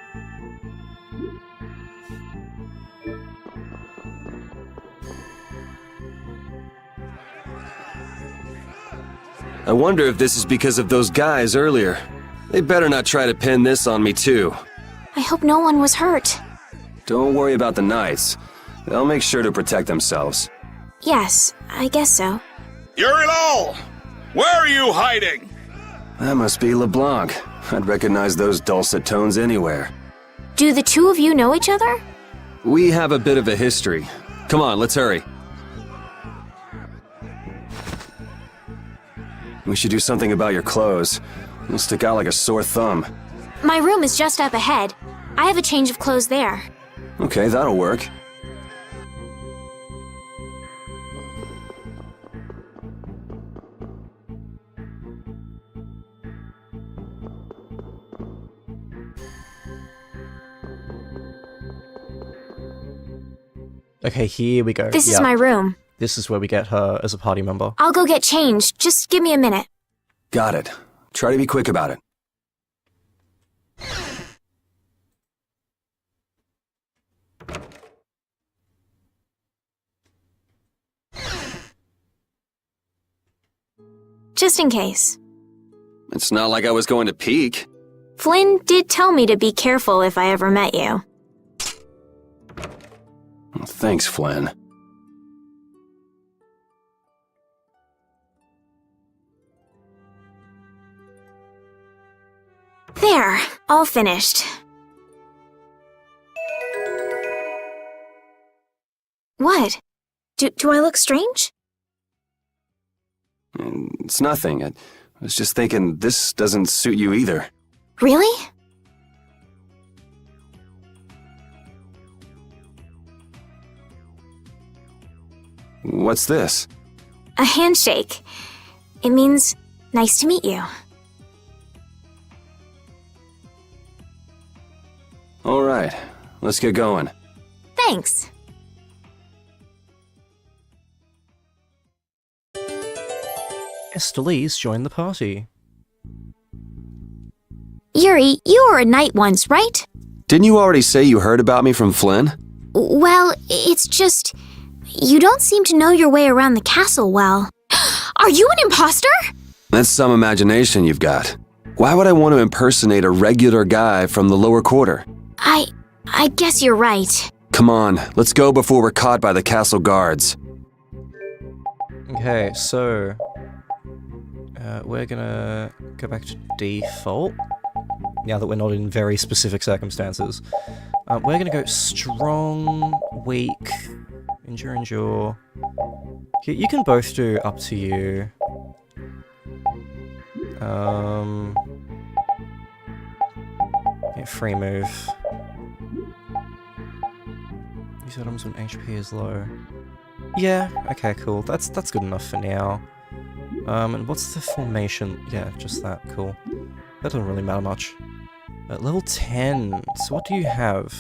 I wonder if this is because of those guys earlier. They better not try to pin this on me too. I hope no one was hurt. Don't worry about the knights. They'll make sure to protect themselves. Yes, I guess so. You're it all! Where are you hiding? That must be LeBlanc. I'd recognize those dulcet tones anywhere. Do the two of you know each other? We have a bit of a history. Come on, let's hurry. We should do something about your clothes. You'll stick out like a sore thumb. My room is just up ahead. I have a change of clothes there. Okay, that'll work. Okay, here we go. This is my room. This is where we get her as a party member. I'll go get changed. Just give me a minute. Got it. Try to be quick about it. Just in case. It's not like I was going to peek. Flynn did tell me to be careful if I ever met you. Thanks, Flynn. There, all finished. What? Do I look strange? It's nothing. I was just thinking this doesn't suit you either. Really? What's this? A handshake. It means nice to meet you. All right, let's get going. Thanks. Estelle joined the party. Yuri, you were a knight once, right? Didn't you already say you heard about me from Flynn? Well, it's just... you don't seem to know your way around the castle well. Are you an imposter? That's some imagination you've got. Why would I want to impersonate a regular guy from the lower quarter? I guess you're right. Come on, let's go before we're caught by the castle guards. Okay, so... we're gonna go back to default. Now that we're not in very specific circumstances. We're gonna go strong, weak, endure. You can both do up to you. Yeah, free move. Use items when HP is low. Yeah, okay, cool. That's good enough for now. And what's the formation? Yeah, just that, cool. That doesn't really matter much. At level 10, so what do you have?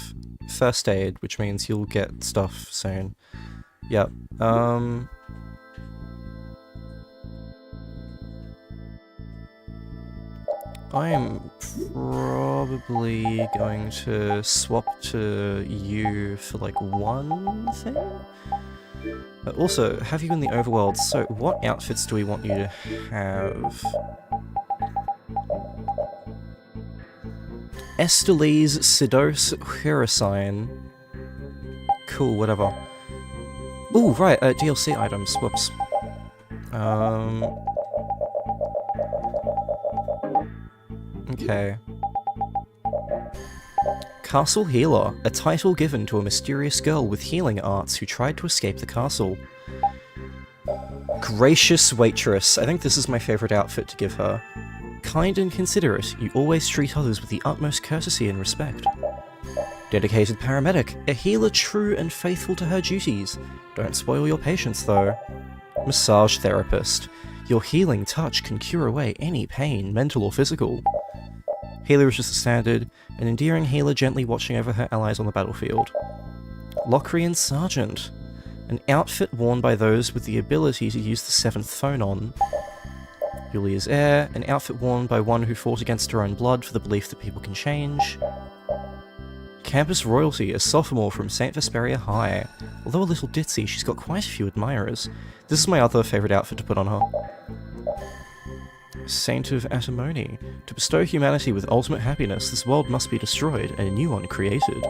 First aid, which means you'll get stuff soon. Yep, I am probably going to swap to you for like one thing? Also, have you in the overworld, so what outfits do we want you to have? Estelle's Sidos Hurricane. Cool, whatever. Ooh, right, DLC items, whoops. Okay. Castle Healer, a title given to a mysterious girl with healing arts who tried to escape the castle. Gracious Waitress, I think this is my favourite outfit to give her. Kind and considerate, you always treat others with the utmost courtesy and respect. Dedicated paramedic, a healer true and faithful to her duties. Don't spoil your patients though. Massage therapist, your healing touch can cure away any pain, mental or physical. Healer is just a standard, an endearing healer gently watching over her allies on the battlefield. Locrian sergeant, an outfit worn by those with the ability to use the 7th phone on. Julia's heir, an outfit worn by one who fought against her own blood for the belief that people can change. Campus royalty, a sophomore from St. Vesperia High. Although a little ditzy, she's got quite a few admirers. This is my other favourite outfit to put on her. Saint of Atimony. To bestow humanity with ultimate happiness, this world must be destroyed and a new one created.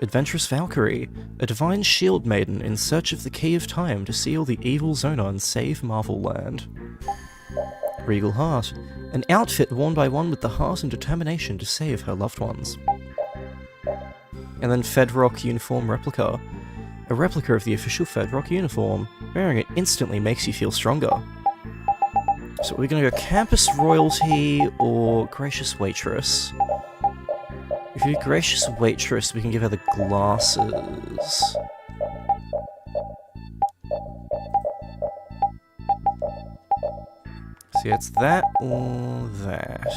Adventurous Valkyrie, a divine shield maiden in search of the key of time to seal the evil Zona and save Marvel Land. Regal Heart, an outfit worn by one with the heart and determination to save her loved ones. And then Fedrock uniform replica, a replica of the official Fedrock uniform. Wearing it instantly makes you feel stronger. So we're gonna go campus royalty or gracious waitress. If you're gracious waitress, we can give her the glasses. See, it's that or that.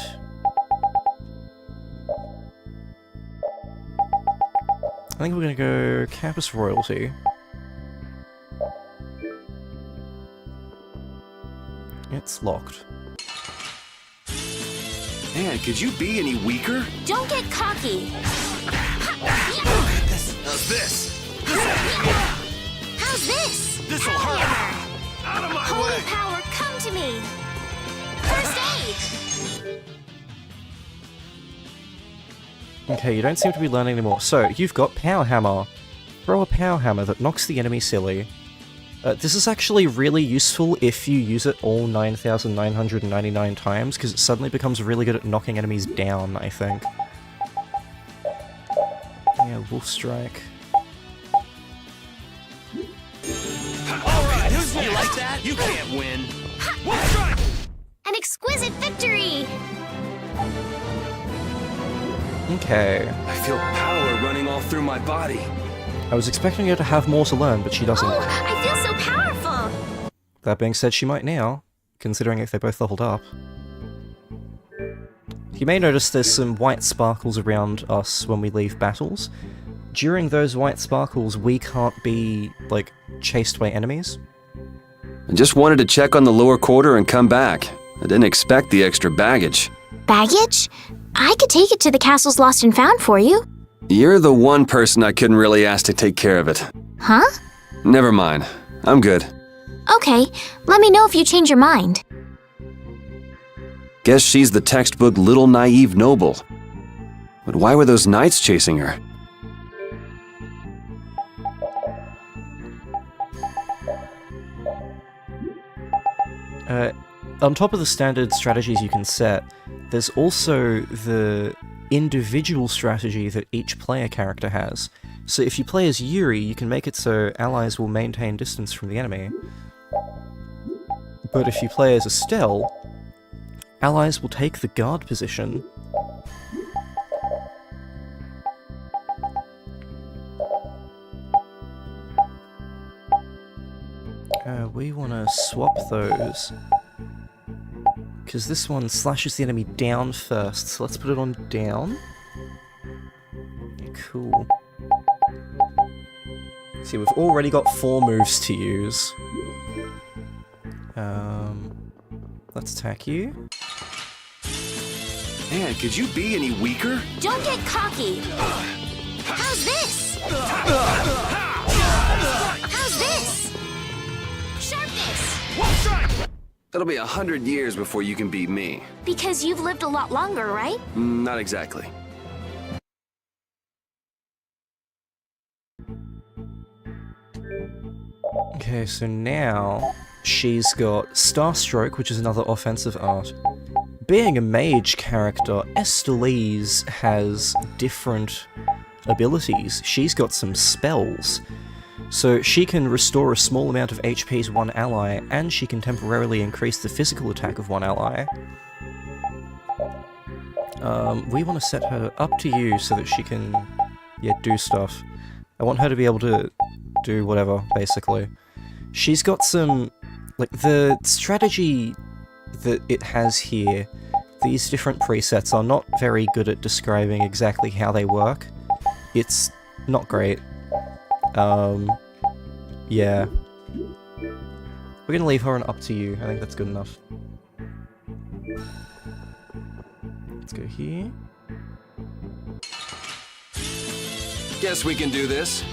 I think we're gonna go campus royalty. It's locked. Man, could you be any weaker? Don't get cocky. How's this? How's this? This'll hurt. Out of my Holy way. power, come to me. First aid. Okay, you don't seem to be learning anymore. So, you've got Power Hammer. Throw a Power Hammer that knocks the enemy silly. This is actually really useful if you use it all 9,999 times, because it suddenly becomes really good at knocking enemies down, I think. Yeah, Wolf Strike. Alright, who's you like that? You can't win. Wolf Strike! An exquisite victory. Okay. I feel power running all through my body. I was expecting her to have more to learn, but she doesn't. Oh, I feel so powerful. That being said, she might now, considering if they both leveled up. You may notice there's some white sparkles around us when we leave battles. During those white sparkles, we can't be, like, chased by enemies. I just wanted to check on the lower quarter and come back. I didn't expect the extra baggage. Baggage? I could take it to the castle's lost and found for you. You're the one person I couldn't really ask to take care of it. Huh? Never mind. I'm good. Okay, let me know if you change your mind. Guess she's the textbook little naive noble. But why were those knights chasing her? On top of the standard strategies you can set, there's also the individual strategy that each player character has. So if you play as Yuri, you can make it so allies will maintain distance from the enemy. But if you play as Estelle, allies will take the guard position. We want to swap those. Because this one slashes the enemy down first, so let's put it on down. Yeah, cool. See, we've already got 4 moves to use. Let's attack you. Man, could you be any weaker? Don't get cocky. How's this? How's this? Sharpness. That'll be 100 years before you can beat me. Because you've lived a lot longer, right? Not exactly. Okay, so now she's got Starstroke, which is another offensive art. Being a mage character, Estelise has different abilities. She's got some spells. So she can restore a small amount of HP to one ally, and she can temporarily increase the physical attack of one ally. We want to set her up to you so that she can, yeah, do stuff. I want her to be able to do whatever, basically. She's got some, like, the strategy that it has here, these different presets are not very good at describing exactly how they work. It's not great. Yeah. We're gonna leave her on up to you. I think that's good enough. Let's go here. Guess we can do this.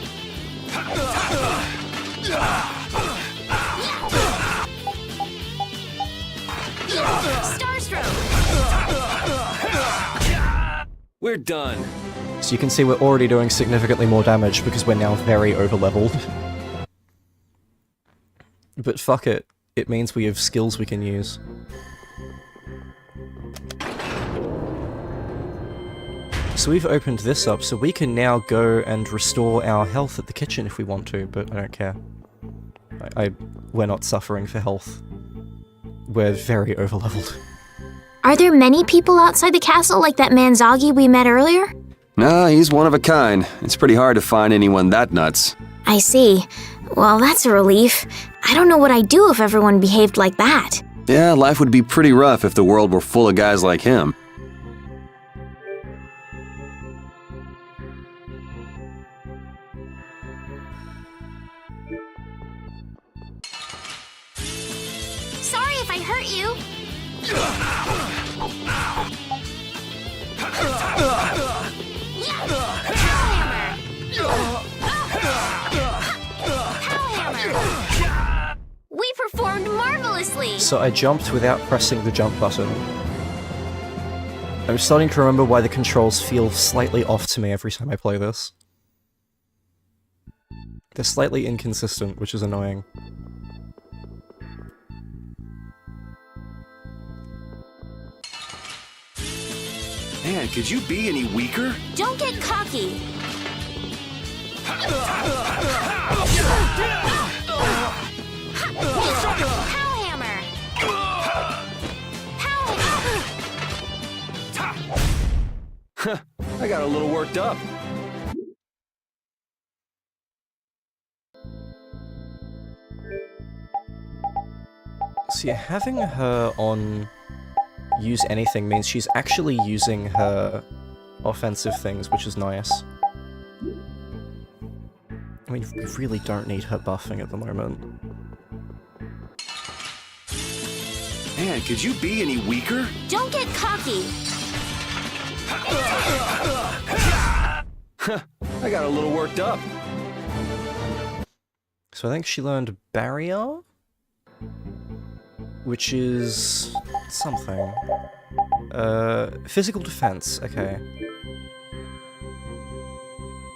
Starstroke! We're done. So you can see we're already doing significantly more damage because we're now very overleveled. But fuck it. It means we have skills we can use. So we've opened this up, so we can now go and restore our health at the kitchen if we want to, but I don't care. We're not suffering for health. We're very overleveled. Are there many people outside the castle like that man Zoggy we met earlier? No, he's one of a kind. It's pretty hard to find anyone that nuts. I see. Well, that's a relief. I don't know what I'd do if everyone behaved like that. Yeah, life would be pretty rough if the world were full of guys like him. Sorry if I hurt you. We performed marvelously! So I jumped without pressing the jump button. I'm starting to remember why the controls feel slightly off to me every time I play this. They're slightly inconsistent, which is annoying. Man, could you be any weaker? Don't get cocky! I got a little worked up. So yeah, having her on use anything means she's actually using her offensive things, which is nice. I mean, we really don't need her buffing at the moment. Man, could you be any weaker? Don't get cocky! I got a little worked up. So I think she learned Barrier, which is something. Physical defense, okay.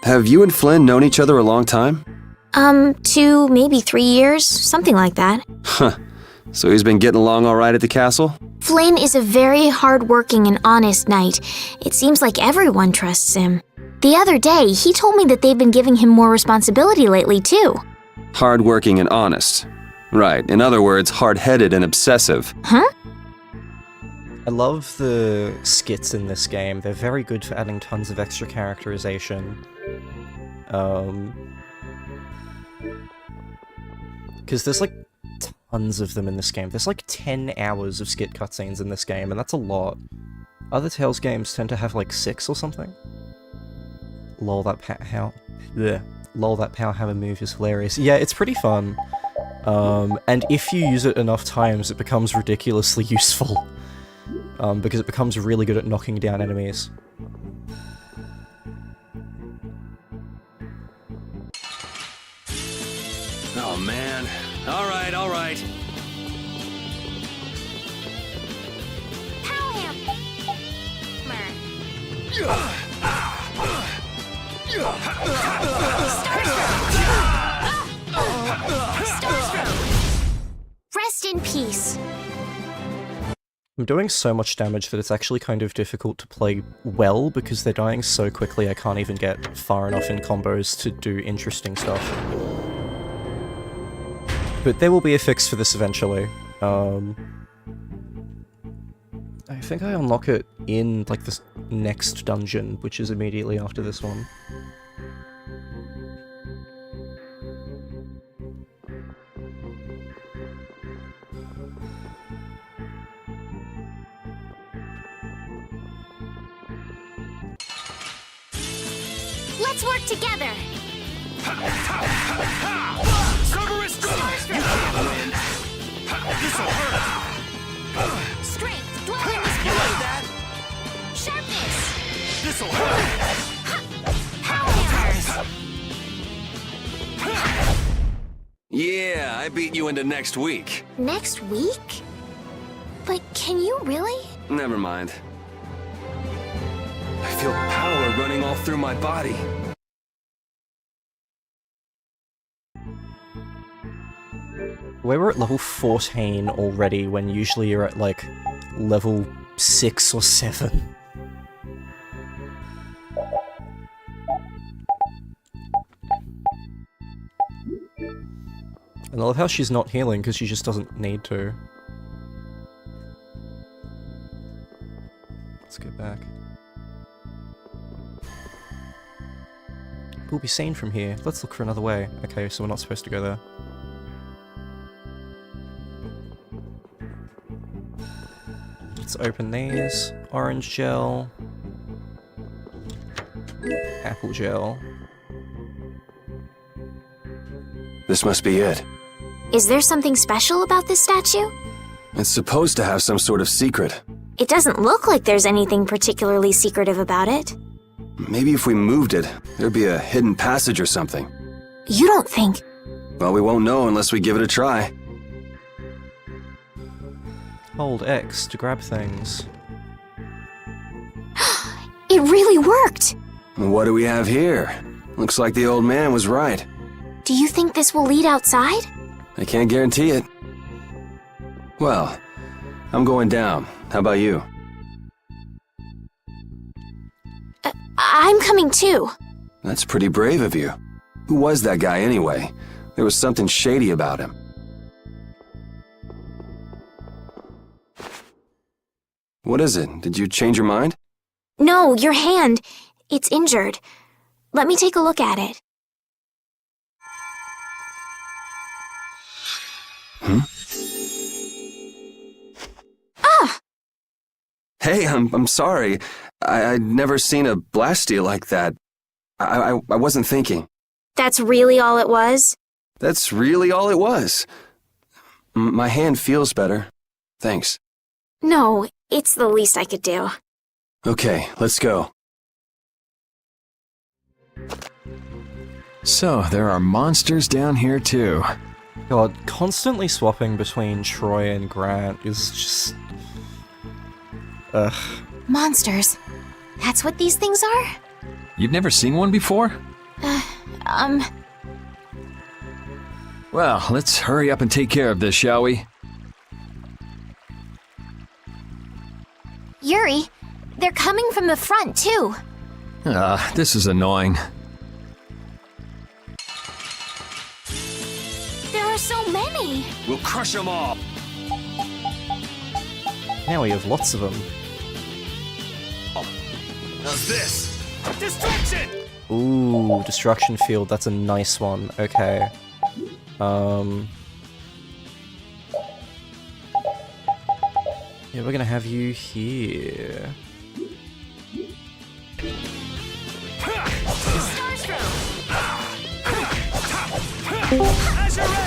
Have you and Flynn known each other a long time? 2, maybe 3 years, something like that. Huh. So he's been getting along all right at the castle? Flynn is a very hard-working and honest knight. It seems like everyone trusts him. The other day, he told me that they've been giving him more responsibility lately, too. Hardworking and honest. Right, in other words, hard-headed and obsessive. Huh? I love the skits in this game. They're very good for adding tons of extra characterization. Because there's like tons of them in this game. There's like 10 hours of skit cutscenes in this game, and that's a lot. Other Tales games tend to have like 6 or something. Lol, that power hammer move is hilarious. Yeah, it's pretty fun. And if you use it enough times, it becomes ridiculously useful. Because it becomes really good at knocking down enemies. Oh man. Alright, alright. Rest in peace. I'm doing so much damage that it's actually kind of difficult to play well because they're dying so quickly I can't even get far enough in combos to do interesting stuff. But there will be a fix for this eventually. I think I unlock it in, like, this next dungeon, which is immediately after this one. Let's work together. Cerberus Strike! This'll hurt! Strength, dwell in this blade. That? Sharpness. This'll hurt! Yeah, I beat you into next week. Next week? But can you really? Never mind. I feel power running all through my body. We were at level 14 already, when usually you're at, like, level 6 or 7. And I love how she's not healing, because she just doesn't need to. Let's go back. We'll be seen from here. Let's look for another way. Okay, so we're not supposed to go there. Let's open these. Orange gel. Apple gel. This must be it. Is there something special about this statue? It's supposed to have some sort of secret. It doesn't look like there's anything particularly secretive about it. Maybe if we moved it, there'd be a hidden passage or something. You don't think... Well, we won't know unless we give it a try. Hold X to grab things. It really worked! What do we have here? Looks like the old man was right. Do you think this will lead outside? I can't guarantee it. Well, I'm going down. How about you? I'm coming too. That's pretty brave of you. Who was that guy anyway? There was something shady about him. What is it? Did you change your mind? No, your hand. It's injured. Let me take a look at it. Ah! Hey, I'm sorry. I'd never seen a blastia like that. I wasn't thinking. That's really all it was? That's really all it was. My hand feels better. Thanks. No, it's the least I could do. Okay, let's go. So, there are monsters down here too. God, constantly swapping between Troy and Grant is just... Ugh. Monsters. That's what these things are? You've never seen one before? Well, let's hurry up and take care of this, shall we? Yuri, they're coming from the front, too. This is annoying. There are so many. We'll crush them all. Now we have lots of them. How's this? Distraction! Ooh, destruction field, that's a nice one. Okay. Yeah, we're gonna have you here.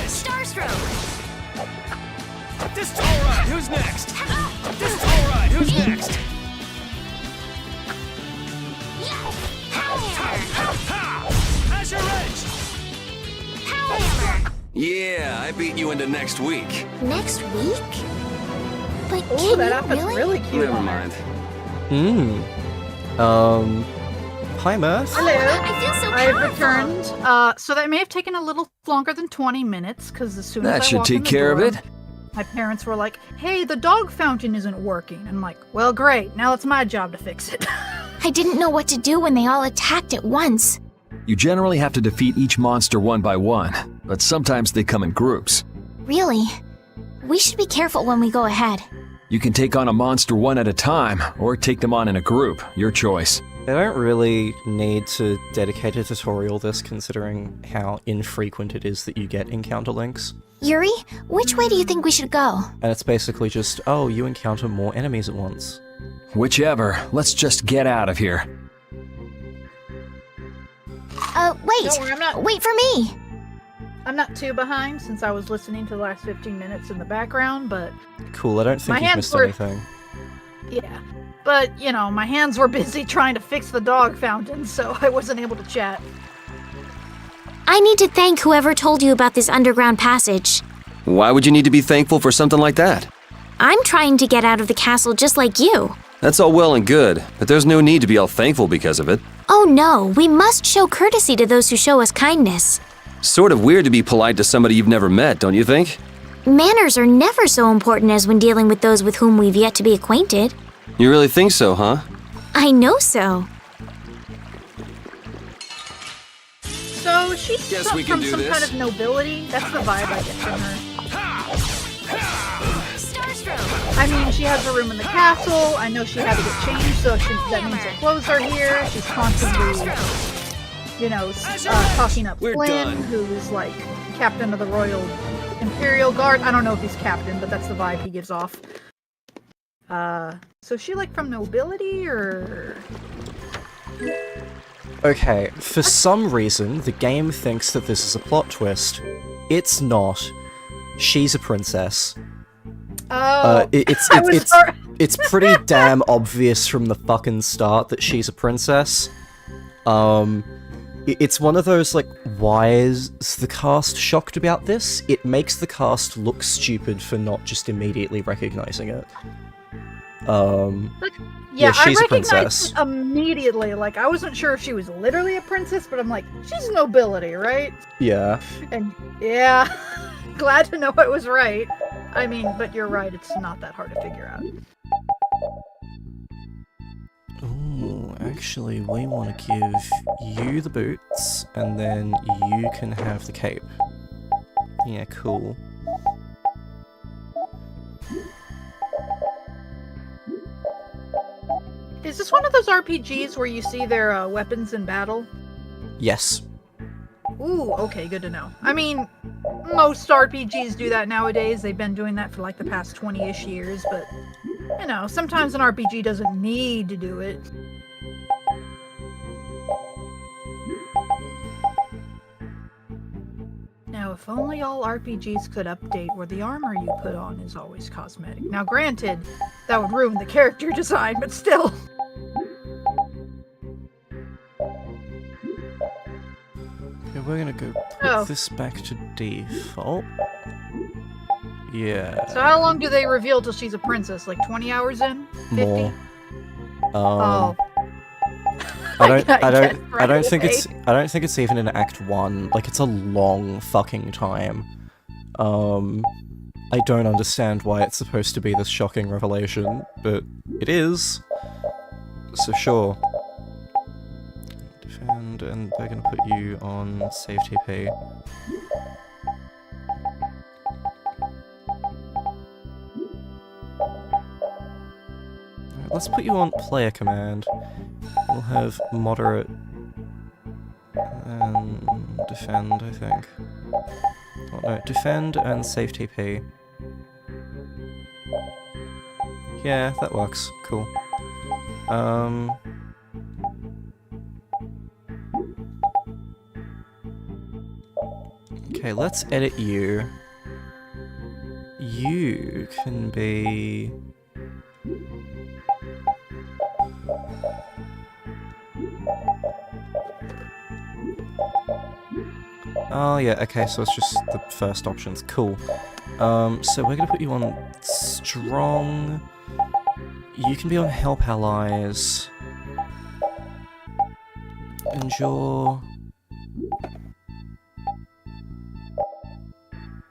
Starstroke! Alright, who's next? Alright, who's next? Azure Edge! Yeah, I beat you into next week. Next week? But Ooh, can that you outfit's really? really cute. Never mind. Hi, Mirth. Hello. I feel so I've powerful. returned. So that may have taken a little longer than 20 minutes, because as soon as That I should walked take in the care of door, it. my parents were like, hey, the dog fountain isn't working. And I'm like, well, great. Now it's my job to fix it. I didn't know what to do when they all attacked at once. You generally have to defeat each monster one by one, but sometimes they come in groups. Really? We should be careful when we go ahead. You can take on a monster one at a time, or take them on in a group, your choice. They don't really need to dedicate a tutorial this, considering how infrequent it is that you get encounter links. Yuri, which way do you think we should go? And it's basically just, oh, you encounter more enemies at once. Whichever, let's just get out of here. Wait! Don't worry, Wait for me! I'm not too behind since I was listening to the last 15 minutes in the background, but... Cool, I don't think you've missed anything. Yeah. But, you know, my hands were busy trying to fix the dog fountain, so I wasn't able to chat. I need to thank whoever told you about this underground passage. Why would you need to be thankful for something like that? I'm trying to get out of the castle just like you. That's all well and good, but there's no need to be all thankful because of it. Oh no, we must show courtesy to those who show us kindness. Sort of weird to be polite to somebody you've never met, don't you think? Manners are never so important as when dealing with those with whom we've yet to be acquainted. You really think so, huh? I know so. So she's Guess we from can do some this. kind of nobility. That's the vibe I get from her. I mean, she has a room in the castle. I know she had to get changed, so that means her clothes are here. She's constantly, you know, talking up Flynn, who's like captain of the Royal Imperial Guard. I don't know if he's captain, but that's the vibe he gives off. So is she like from nobility or? Okay, for some reason, the game thinks that this is a plot twist. It's not. She's a princess. Oh, it's pretty damn obvious from the fucking start that she's a princess. It's one of those, like, why is the cast shocked about this? It makes the cast look stupid for not just immediately recognizing it. Yeah, she's I a princess. recognized it immediately. Like, I wasn't sure if she was literally a princess, but I'm like, she's nobility, right? Yeah. And yeah, glad to know I was right. I mean, but you're right, it's not that hard to figure out. Ooh, actually, we want to give you the boots, and then you can have the cape. Yeah, cool. Is this one of those RPGs where you see their weapons in battle? Yes. Ooh, okay, good to know. I mean, most RPGs do that nowadays. They've been doing that for like the past 20-ish years, but, you know, sometimes an RPG doesn't need to do it. Now, if only all RPGs could update where the armor you put on is always cosmetic. Now, granted, that would ruin the character design, but still. Okay, we're gonna go put this back to default. Yeah. So how long do they reveal till she's a princess? Like 20 hours in? 50? More. Oh. I don't think it's even in Act 1. Like, it's a long fucking time. I don't understand why it's supposed to be this shocking revelation, but it is. So sure. Defend, and they're gonna put you on save TP. Alright, let's put you on player command. We'll have moderate and defend, I think. Oh, no, defend and save TP. Yeah, that works. Cool. Okay, let's edit you. You can be... Oh yeah, okay, so it's just the first options. Cool. So we're gonna put you on strong. You can be on help allies. Endure.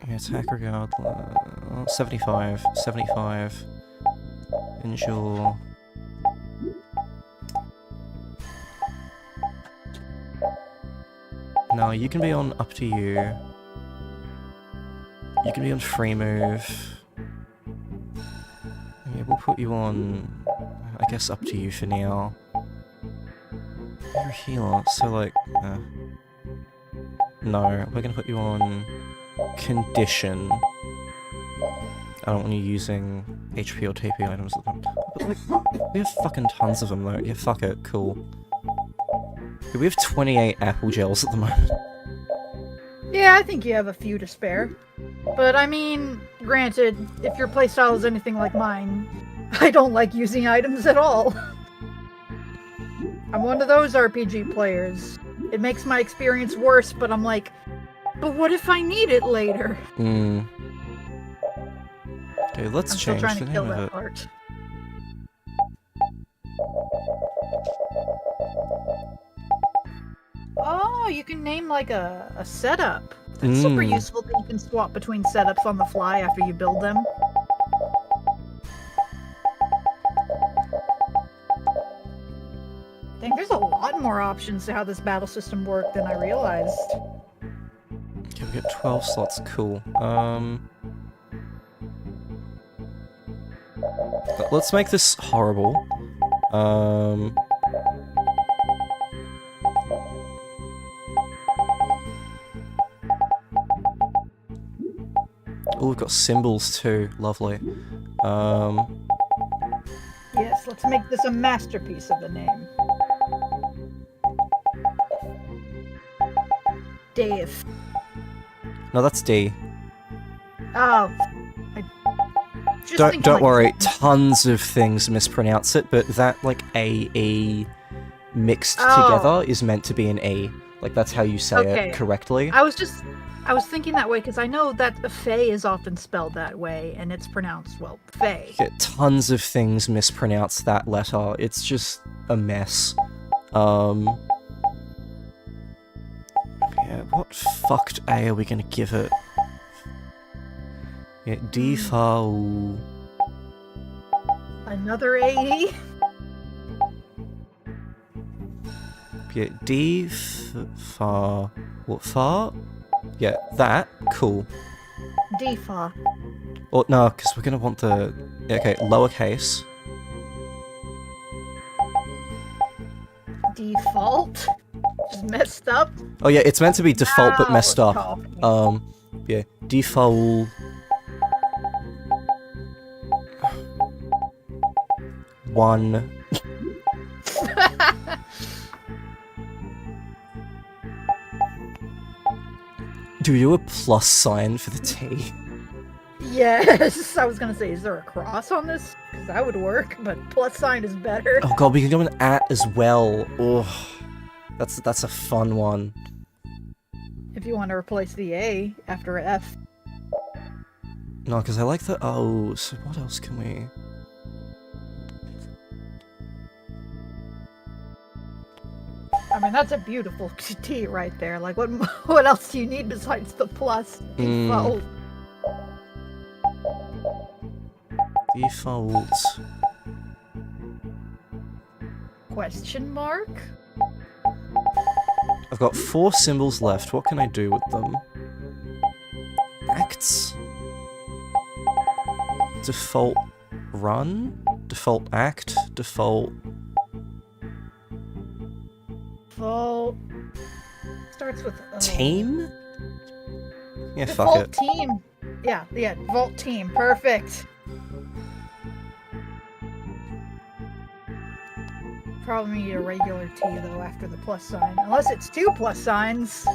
Yeah, attack regardless. 75. 75. Endure. No, you can be on up to you. You can be on free move. we'll put you on, I guess up to you for now. You're a healer, so like, no, we're gonna put you on condition. I don't want you using HP or TP items at the moment. But like, we have fucking tons of them though. Yeah, fuck it, cool. We have 28 apple gels at the moment. Yeah, I think you have a few to spare. But I mean, granted, if your playstyle is anything like mine, I don't like using items at all. I'm one of those RPG players. It makes my experience worse, but I'm like, but what if I need it later? Okay, let's I'm still change trying the to kill name of that it. part. Oh, you can name like a setup. That's super useful that you can swap between setups on the fly after you build them. Dang, there's a lot more options to how this battle system worked than I realized. Okay, we got 12 slots, cool. Let's make this horrible. Oh, we've got symbols too. Lovely. Yes, let's make this a masterpiece of a name. Dave. No, that's D. Oh. Don't worry, tons of things mispronounce it, but that, like, A-E mixed together is meant to be an E. Like, that's how you say it correctly. I was thinking that way because I know that the Fae is often spelled that way, and it's pronounced, well, Fae. Yeah, tons of things mispronounce that letter. It's just a mess. Yeah, what fucked A are we gonna give it? Yeah, default. Another AE? Yeah, default. What, far? Yeah, that. Cool. Defa. Or, no, because we're gonna want the... Okay, lowercase. Default? Just messed up? Oh yeah, it's meant to be default but messed up. Talking. Yeah, default... One. Do you do a plus sign for the T? Yes, I was gonna say, is there a cross on this? Because that would work, but plus sign is better. Oh god, we can do an at as well. Ugh. That's a fun one. If you want to replace the A after F. No, because I like the O, so what else can we... I mean, that's a beautiful T right there. Like, what else do you need besides the plus? Default. Default. Question mark? I've got 4 symbols left. What can I do with them? Acts? Default run? Default act? Default... Default... Starts with O. Team? Yeah, Default fuck it. team. Yeah, default team. Perfect. Probably need a regular T, though, after the plus sign. Unless it's 2 plus signs.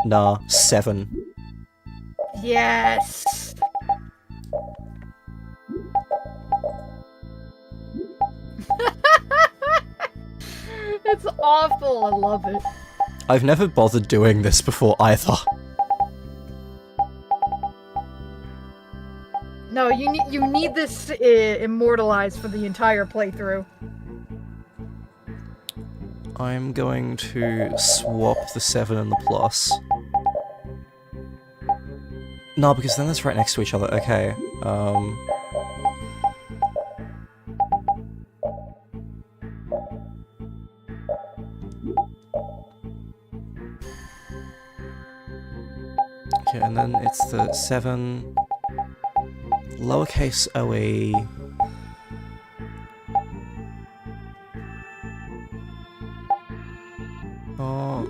Nah, 7. Yes! It's awful, I love it. I've never bothered doing this before either. No, you need this immortalized for the entire playthrough. I'm going to swap the 7 and the plus. No, because then that's right next to each other. Okay, Okay, and then it's the 7 lowercase OE. Oh,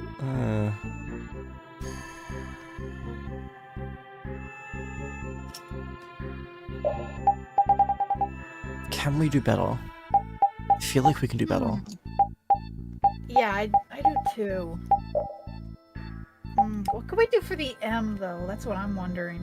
Can we do better? I feel like we can do better. Yeah, I do too. What can we do for the M, though? That's what I'm wondering.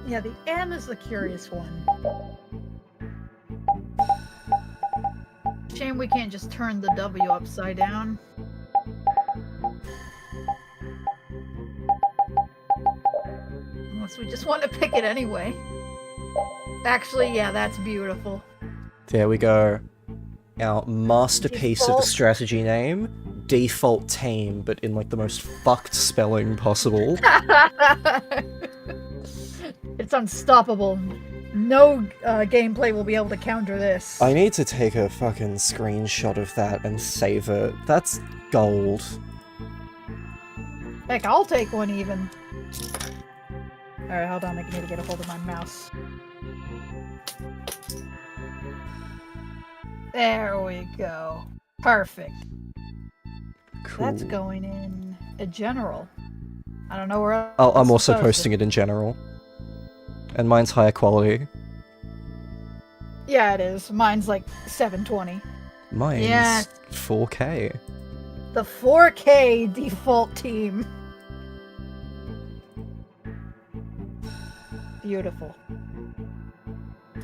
Yeah, the M is the curious one. Shame we can't just turn the W upside down. Unless we just want to pick it anyway. Actually, yeah, that's beautiful. There we go. Our masterpiece of a strategy name. Default Team, but in like the most fucked spelling possible. It's unstoppable. No gameplay will be able to counter this. I need to take a fucking screenshot of that and save it. That's gold. Heck, I'll take one even. Alright, hold on, I need to get a hold of my mouse. There we go. Perfect. Cool. That's going in a general. I don't know where else. Oh, I'm also posting it in general. And mine's higher quality. Yeah, it is. Mine's like 720. Mine's 4K. The 4K default team. Beautiful.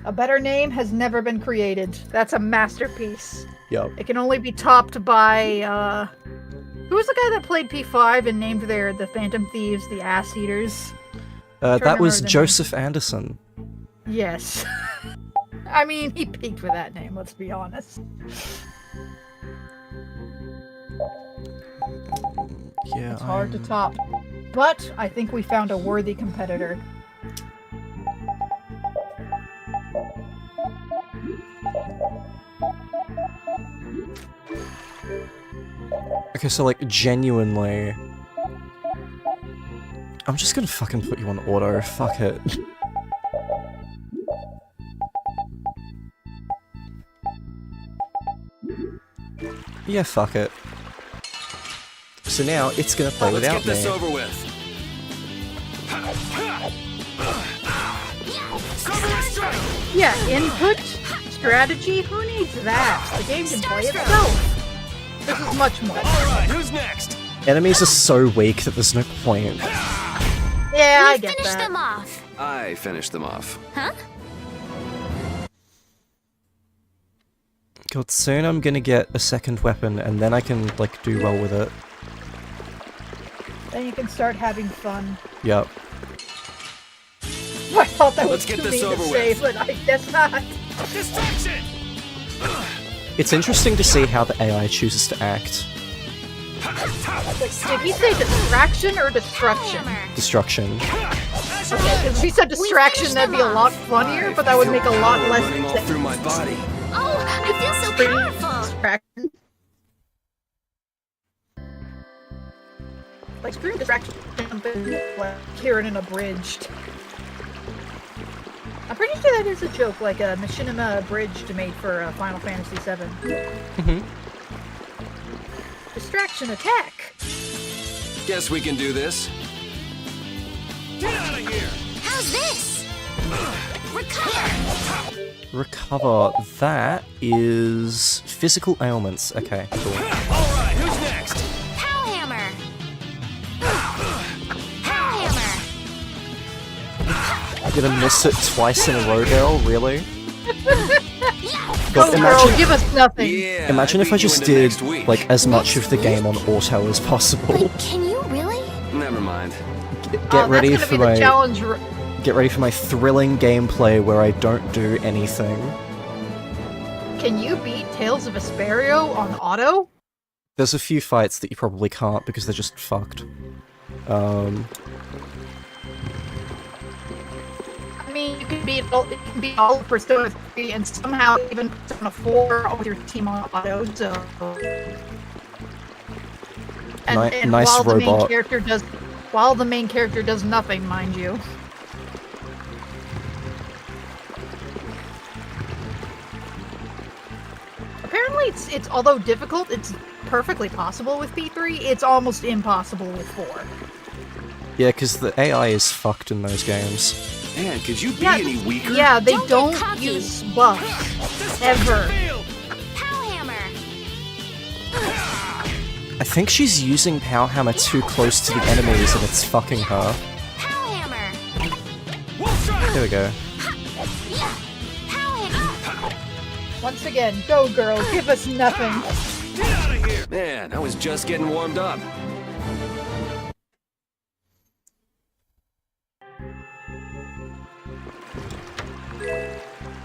A better name has never been created. That's a masterpiece. Yup. It can only be topped by, who was the guy that played P5 and named the Phantom Thieves the Ass Eaters? That was Joseph Anderson. Yes. I mean, he peaked with that name, let's be honest. Yeah, it's hard to top. But I think we found a worthy competitor. Okay, so like, genuinely... I'm just gonna fucking put you on auto, fuck it. Yeah, fuck it. So now, it's gonna play without me. Let's get this over with. Yeah, input, strategy, who needs that? The game can play itself. This is much more. Alright, who's next? Enemies are so weak that there's no point. Yeah, I get Finish that. them off. I finished them off. Huh? God, soon I'm gonna get a second weapon, and then I can, like, do well with it. Then you can start having fun. Yup. I thought that was Let's get too this mean to over say, with. but I guess not. Distraction! It's interesting to see how the AI chooses to act. Did he say distraction or destruction? Destruction. Okay, because if he said distraction, that'd be a lot funnier, but that would make a lot less Running all through my body. Oh, I feel so powerful. Distraction. Like, screw distraction, like Kieran in Abridged. I'm pretty sure that is a joke, like a Machinima Abridged made for Final Fantasy VII. Distraction attack! Guess we can do this. Get out of here! How's this? Recover! Recover. That is... physical ailments. Okay, cool. Alright, who's next? Pow hammer! Pow hammer! I'm gonna miss it twice in a row, girl? Really? Go girl, give us nothing! Yeah, Imagine if I just did, like, as much of the game on auto as possible. Can you really? Never mind. Get ready that's for gonna be the my... challenge. Get ready for my thrilling gameplay where I don't do anything. Can you beat Tales of Vesperia on auto? There's a few fights that you probably can't because they're just fucked. I apparently you can beat all of Persona 3 and somehow even Persona 4 with your team on auto, so... And nice while the main robot. character does... While the main character does nothing, mind you. Apparently it's although difficult, it's perfectly possible with P3, it's almost impossible with 4. Yeah, because the AI is fucked in those games. Man, could you be any weaker? Yeah, they don't use buffs. Ever. I think she's using Power Hammer too close to the enemies and it's fucking her. There we go. Once again, go girl, give us nothing. Man, I was just getting warmed up.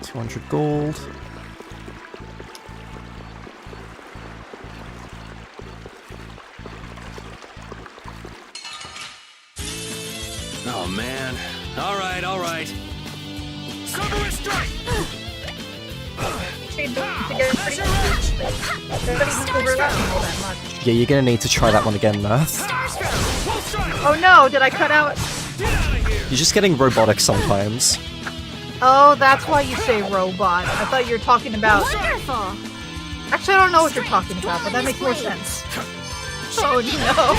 $200 gold. Oh man. Alright, alright. Summer strike! Yeah, you're gonna need to try that one again, Mirth. Oh no, did I cut out? You're just getting robotic sometimes. Oh, that's why you say robot. I thought you were talking about... Wonderful! Actually, I don't know what you're talking about, but that makes more sense. Oh no!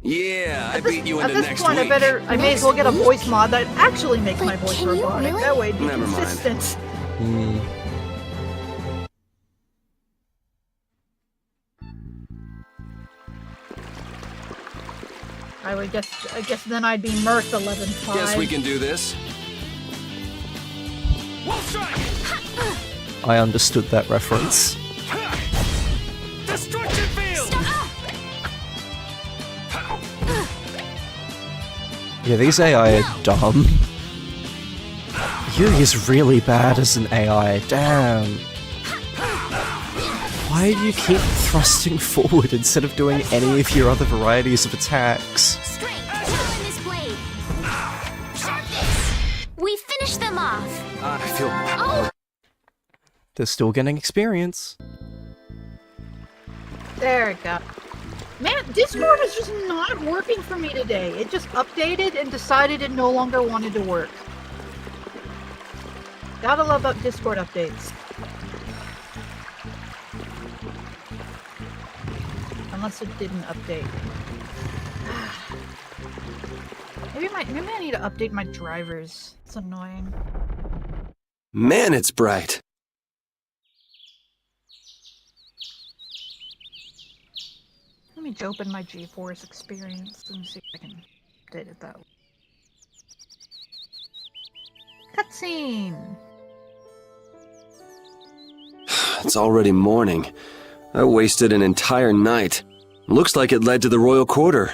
Yeah, I beat you At into this next point, week. I may as well get a voice mod that actually makes my voice robotic. That way, it'd be Never mind. consistent. I guess then I'd be Mirth 11.5. Guess we can do this. I understood that reference. Destruction field! Yeah, these AI are dumb. Yuri is really bad as an AI, damn. Why do you keep thrusting forward instead of doing any of your other varieties of attacks? We finished them off. I feel... Oh! They're still getting experience. There it go. Man, Discord is just not working for me today. It just updated and decided it no longer wanted to work. Gotta love up Discord updates. Unless it didn't update. Maybe I need to update my drivers. It's annoying. Man, it's bright. Let me open my GeForce experience and see if I can update it that way. Cutscene! It's already morning. I wasted an entire night. Looks like it led to the royal quarter.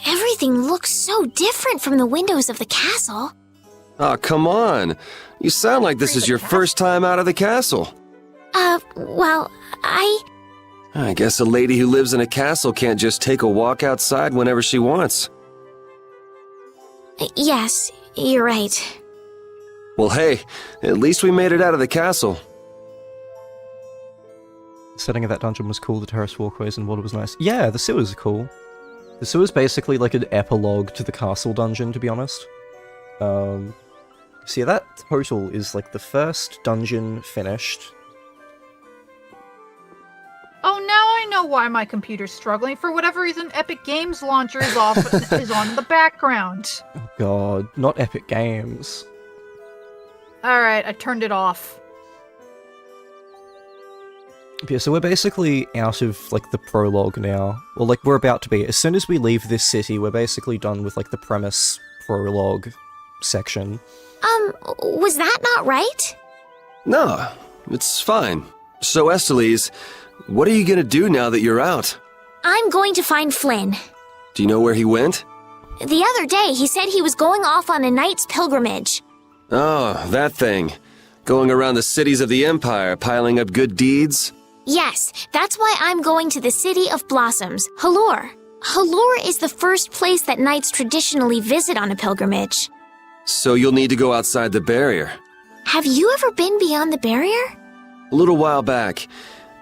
Everything looks so different from the windows of the castle. Aw, come on. You sound like this is your first time out of the castle. Well, I guess a lady who lives in a castle can't just take a walk outside whenever she wants. Yes, you're right. Well, hey, at least we made it out of the castle. The setting of that dungeon was cool, the terrace walkways and water was nice. Yeah, the sewers are cool. The sewer's basically like an epilogue to the castle dungeon, to be honest. So yeah, that total is like the first dungeon finished. Oh, now I know why my computer's struggling. For whatever reason, Epic Games Launcher is is on in the background. Oh god, not Epic Games. Alright, I turned it off. Yeah, so we're basically out of, like, the prologue now. Well, like, we're about to be. As soon as we leave this city, we're basically done with, like, the premise prologue section. Was that not right? No, it's fine. So, Estelies, what are you gonna do now that you're out? I'm going to find Flynn. Do you know where he went? The other day, he said he was going off on a knight's pilgrimage. Oh, that thing. Going around the cities of the Empire, piling up good deeds? Yes, that's why I'm going to the City of Blossoms, Halure. Halure is the first place that knights traditionally visit on a pilgrimage. So you'll need to go outside the barrier. Have you ever been beyond the barrier? A little while back.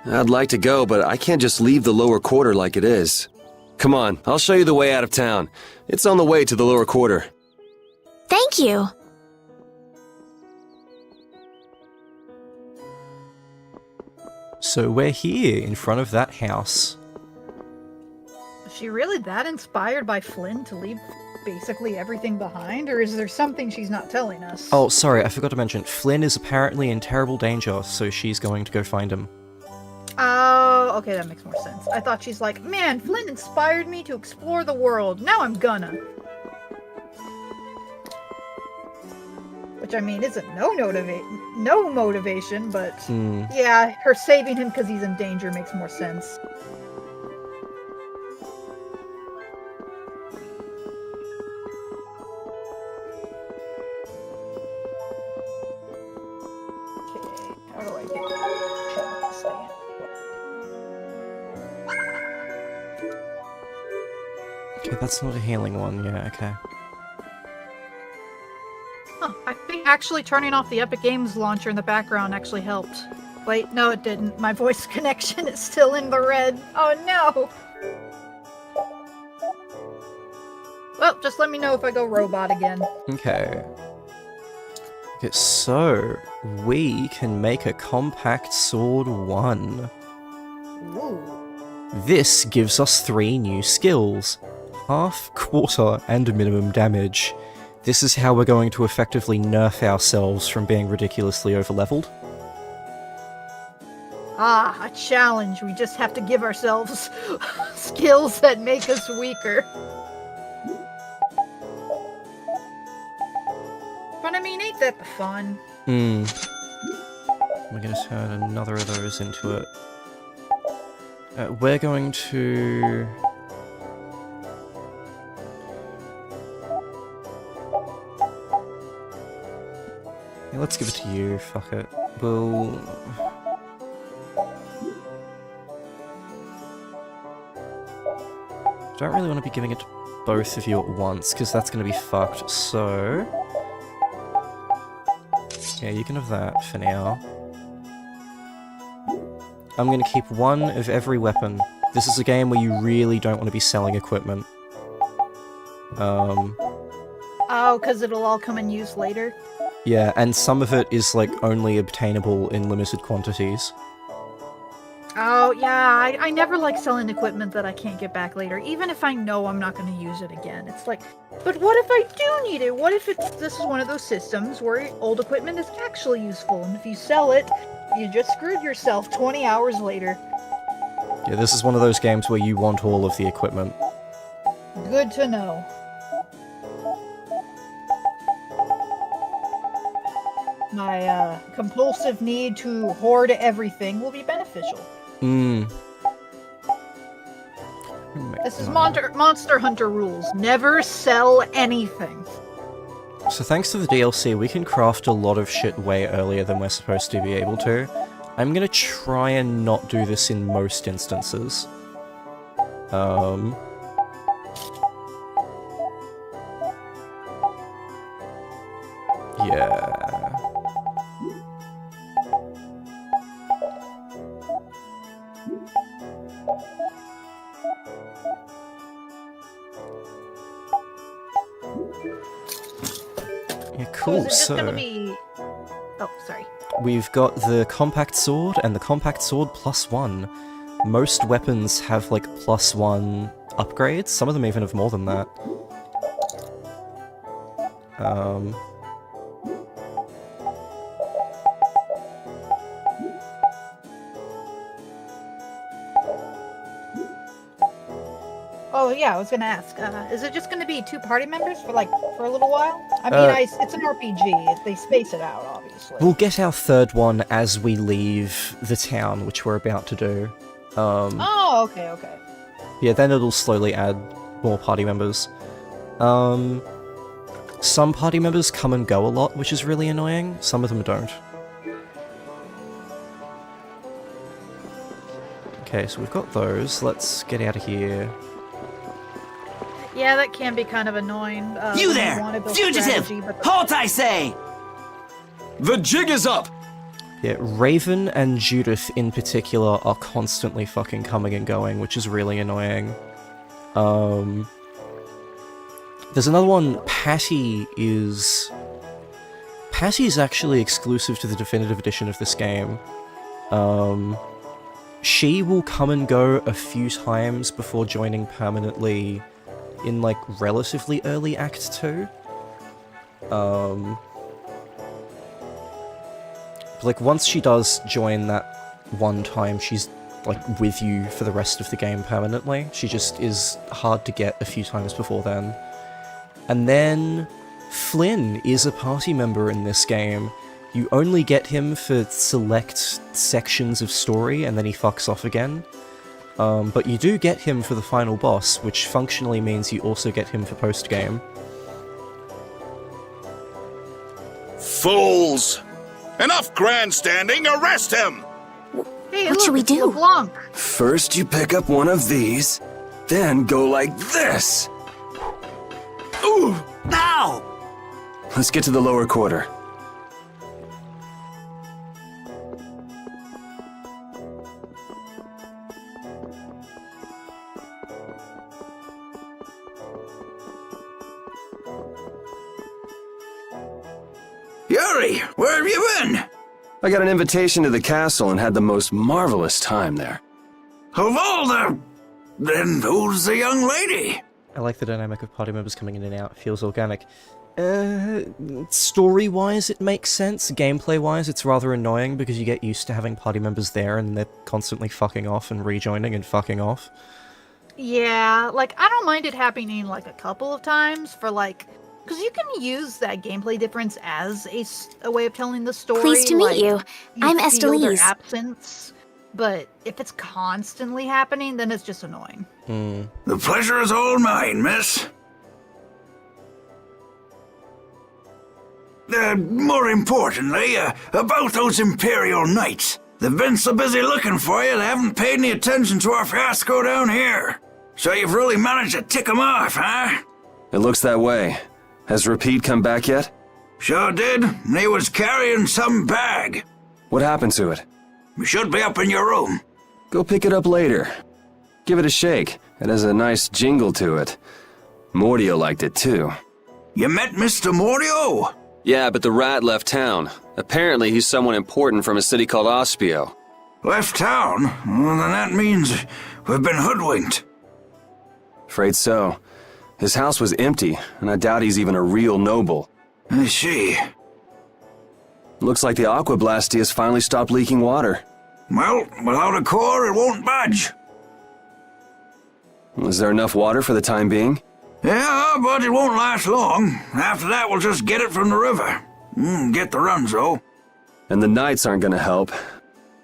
I'd like to go, but I can't just leave the lower quarter like it is. Come on, I'll show you the way out of town. It's on the way to the lower quarter. Thank you. So we're here in front of that house. Is she really that inspired by Flynn to leave basically everything behind, or is there something she's not telling us? Oh, sorry, I forgot to mention, Flynn is apparently in terrible danger, so she's going to go find him. Oh, okay, that makes more sense. I thought she's like, man, Flynn inspired me to explore the world. Now I'm gonna. Which, I mean, isn't no motivation, but yeah, her saving him because he's in danger makes more sense. Okay, how do I get stand? Okay, that's not a healing one, yeah, okay. Huh, I think actually turning off the Epic Games launcher in the background actually helped. Wait, no it didn't. My voice connection is still in the red. Oh no! Well, just let me know if I go robot again. Okay. Okay, so we can make a compact sword 1. Ooh. This gives us 3 new skills. Half, quarter, and minimum damage. This is how we're going to effectively nerf ourselves from being ridiculously overleveled. Ah, a challenge. We just have to give ourselves skills that make us weaker. But I mean, ain't that the fun? We're gonna turn another of those into it. We're going to... Yeah, let's give it to you, fuck it. We'll... Don't really want to be giving it to both of you at once, because that's going to be fucked, so... Yeah, you can have that for now. I'm going to keep 1 of every weapon. This is a game where you really don't want to be selling equipment. Oh, because it'll all come in use later? Yeah, and some of it is, like, only obtainable in limited quantities. Oh, yeah, I never like selling equipment that I can't get back later, even if I know I'm not going to use it again. It's like, but what if I do need it? What if this is one of those systems where old equipment is actually useful, and if you sell it, you just screwed yourself 20 hours later. Yeah, this is one of those games where you want all of the equipment. Good to know. My compulsive need to hoard everything will be beneficial. This is Monster Hunter rules. Never sell anything. So thanks to the DLC, we can craft a lot of shit way earlier than we're supposed to be able to. I'm gonna try and not do this in most instances. Yeah. Yeah, cool, so... gonna be... Oh, sorry. We've got the compact sword and the compact sword +1. Most weapons have, like, +1 upgrades. Some of them even have more than that. Oh yeah, I was gonna ask, is it just gonna be 2 party members for a little while? I mean, it's an RPG, they space it out, obviously. We'll get our 3rd one as we leave the town, which we're about to do. Oh, okay. Yeah, then it'll slowly add more party members. Some party members come and go a lot, which is really annoying. Some of them don't. Okay, so we've got those. Let's get out of here. Yeah, that can be kind of annoying. You when there! wanna build Fugitive! strategy, but Halt, I say! The jig is up! Yeah, Raven and Judith in particular are constantly fucking coming and going, which is really annoying. There's another one, Patty is actually exclusive to the definitive edition of this game. She will come and go a few times before joining permanently in, like, relatively early Act 2. Like, once she does join that one time, she's, like, with you for the rest of the game permanently. She just is hard to get a few times before then. And then Flynn is a party member in this game. You only get him for select sections of story, and then he fucks off again. But you do get him for the final boss, which functionally means you also get him for post-game. Fools! Enough grandstanding, arrest him! Hey, What should we do? LeBlanc. First you pick up one of these, then go like this. Ooh! Ow! Let's get to the lower quarter. Yuri, where have you been? I got an invitation to the castle and had the most marvelous time there. Of all the... Then who's the young lady? I like the dynamic of party members coming in and out. It feels organic. Story-wise, it makes sense. Gameplay-wise, it's rather annoying because you get used to having party members there and they're constantly fucking off and rejoining and fucking off. Yeah, like, I don't mind it happening, like, a couple of times for, like... Because you can use that gameplay difference as a way of telling the story. Pleased to meet like, you. I'm feel their Estelise. absence, but if it's constantly happening, then it's just annoying. The pleasure is all mine, miss. More importantly, about those Imperial Knights. They've been so busy looking for you, they haven't paid any attention to our fiasco down here. So you've really managed to tick them off, huh? It looks that way. Has Repeat come back yet? Sure did. He was carrying some bag. What happened to it? We should be up in your room. Go pick it up later. Give it a shake. It has a nice jingle to it. Mordio liked it too. You met Mr. Mordio? Yeah, but the rat left town. Apparently he's someone important from a city called Ospio. Left town? Well, then that means we've been hoodwinked. Afraid so. His house was empty, and I doubt he's even a real noble. I see. Looks like the Aqua Blasty has finally stopped leaking water. Well, without a core, it won't budge. Is there enough water for the time being? Yeah, but it won't last long. After that, we'll just get it from the river. Get the runs, though. And the Knights aren't gonna help.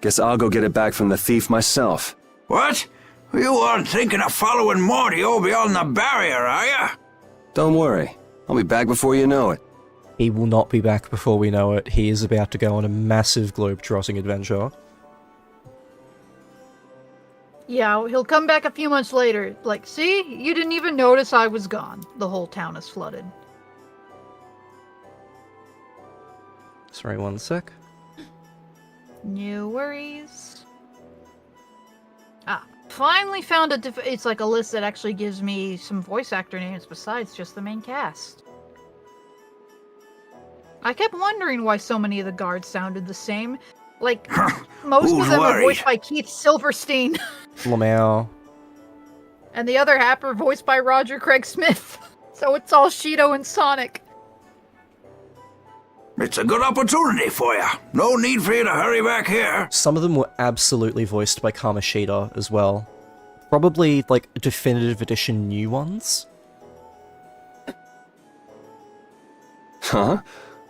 Guess I'll go get it back from the thief myself. What? You aren't thinking of following Mordio beyond the barrier, are ya? Don't worry. I'll be back before you know it. He will not be back before we know it. He is about to go on a massive globe-trotting adventure. Yeah, he'll come back a few months later. Like, see? You didn't even notice I was gone. The whole town is flooded. Sorry, one sec. No worries. Ah, finally found it's like a list that actually gives me some voice actor names besides just the main cast. I kept wondering why so many of the guards sounded the same. Like, most of them are voiced by Keith Silverstein. Lamau. And the other half are voiced by Roger Craig Smith. So it's all Shido and Sonic. It's a good opportunity for you. No need for you to hurry back here. Some of them were absolutely voiced by Kamashita as well. Probably, like, definitive edition new ones. Huh?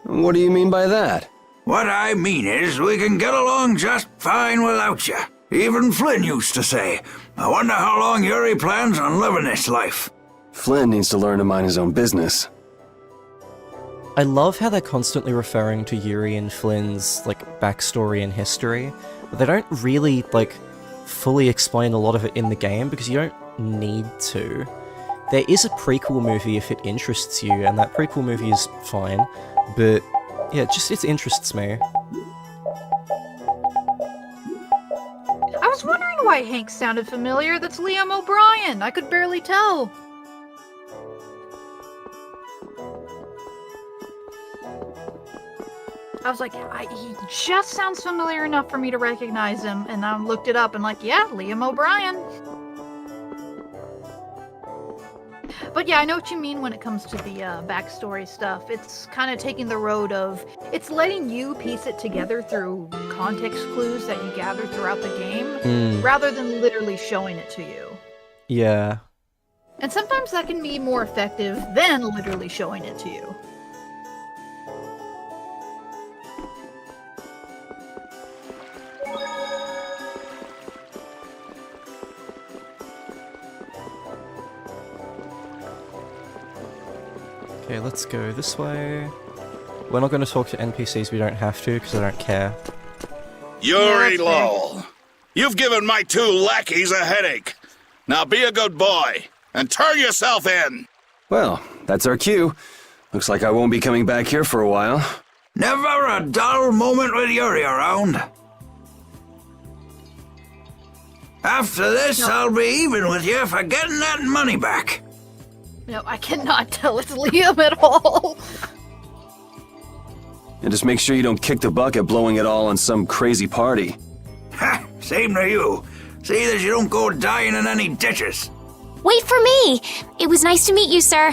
What do you mean by that? What I mean is, we can get along just fine without you. Even Flynn used to say, I wonder how long Yuri plans on living this life. Flynn needs to learn to mind his own business. I love how they're constantly referring to Yuri and Flynn's, like, backstory and history, but they don't really, like, fully explain a lot of it in the game because you don't need to. There is a prequel movie if it interests you, and that prequel movie is fine, but yeah, it interests me. I was wondering why Hank sounded familiar. That's Liam O'Brien. I could barely tell. I was like, he just sounds familiar enough for me to recognize him, and I looked it up and like, yeah, Liam O'Brien. But yeah, I know what you mean when it comes to the backstory stuff. It's kind of taking the road of, it's letting you piece it together through context clues that you gather throughout the game, rather than literally showing it to you. Yeah. And sometimes that can be more effective than literally showing it to you. Okay, let's go this way. We're not going to talk to NPCs, we don't have to, because I don't care. Yuri Lowell, you've given my 2 lackeys a headache. Now be a good boy, and turn yourself in. Well, that's our cue. Looks like I won't be coming back here for a while. Never a dull moment with Yuri around. After this, I'll be even with you for getting that money back. No, I cannot tell it's Liam at all. And just make sure you don't kick the bucket blowing it all on some crazy party. Ha! Same to you. See that you don't go dying in any ditches. Wait for me! It was nice to meet you, sir.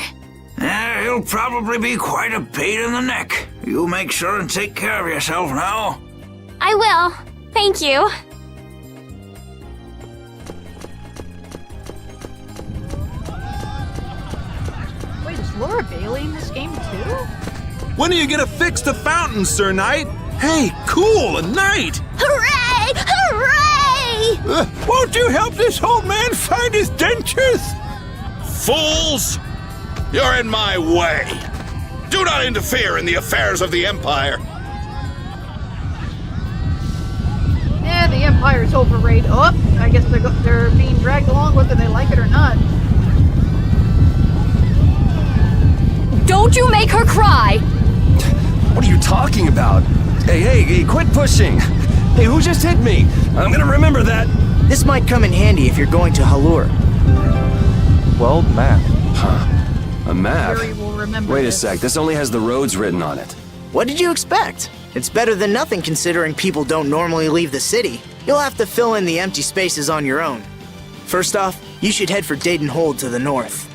He'll probably be quite a pain in the neck. You make sure and take care of yourself now. I will. Thank you. Wait, is Laura Bailey in this game too? When are you gonna fix the fountain, Sir Knight? Hey, cool, a knight! Hooray! Hooray! Won't you help this old man find his dentures? Fools! You're in my way. Do not interfere in the affairs of the Empire. Yeah, the Empire's overrated. Oh, I guess they're being dragged along whether they like it or not. Don't you make her cry! What are you talking about? Hey, quit pushing! Hey, who just hit me? I'm gonna remember that! This might come in handy if you're going to Halur. World map. Huh. A map? Yuri will remember Wait this. a sec, this only has the roads written on it. What did you expect? It's better than nothing considering people don't normally leave the city. You'll have to fill in the empty spaces on your own. First off, you should head for Dayton Hold to the north.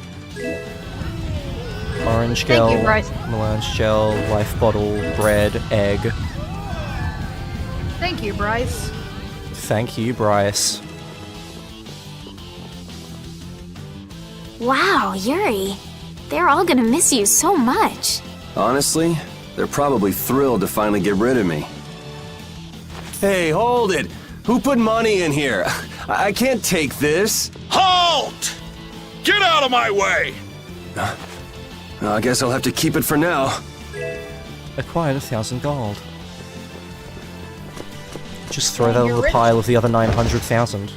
Orange Thank gel, you, Bryce. melange gel, life bottle, bread, egg. Thank you, Bryce. Thank you, Bryce. Wow, Yuri. They're all gonna miss you so much. Honestly, they're probably thrilled to finally get rid of me. Hey, hold it! Who put money in here? I can't take this. Halt! Get out of my way! I guess I'll have to keep it for now. Acquired 1,000 gold. Just throw that on You're the rich. pile of the other 900,000.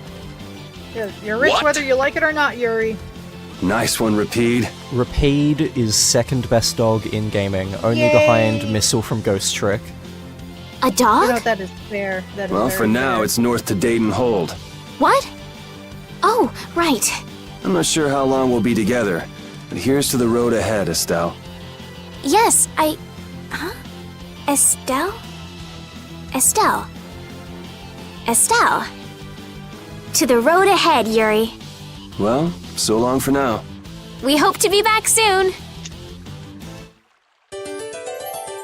You're rich What? whether you like it or not, Yuri. Nice one, Rapide. Rapide is second best dog in gaming, only Yay. behind Missile from Ghost Trick. A dog? You know, that is fair. That is Well, very for now, fair. it's north to Dayton Hold. What? Oh, right. I'm not sure how long we'll be together, but here's to the road ahead, Estelle. Yes, Huh? Estelle? Estelle. Estelle. To the road ahead, Yuri. Well, so long for now. We hope to be back soon.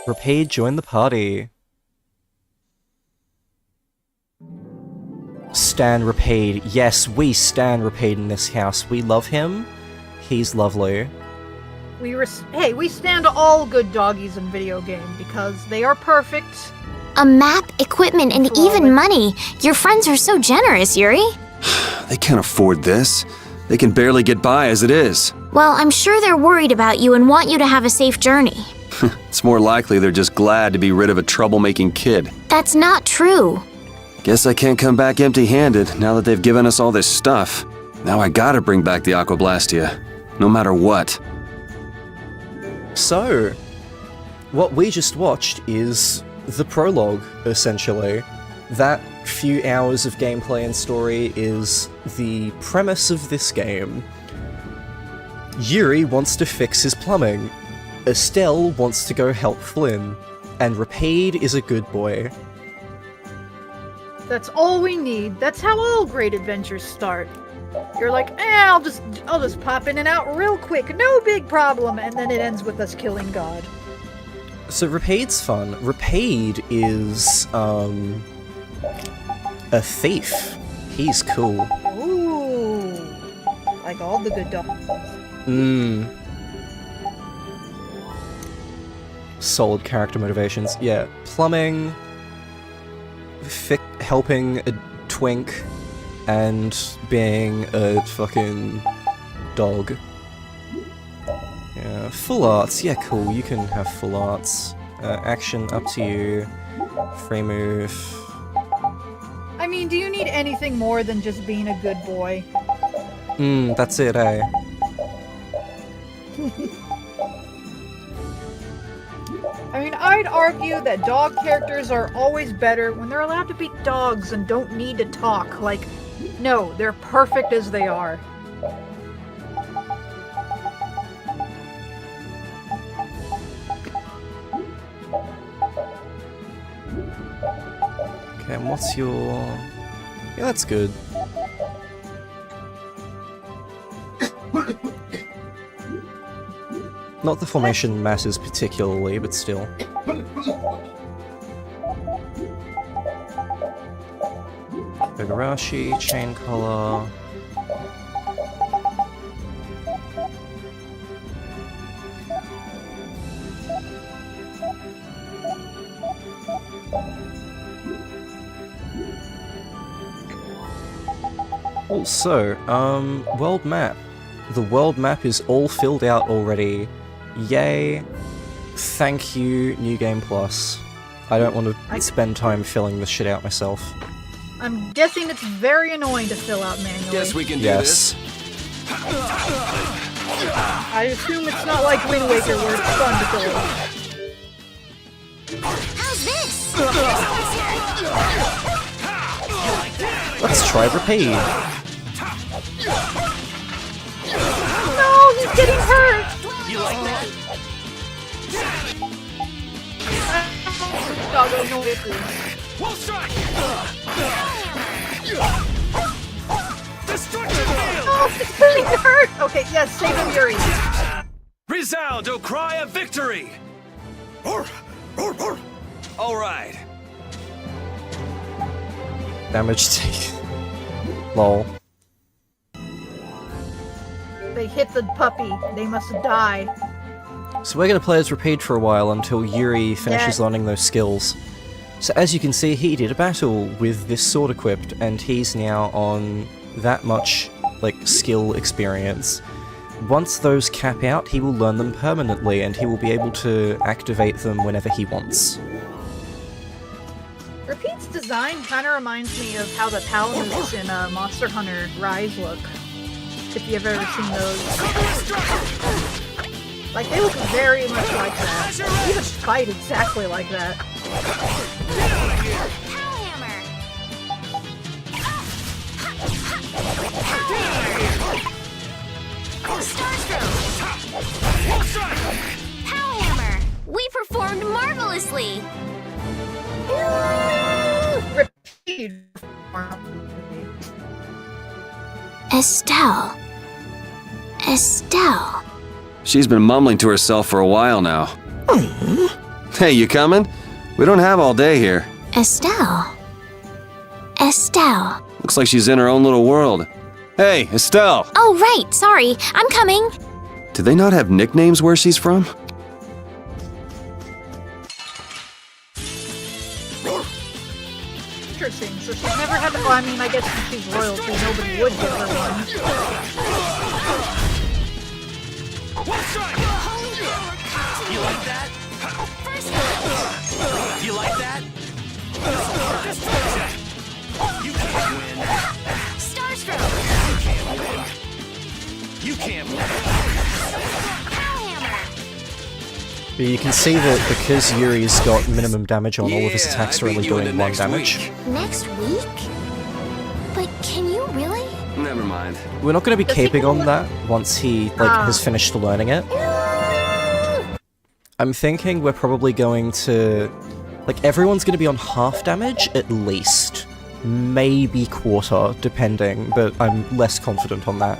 Rapide joined the party. Stan Rapide. Yes, we stan Rapide in this house. We love him. He's lovely. We stand all good doggies in video game because they are perfect. A map, equipment, and even money. Your friends are so generous, Yuri. They can't afford this. They can barely get by as it is. Well, I'm sure they're worried about you and want you to have a safe journey. It's more likely they're just glad to be rid of a troublemaking kid. That's not true. Guess I can't come back empty-handed now that they've given us all this stuff. Now I gotta bring back the Aquablastia. no matter what. So, what we just watched is the prologue, essentially. That few hours of gameplay and story is the premise of this game. Yuri wants to fix his plumbing. Estelle wants to go help Flynn. And Rapide is a good boy. That's all we need. That's how all great adventures start. You're like, I'll just pop in and out real quick, no big problem, and then it ends with us killing God. So Rapide's fun. Rapide is, a thief. He's cool. Ooh. Like all the good dogs. Solid character motivations. Yeah, plumbing, helping a twink, and being a fucking dog. Yeah, full arts. Yeah, cool. You can have full arts. Action, up to you. Free move. I mean, do you need anything more than just being a good boy? That's it, eh? I mean, I'd argue that dog characters are always better when they're allowed to be dogs and don't need to talk. Like, no, they're perfect as they are. Okay, and what's your... Yeah, that's good. Not the formation matters particularly, but still. Igarashi, chain color... Also, world map. The world map is all filled out already. Yay. Thank you, New Game Plus. I don't want to spend time filling this shit out myself. I'm guessing it's very annoying to fill out manually. Guess we can do this. I assume it's not like Wind Waker where it's fun to fill out. How's this? Let's try Rapide. No, he's getting hurt! You like that? Doggo, no victory. We'll strike! Oh, he's getting hurt! Okay, yes, save him, Yuri. Resound, O cry of victory! All right. Damage taken. Lol. They hit the puppy. They must die. So we're gonna play as Rapide for a while until Yuri finishes learning those skills. So as you can see, he did a battle with this sword equipped, and he's now on that much, like, skill experience. Once those cap out, he will learn them permanently, and he will be able to activate them whenever he wants. Rapide's design kind of reminds me of how the paladins in Monster Hunter Rise look. If you've ever seen those. Like, they look very much like that. They even fight exactly like that. Powerhammer! We performed marvelously! Rapide. Estelle. Estelle. She's been mumbling to herself for a while now. Hey, you coming? We don't have all day here. Estelle. Estelle. Looks like she's in her own little world. Hey, Estelle! Oh, right, sorry. I'm coming. Do they not have nicknames where she's from? Interesting. So she's never had to. Well, I mean, I guess if she's royalty, nobody would give her one. You like that? You like that? You can't win. Starstroke! You can't win. You can't win. But you can see that because Yuri's got minimum damage on, all of his attacks are only doing 1 damage. Next week? But can you really? Never mind. We're not going to be caping on that once he has finished learning it. I'm thinking we're probably going to... everyone's going to be on half damage, at least. Maybe quarter, depending, but I'm less confident on that.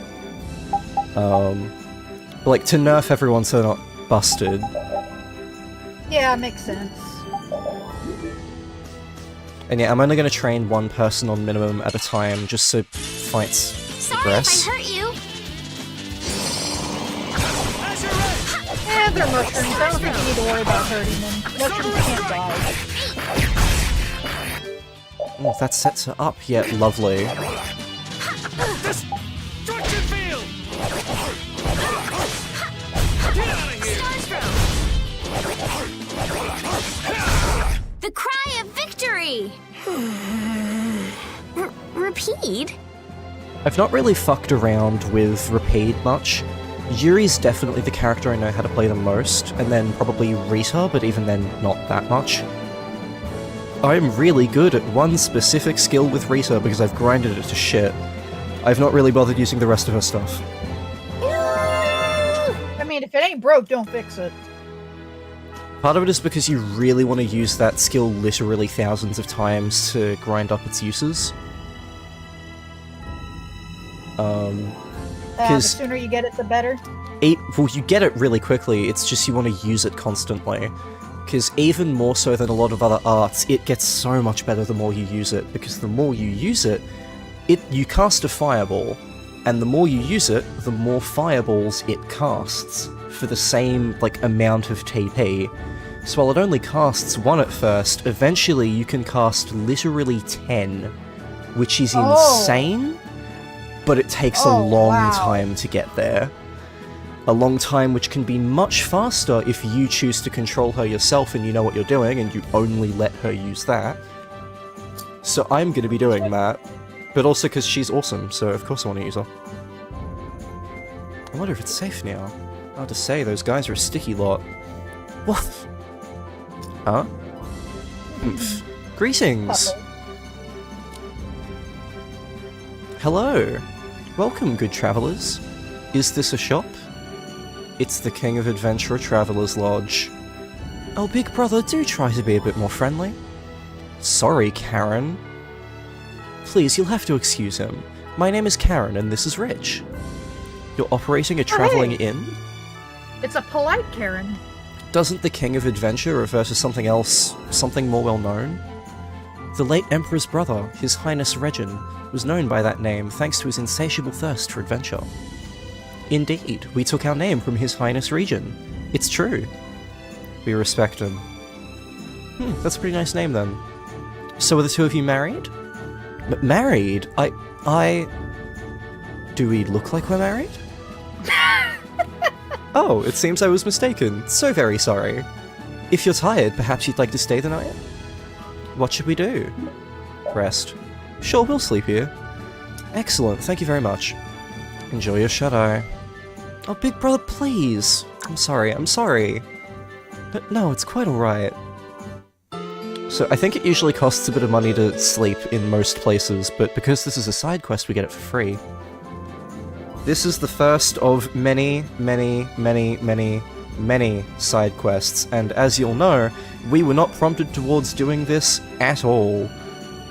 To nerf everyone so they're not busted. Yeah, makes sense. And yeah, I'm only going to train one person on minimum at a time, just so fights progress. Sorry if I hurt you. Yeah, they're mushrooms. I don't think you need to worry about hurting them. Mushrooms can't die. Oh, that sets her up yet. Lovely. The cry of victory! Repeat? I've not really fucked around with Rapide much. Yuri's definitely the character I know how to play the most, and then probably Rita, but even then not that much. I'm really good at one specific skill with Rita because I've grinded it to shit. I've not really bothered using the rest of her stuff. I mean, if it ain't broke, don't fix it. Part of it is because you really want to use that skill literally thousands of times to grind up its uses. The sooner you get it, the better. Well, you get it really quickly, it's just you want to use it constantly. Because even more so than a lot of other arts, it gets so much better the more you use it, because the more you use it, you cast a fireball, and the more you use it, the more fireballs it casts, for the same, amount of TP. So while it only casts 1 at first, eventually you can cast literally 10, which is insane, but it takes a long time to get there. A long time which can be much faster if you choose to control her yourself and you know what you're doing and you only let her use that. So I'm going to be doing that, but also because she's awesome, so of course I want to use her. I wonder if it's safe now. Hard to say, those guys are a sticky lot. What? Huh? Greetings! Hello! Welcome, good travellers. Is this a shop? It's the King of Adventure Traveller's Lodge. Oh, big brother, do try to be a bit more friendly. Sorry, Karen. Please, you'll have to excuse him. My name is Karen, and this is Rich. You're operating a travelling inn? It's a polite Karen. Doesn't the King of Adventure refer to something else, something more well-known? The late Emperor's brother, His Highness Regin, was known by that name thanks to his insatiable thirst for adventure. Indeed, we took our name from His Highness Regin. It's true. We respect him. That's a pretty nice name then. So are the two of you married? Married? Do we look like we're married? Oh, it seems I was mistaken. So very sorry. If you're tired, perhaps you'd like to stay the night? What should we do? Rest. Sure, we'll sleep here. Excellent, thank you very much. Enjoy your shut-eye. Oh, big brother, please! I'm sorry. No, it's quite alright. So, I think it usually costs a bit of money to sleep in most places, but because this is a side quest, we get it for free. This is the first of many side quests, and as you'll know, we were not prompted towards doing this at all.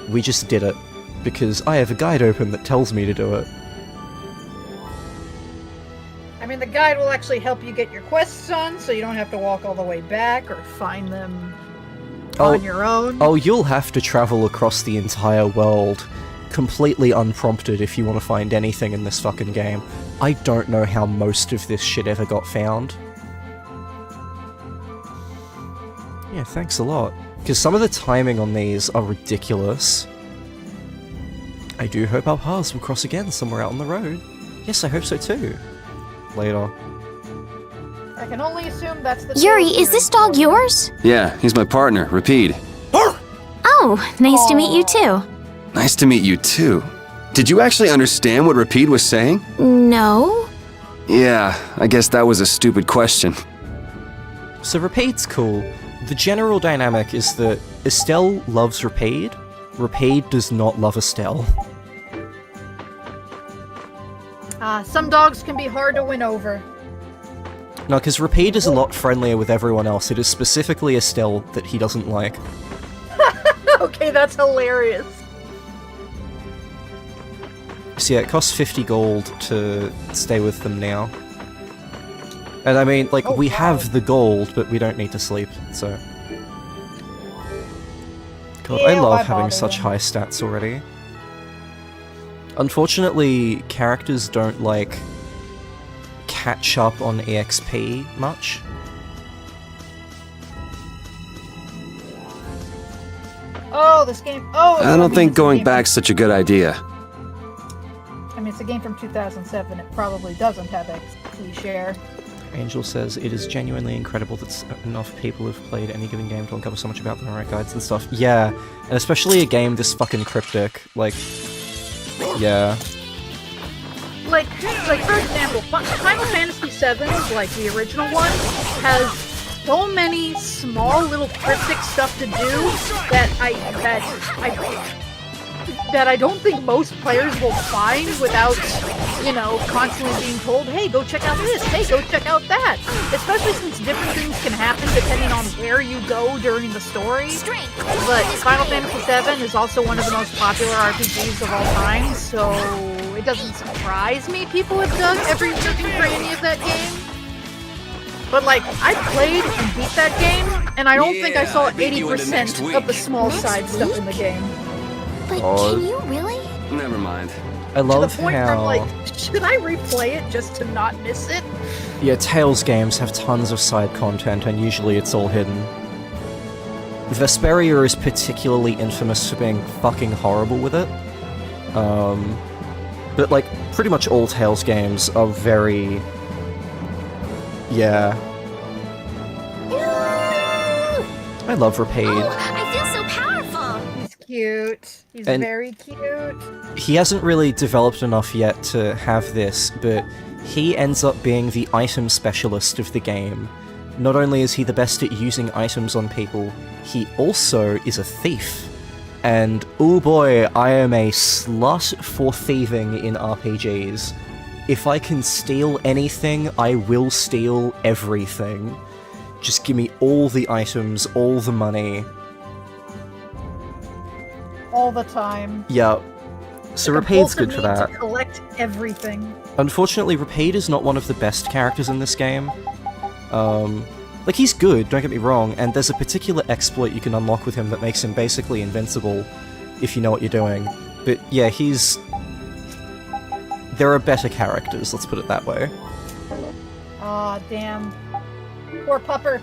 We just did it, because I have a guide open that tells me to do it. I mean, the guide will actually help you get your quests done, so you don't have to walk all the way back or find them on your own. Oh, you'll have to travel across the entire world, completely unprompted if you want to find anything in this fucking game. I don't know how most of this shit ever got found. Yeah, thanks a lot. Because some of the timing on these are ridiculous. I do hope our paths will cross again somewhere out on the road. Yes, I hope so too. Later. I can only assume that's the... Yuri, is this dog yours? Yeah, he's my partner, Rapide. Oh, nice to meet you too. Nice to meet you too. Did you actually understand what Rapide was saying? No. Yeah, I guess that was a stupid question. So Rapade's cool. The general dynamic is that Estelle loves Rapade. Rapade does not love Estelle. Some dogs can be hard to win over. No, because Rapade is a lot friendlier with everyone else. It is specifically Estelle that he doesn't like. Okay, that's hilarious. So yeah, it costs 50 gold to stay with them now. And I mean, like, we have the gold, but we don't need to sleep, so... God, I love having such high stats already. Unfortunately, characters don't, like, catch up on EXP much. Oh, this game... Oh! I don't think going back's such a good idea. I mean, it's a game from 2007. It probably doesn't have XP share. Angel says, it is genuinely incredible that enough people have played any given game to uncover so much about them and write guides and stuff. Yeah, and especially a game this fucking cryptic. Like, yeah. Like for example, Final Fantasy VII, like the original one, has so many small little cryptic stuff to do that I don't think most players will find without, you know, constantly being told, hey, go check out this, hey, go check out that. Especially since different things can happen depending on where you go during the story. But Final Fantasy VII is also one of the most popular RPGs of all time, so it doesn't surprise me people have dug every nook and cranny of that game. But like, I played and beat that game, and I don't think I saw 80% of the small side stuff in the game. But can you really? Never mind. I love to the point where I'm how... like, should I replay it just to not miss it? Yeah, Tales games have tons of side content, and usually it's all hidden. Vesperia is particularly infamous for being fucking horrible with it. But like, pretty much all Tales games are very... Yeah. I love Rapade. Oh, I feel so powerful! He's cute. He's And- very cute. He hasn't really developed enough yet to have this, but he ends up being the item specialist of the game. Not only is he the best at using items on people, he also is a thief. And oh boy, I am a slut for thieving in RPGs. If I can steal anything, I will steal everything. Just give me all the items, all the money. All the time. Yeah. So Rapade's good for that. To collect everything. Unfortunately, Rapade is not one of the best characters in this game. Like, he's good, don't get me wrong, and there's a particular exploit you can unlock with him that makes him basically invincible, if you know what you're doing. But yeah, he's... There are better characters, let's put it that way. Aw, damn. Poor pupper.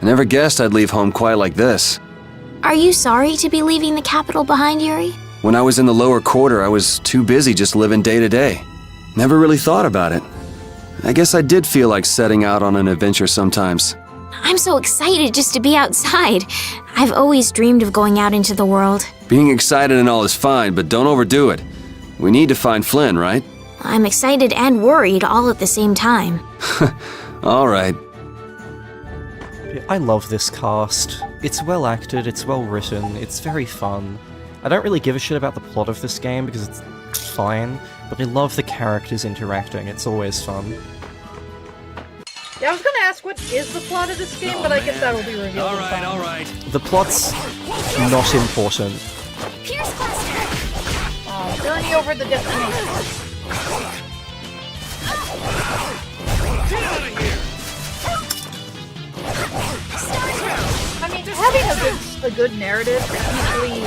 I never guessed I'd leave home quite like this. Are you sorry to be leaving the capital behind, Yuri? When I was in the lower quarter, I was too busy just living day to day. Never really thought about it. I guess I did feel like setting out on an adventure sometimes. I'm so excited just to be outside. I've always dreamed of going out into the world. Being excited and all is fine, but don't overdo it. We need to find Flynn, right? I'm excited and worried all at the same time. All right. I love this cast. It's well acted, it's well written, it's very fun. I don't really give a shit about the plot of this game because it's fine, but I love the characters interacting, it's always fun. Yeah, I was gonna ask what is the plot of this game, but I guess that will be revealed. Alright. The plot's not important. Pierce Cluster! Journey over the destination. I mean, having a good narrative definitely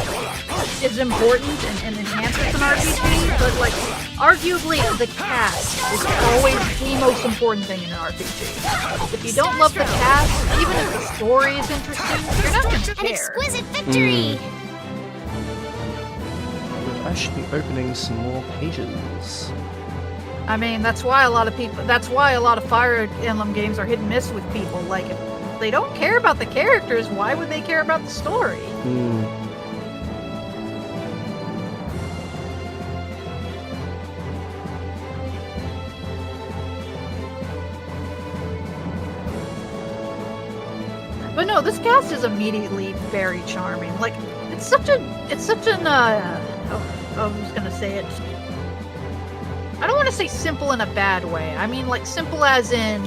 is important and enhances an RPG, but like, arguably the cast is always the most important thing in an RPG. If you don't love the cast, even if the story is interesting, you're not gonna care. An exquisite victory! I should be opening some more pages. I mean, that's why a lot of Fire Emblem games are hit and miss with people. Like, if they don't care about the characters, why would they care about the story? But no, this cast is immediately very charming. Like, it's such an, I was gonna say it. I don't want to say simple in a bad way. I mean, like, simple as in,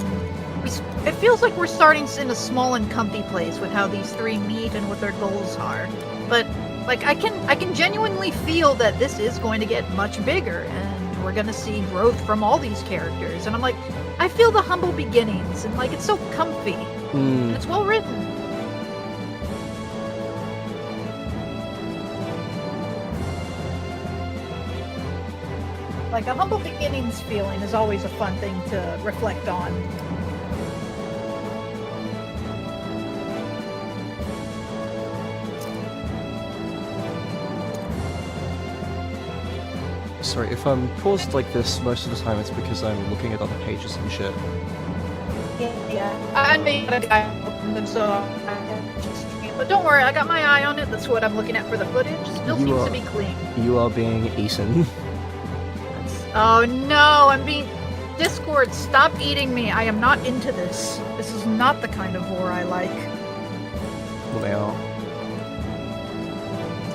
it feels like we're starting in a small and comfy place with how these three meet and what their goals are. But, like, I can genuinely feel that this is going to get much bigger, and we're gonna see growth from all these characters. And I'm like, I feel the humble beginnings, and, like, it's so comfy. And it's well written. Like, a humble beginnings feeling is always a fun thing to reflect on. Sorry, if I'm paused like this most of the time, it's because I'm looking at other pages and shit. Yeah. I made a guy open them, so but don't worry, I got my eye on it. That's what I'm looking at for the footage. Still seems to be clean. You are being eaten. Oh no, I'm being... Discord, stop eating me. I am not into this. This is not the kind of war I like. Well, they are.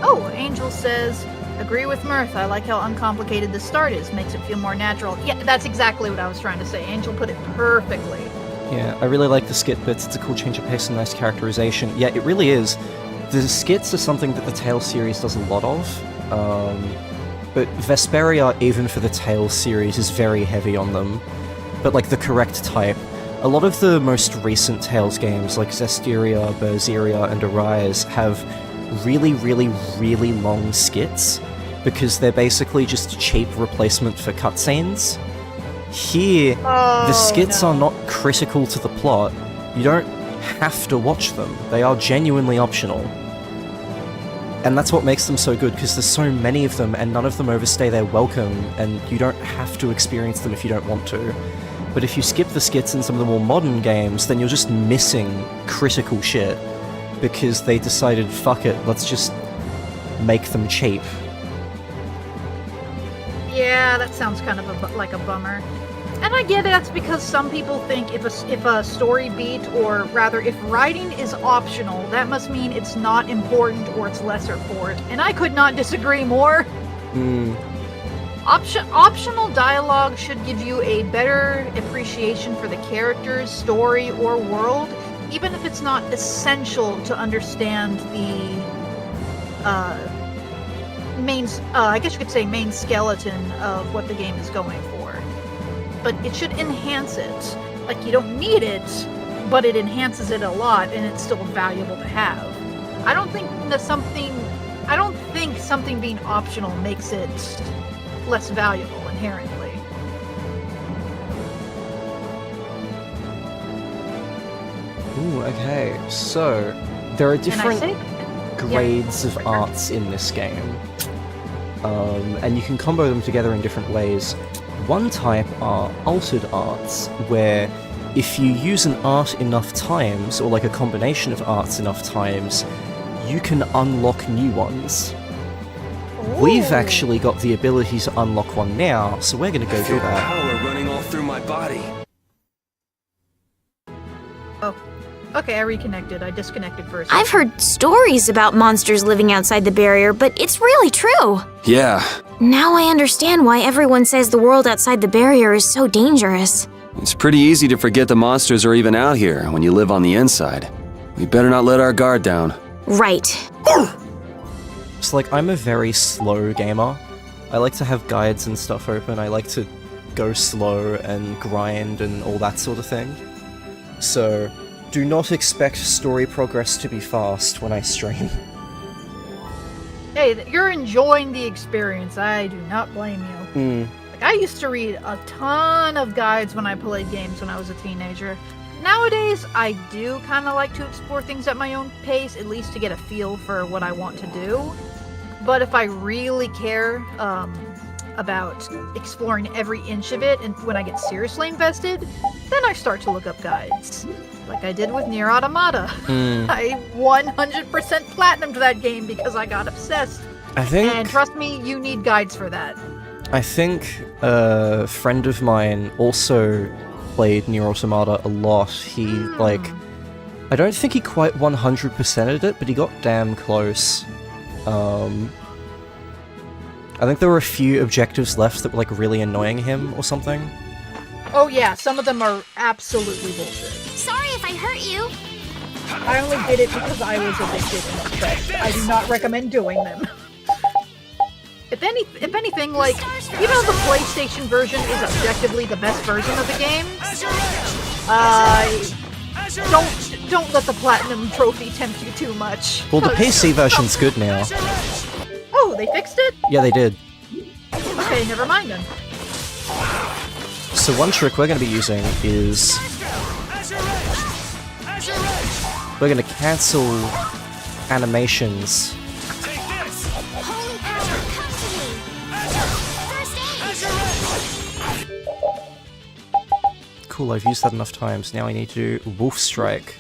Oh, Angel says, agree with Mirth. I like how uncomplicated the start is. Makes it feel more natural. Yeah, that's exactly what I was trying to say. Angel put it perfectly. Yeah, I really like the skit bits. It's a cool change of pace and nice characterization. Yeah, it really is. The skits are something that the Tales series does a lot of. But Vesperia, even for the Tales series, is very heavy on them. But like the correct type. A lot of the most recent Tales games, like Zestiria, Berseria, and Arise, have really, really, really long skits, because they're basically just a cheap replacement for cutscenes. Here, the skits are not critical to the plot. You don't have to watch them. They are genuinely optional. And that's what makes them so good, because there's so many of them, and none of them overstay their welcome, and you don't have to experience them if you don't want to. But if you skip the skits in some of the more modern games, then you're just missing critical shit, because they decided, fuck it, let's just make them cheap. Yeah, that sounds kind of like a bummer. And I get it, that's because some people think if a story beat, or rather if writing is optional, that must mean it's not important or it's lesser for it. And I could not disagree more. Optional dialogue should give you a better appreciation for the characters, story, or world, even if it's not essential to understand the main, I guess you could say main skeleton of what the game is going for. But it should enhance it. Like, you don't need it, but it enhances it a lot, and it's still valuable to have. I don't think something being optional makes it less valuable inherently. Ooh, okay. So, there are different grades of arts in this game. And you can combo them together in different ways. One type are altered arts, where if you use an art enough times, or like a combination of arts enough times, you can unlock new ones. Ooh. We've actually got the ability to unlock one now, so we're gonna go do that. Power running all through my body. Oh. Okay, I reconnected. I disconnected first. I've heard stories about monsters living outside the barrier, but it's really true. Yeah. Now I understand why everyone says the world outside the barrier is so dangerous. It's pretty easy to forget the monsters are even out here when you live on the inside. We better not let our guard down. Right. It's like, I'm a very slow gamer. I like to have guides and stuff open. I like to go slow and grind and all that sort of thing. So, do not expect story progress to be fast when I stream. Hey, you're enjoying the experience. I do not blame you. Like, I used to read a ton of guides when I played games when I was a teenager. Nowadays, I do kind of like to explore things at my own pace, at least to get a feel for what I want to do. But if I really care about exploring every inch of it, and when I get seriously invested, then I start to look up guides. Like I did with Nier Automata. I 100% platinumed that game because I got obsessed. And trust me, you need guides for that. I think a friend of mine also played Nier Automata a lot. He, I don't think he quite 100%ed it, but he got damn close. I think there were a few objectives left that were like really annoying him or something. Oh yeah, some of them are absolutely bullshit. Sorry if I hurt you. I only did it because I was addicted and obsessed. I do not recommend doing them. If anything, like, even though the PlayStation version is objectively the best version of the game, don't let the Platinum Trophy tempt you too much. Well, the PC version's good now. Oh, they fixed it? Yeah, they did. Okay, never mind then. So one trick we're going to be using is... we're going to cancel animations. Cool, I've used that enough times. Now I need to do Wolf Strike.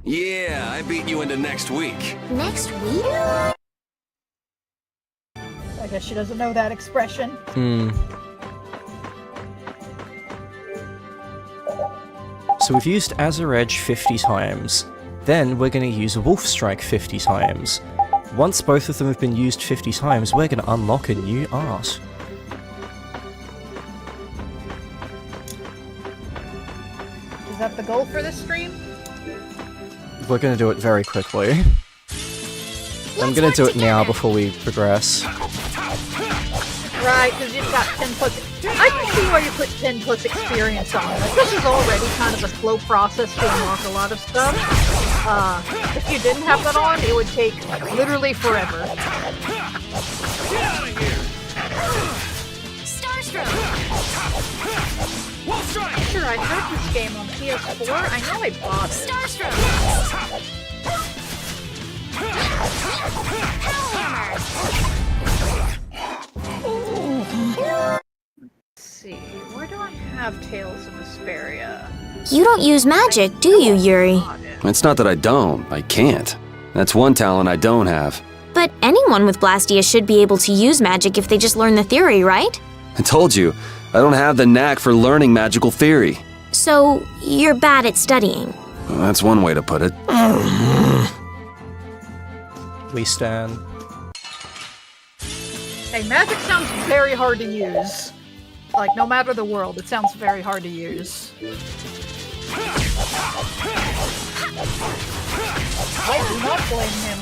Yeah, I beat you into next week. Next week? I guess she doesn't know that expression. So we've used Azure Edge 50 times. Then we're going to use Wolf Strike 50 times. Once both of them have been used 50 times, we're going to unlock a new art. Is that the goal for this stream? We're going to do it very quickly. I'm going to do it now before we progress. Right, because you've got 10 plus... I can see why you put 10 plus experience on it. Like, this is already kind of a slow process to unlock a lot of stuff. If you didn't have that on, it would take literally forever. Sure, I heard this game on PS4. I know I bought it. Let's see, where do I have Tales of Vesperia? You don't use magic, do you, Yuri? It's not that I don't, I can't. That's one talent I don't have. But anyone with Blastia should be able to use magic if they just learn the theory, right? I told you, I don't have the knack for learning magical theory. So, you're bad at studying. Well, that's one way to put it. We stand. Hey, magic sounds very hard to use. Like, no matter the world, it sounds very hard to use. I do not blame him.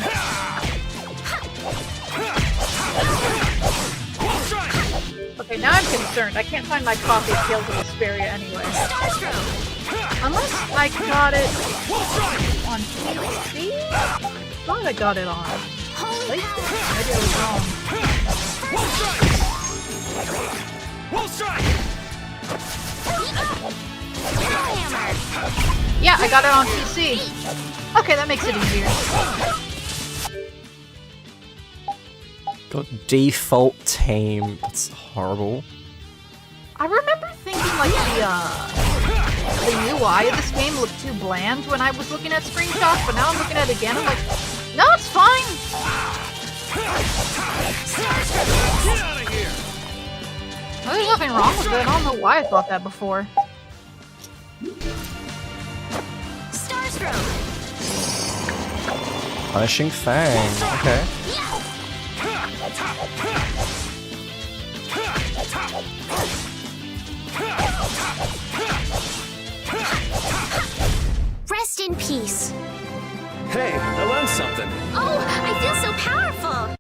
Okay, now I'm concerned. I can't find my copy of Tales of Vesperia anyway. Unless I got it on PC? I thought I got it on PlayStation. Maybe I was wrong. Yeah, I got it on PC. Okay, that makes it easier. Got default tame. That's horrible. I remember thinking like the UI of this game looked too bland when I was looking at screenshots, but now I'm looking at it again, I'm like, no, it's fine. Get out of here! There's nothing wrong with it. I don't know why I thought that before. Punishing Fang. Okay. Rest in peace. Hey, I learned something. Oh, I feel so powerful.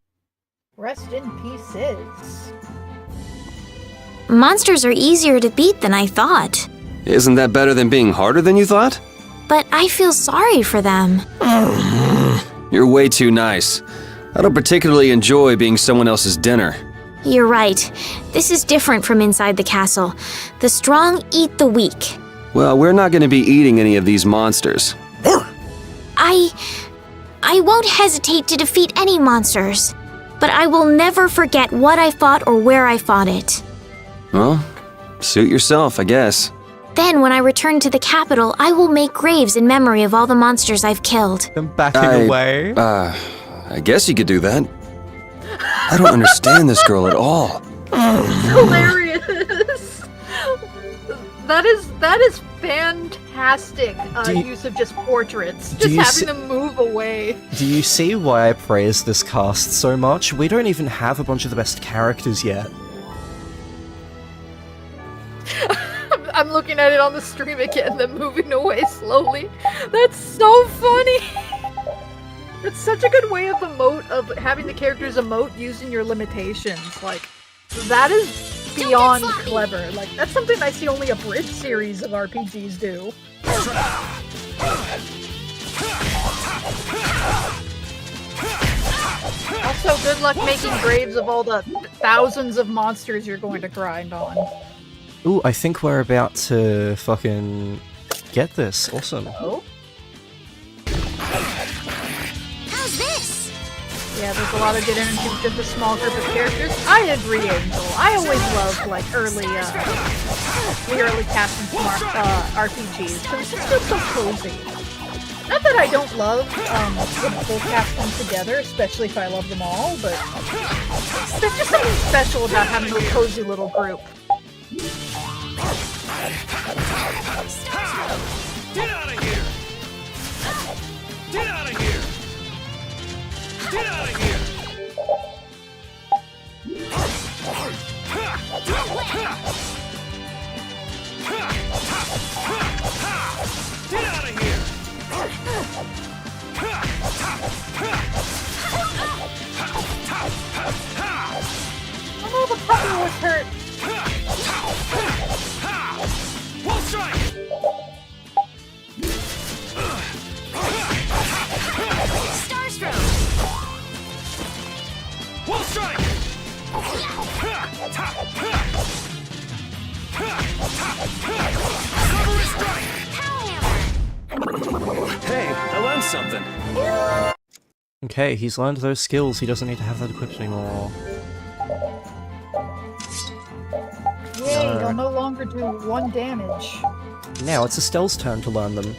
Rest in pieces. Monsters are easier to beat than I thought. Isn't that better than being harder than you thought? But I feel sorry for them. You're way too nice. I don't particularly enjoy being someone else's dinner. You're right. This is different from inside the castle. The strong eat the weak. Well, we're not going to be eating any of these monsters. I won't hesitate to defeat any monsters. But I will never forget what I fought or where I fought it. Well, suit yourself, I guess. Then, when I return to the capital, I will make graves in memory of all the monsters I've killed. I'm backing away. I guess you could do that. I don't understand this girl at all. Hilarious. That is fantastic use of just portraits. Just having them move away. Do you see why I praise this cast so much? We don't even have a bunch of the best characters yet. I'm looking at it on the stream again, them moving away slowly. That's so funny. It's such a good way of having the characters emote using your limitations. Like, that is beyond clever. Like, that's something I see only a Bridge series of RPGs do. Also, good luck making graves of all the thousands of monsters you're going to grind on. Ooh, I think we're about to fucking get this. Awesome. Oh? How's this? Yeah, there's a lot of good energy with just a small group of characters. I agree, Angel. I always loved, like, early casting RPGs, because it just feels so cozy. Not that I don't love the full casting together, especially if I love them all, but there's just something special about having a cozy little group. Get out of here! Get out of here! Get out of here! Get out of here! Oh, the puppy was hurt. Full strike! Starstroke! Full strike! Cover his strike! Hey, I learned something. Okay, he's learned those skills. He doesn't need to have that equipped anymore. Yay, they'll no longer do 1 damage. Now it's Estelle's turn to learn them.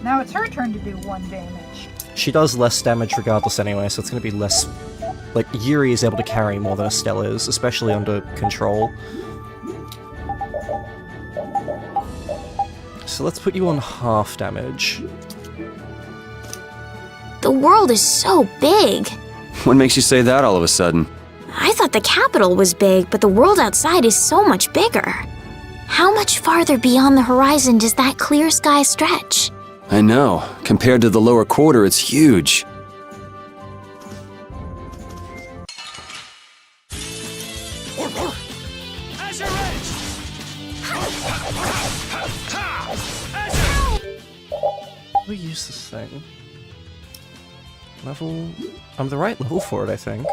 Now it's her turn to do 1 damage. She does less damage regardless anyway, so it's going to be less... Like, Yuri is able to carry more than Estelle is, especially under control. So let's put you on half damage. The world is so big. What makes you say that all of a sudden? I thought the capital was big, but the world outside is so much bigger. How much farther beyond the horizon does that clear sky stretch? I know. Compared to the lower quarter, it's huge. Azure Edge! We use this thing. Level... I'm the right level for it, I think.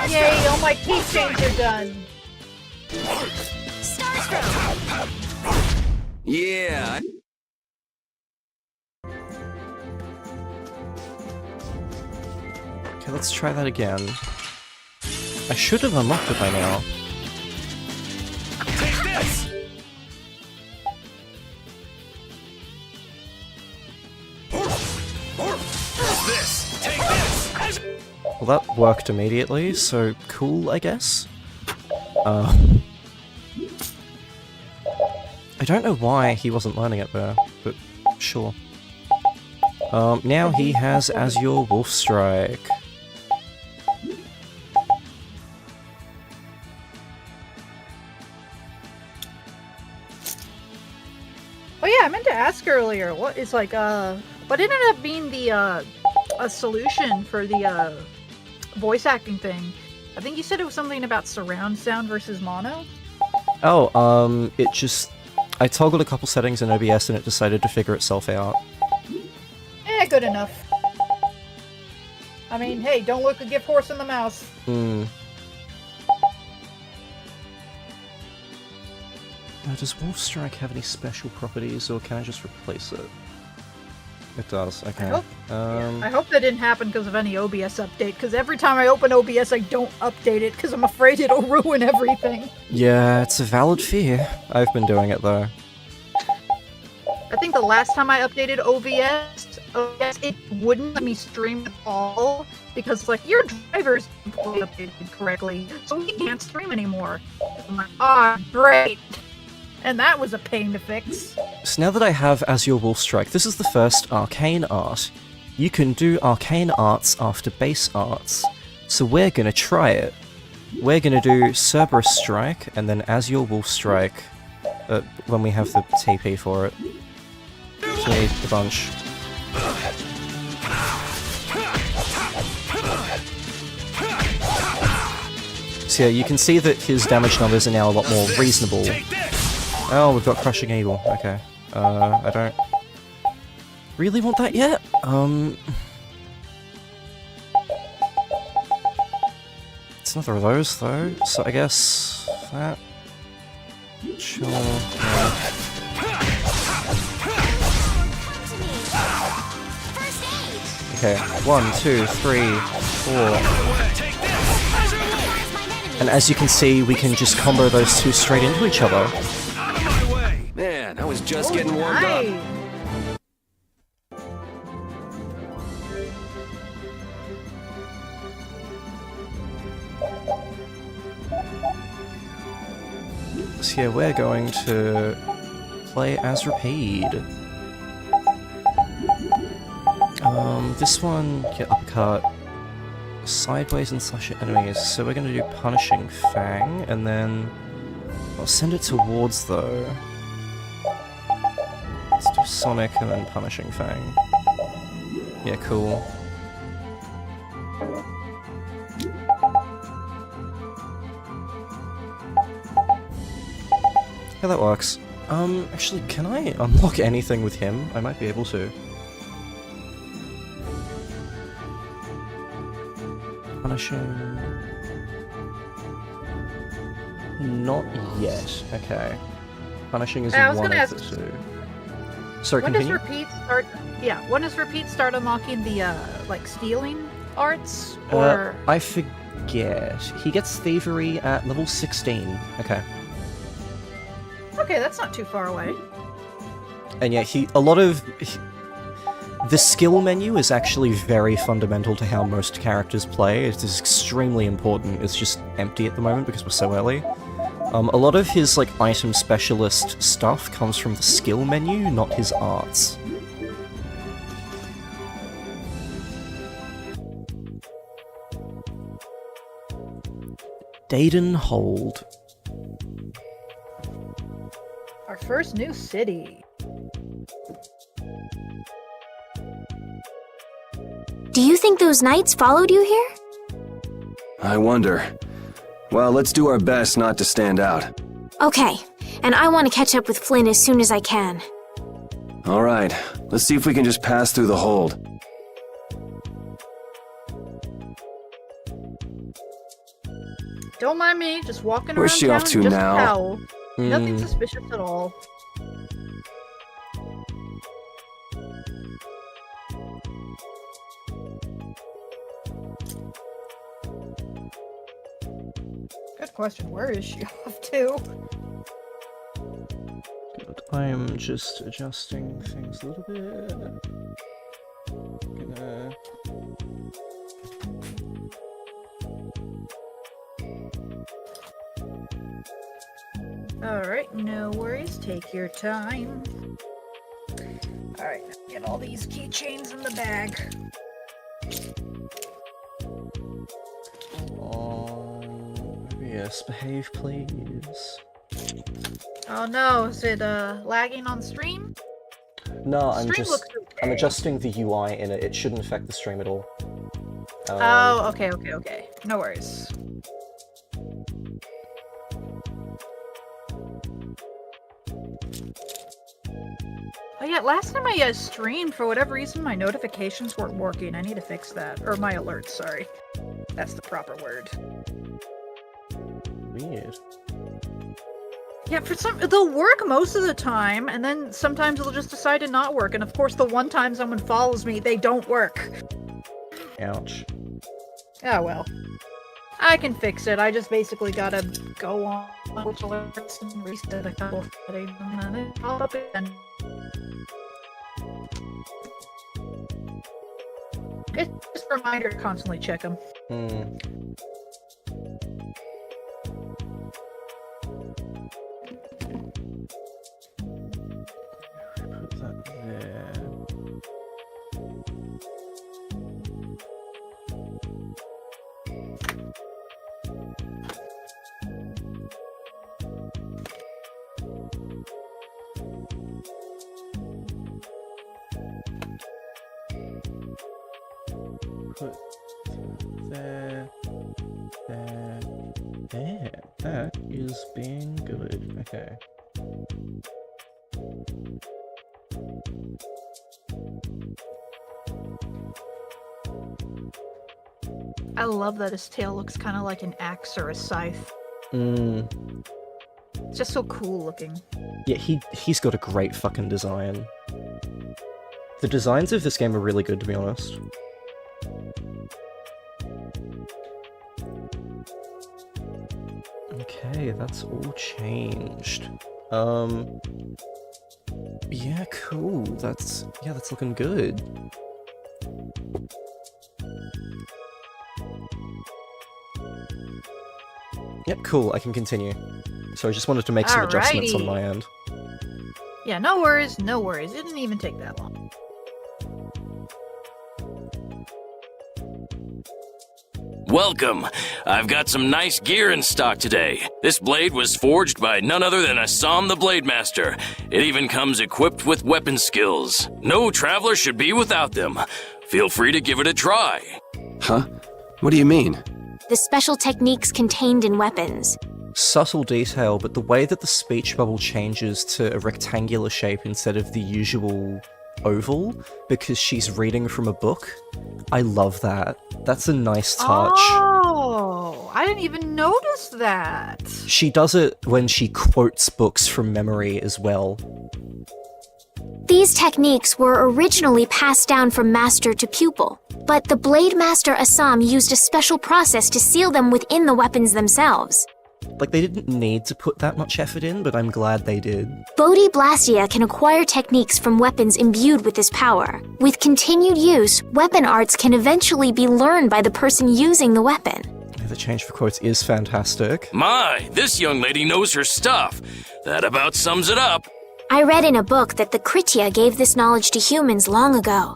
Yay, all my keychains are done. Starstroke! Yeah. Okay, let's try that again. I should have unlocked it by now. Take this! This! Take this! Well, that worked immediately, so cool, I guess? I don't know why he wasn't learning it there, but sure. Now he has Azure Wolf Strike. Oh yeah, I meant to ask earlier, what is like, what ended up being the, a solution for the, voice acting thing? I think you said it was something about surround sound versus mono? Oh, it just... I toggled a couple settings in OBS and it decided to figure itself out. Eh, good enough. I mean, hey, don't look a gift horse in the mouth. Now, does Wolf Strike have any special properties, or can I just replace it? It does, okay. I hope that didn't happen because of any OBS update, because every time I open OBS I don't update it because I'm afraid it'll ruin everything. Yeah, it's a valid fear. I've been doing it though. I think the last time I updated OBS, it wouldn't let me stream at all because, like, your driver's fully updated correctly, so we can't stream anymore. I'm like, ah, great. And that was a pain to fix. So now that I have Azure Wolfstrike, this is the first arcane art. You can do arcane arts after base arts, so we're gonna try it. We're gonna do Cerberus Strike, and then Azure Wolfstrike when we have the TP for it. So we need a bunch. So yeah, you can see that his damage numbers are now a lot more reasonable. Oh, we've got Crushing Eagle. Okay. I don't really want that yet. It's another of those though, so I guess that. Sure. Yeah. Okay, 1, 2, 3, 4. And as you can see, we can just combo those two straight into each other. Man, I was just getting warmed up. So yeah, we're going to play as Rapide. This one, get uppercut sideways and slash at enemies, so we're going to do Punishing Fang, and then I'll send it towards though. Let's do Sonic and then Punishing Fang. Yeah, cool. Yeah, that works. Actually, can I unlock anything with him? I might be able to. Punishing... Not yet. Okay. Punishing is one of the two. Sorry, when continue? does Repeat start... Yeah, when does Repeat start unlocking the, like, stealing arts? Or... I forget. He gets Thievery at level 16. Okay. Okay, that's not too far away. And yeah, the skill menu is actually very fundamental to how most characters play. It is extremely important. It's just empty at the moment because we're so early. A lot of his, like, item specialist stuff comes from the skill menu, not his arts. Dedenhold. Our first new city. Do you think those knights followed you here? I wonder. Well, let's do our best not to stand out. Okay, and I want to catch up with Flynn as soon as I can. Alright, let's see if we can just pass through the hold. Don't mind me, just walking Where's around she town off to just now? a cow. Nothing suspicious at all. Good question, where is she off to? I'm just adjusting things a little bit. Gonna... Alright, no worries, take your time. Alright, get all these keychains in the bag. Yes, behave please. Oh no, is it lagging on stream? No, I'm Stream just looks okay. I'm adjusting the UI in it. It shouldn't affect the stream at all. Oh, okay. No worries. Oh yeah, last time I streamed, for whatever reason, my notifications weren't working. I need to fix that. Or my alerts, sorry. That's the proper word. Weird. Yeah, they'll work most of the time, and then sometimes they'll just decide to not work. And of course, the one time someone follows me, they don't work. Ouch. Oh well. I can fix it. I just basically gotta go on which alerts and reset a couple of settings, and then it pop up again. It's just a reminder to constantly check them. Put that there. Put there, there. That is being good. Okay. I love that his tail looks kind of like an axe or a scythe. It's just so cool looking. Yeah, he's got a great fucking design. The designs of this game are really good, to be honest. Okay, that's all changed. Yeah, cool. That's looking good. Yep, cool, I can continue. So I just wanted to make some adjustments on my end. Yeah, no worries, no worries. It didn't even take that long. Welcome! I've got some nice gear in stock today. This blade was forged by none other than Assam the Blade Master. It even comes equipped with weapon skills. No traveler should be without them. Feel free to give it a try. Huh? What do you mean? The special techniques contained in weapons. Subtle detail, but the way that the speech bubble changes to a rectangular shape instead of the usual oval, because she's reading from a book, I love that. That's a nice touch. Oh, I didn't even notice that. She does it when she quotes books from memory as well. These techniques were originally passed down from master to pupil, but the Blade Master Assam used a special process to seal them within the weapons themselves. Like, they didn't need to put that much effort in, but I'm glad they did. Bodhi Blastia can acquire techniques from weapons imbued with this power. With continued use, weapon arts can eventually be learned by the person using the weapon. Yeah, the change for quotes is fantastic. My, this young lady knows her stuff. That about sums it up. I read in a book that the Kritya gave this knowledge to humans long ago.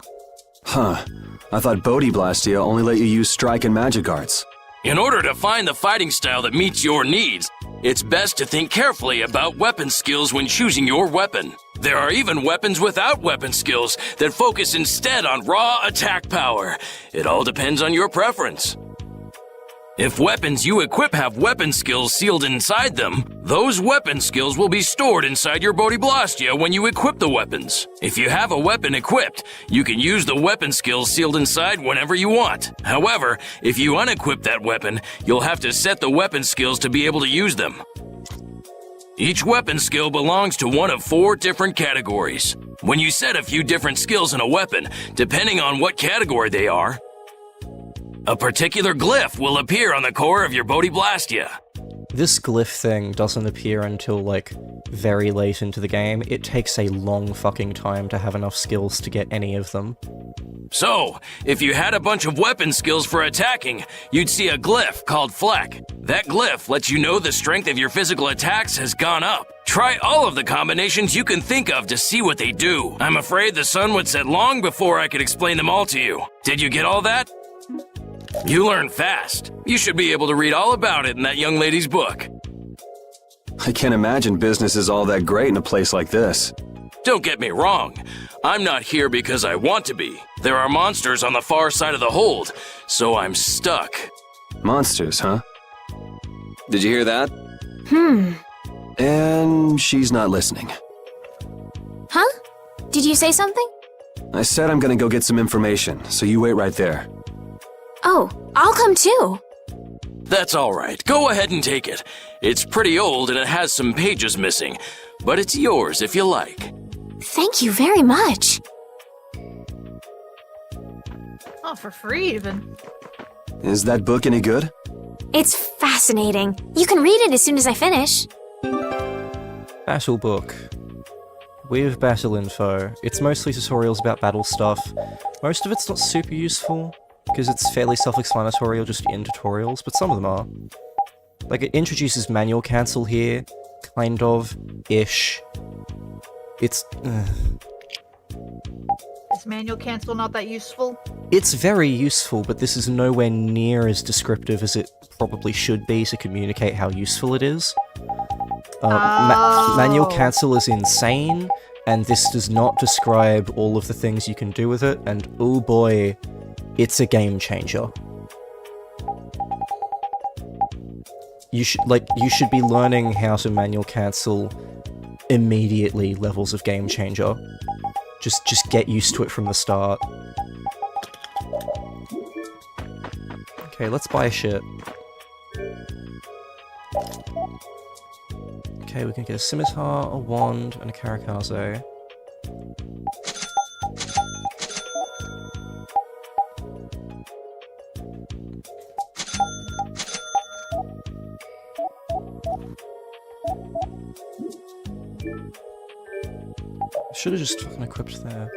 Huh. I thought Bodhi Blastia only let you use strike and magic arts. In order to find the fighting style that meets your needs, it's best to think carefully about weapon skills when choosing your weapon. There are even weapons without weapon skills that focus instead on raw attack power. It all depends on your preference. If weapons you equip have weapon skills sealed inside them, those weapon skills will be stored inside your Bodhi Blastia when you equip the weapons. If you have a weapon equipped, you can use the weapon skills sealed inside whenever you want. However, if you unequip that weapon, you'll have to set the weapon skills to be able to use them. Each weapon skill belongs to one of 4 different categories. When you set a few different skills in a weapon, depending on what category they are, a particular glyph will appear on the core of your Bodhi Blastia. This glyph thing doesn't appear until, like, very late into the game. It takes a long fucking time to have enough skills to get any of them. So, if you had a bunch of weapon skills for attacking, you'd see a glyph called Fleck. That glyph lets you know the strength of your physical attacks has gone up. Try all of the combinations you can think of to see what they do. I'm afraid the sun would set long before I could explain them all to you. Did you get all that? You learn fast. You should be able to read all about it in that young lady's book. I can't imagine business is all that great in a place like this. Don't get me wrong. I'm not here because I want to be. There are monsters on the far side of the hold, so I'm stuck. Monsters, huh? Did you hear that? And she's not listening. Huh? Did you say something? I said I'm gonna go get some information, so you wait right there. Oh, I'll come too. That's all right. Go ahead and take it. It's pretty old and it has some pages missing, but it's yours if you like. Thank you very much. Oh, for free even. Is that book any good? It's fascinating. You can read it as soon as I finish. Battle book. With battle info. It's mostly tutorials about battle stuff. Most of it's not super useful, because it's fairly self-explanatory or just in tutorials, but some of them are. Like, it introduces manual cancel here, kind of, ish. It's... Is manual cancel not that useful? It's very useful, but this is nowhere near as descriptive as it probably should be to communicate how useful it is. Manual cancel is insane, and this does not describe all of the things you can do with it, and oh boy, it's a game changer. You should be learning how to manual cancel immediately levels of game changer. Just get used to it from the start. Okay, let's buy shit. Okay, we can get a scimitar, a wand, and a karakaze. Should have just fucking equipped there.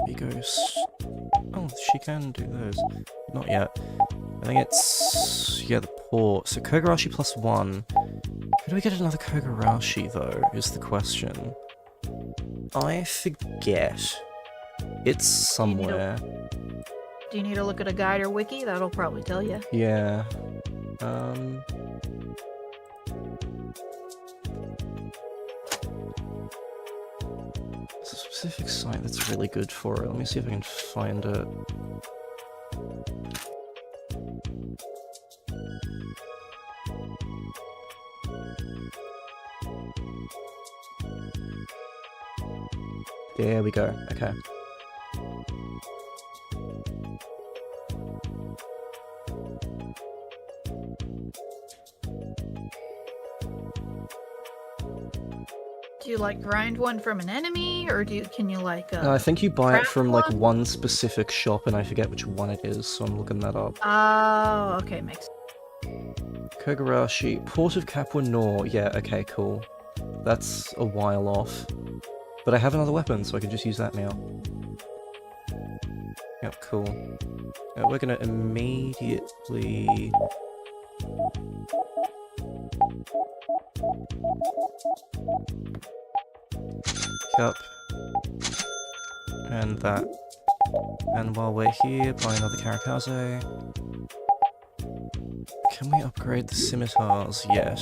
Egos. Oh, she can do those. Not yet. I think it's... yeah, the port. So Kogarashi +1. How do we get another Kogarashi, though, is the question. I forget. It's somewhere. Do you need to look at a guide or wiki? That'll probably tell you. Yeah. There's a specific site that's really good for it. Let me see if I can find it. There we go. Okay. Do you like grind one from an enemy, or can you like? I think you buy it from like one? one specific shop, and I forget which one it is, so I'm looking that up. Oh, okay, makes sense. Kogarashi, Port of Capua Nor. Yeah, okay, cool. That's a while off. But I have another weapon, so I can just use that now. Yep, cool. We're gonna immediately... Yup. And that. And while we're here, buy another Karakaze. Can we upgrade the scimitars yet?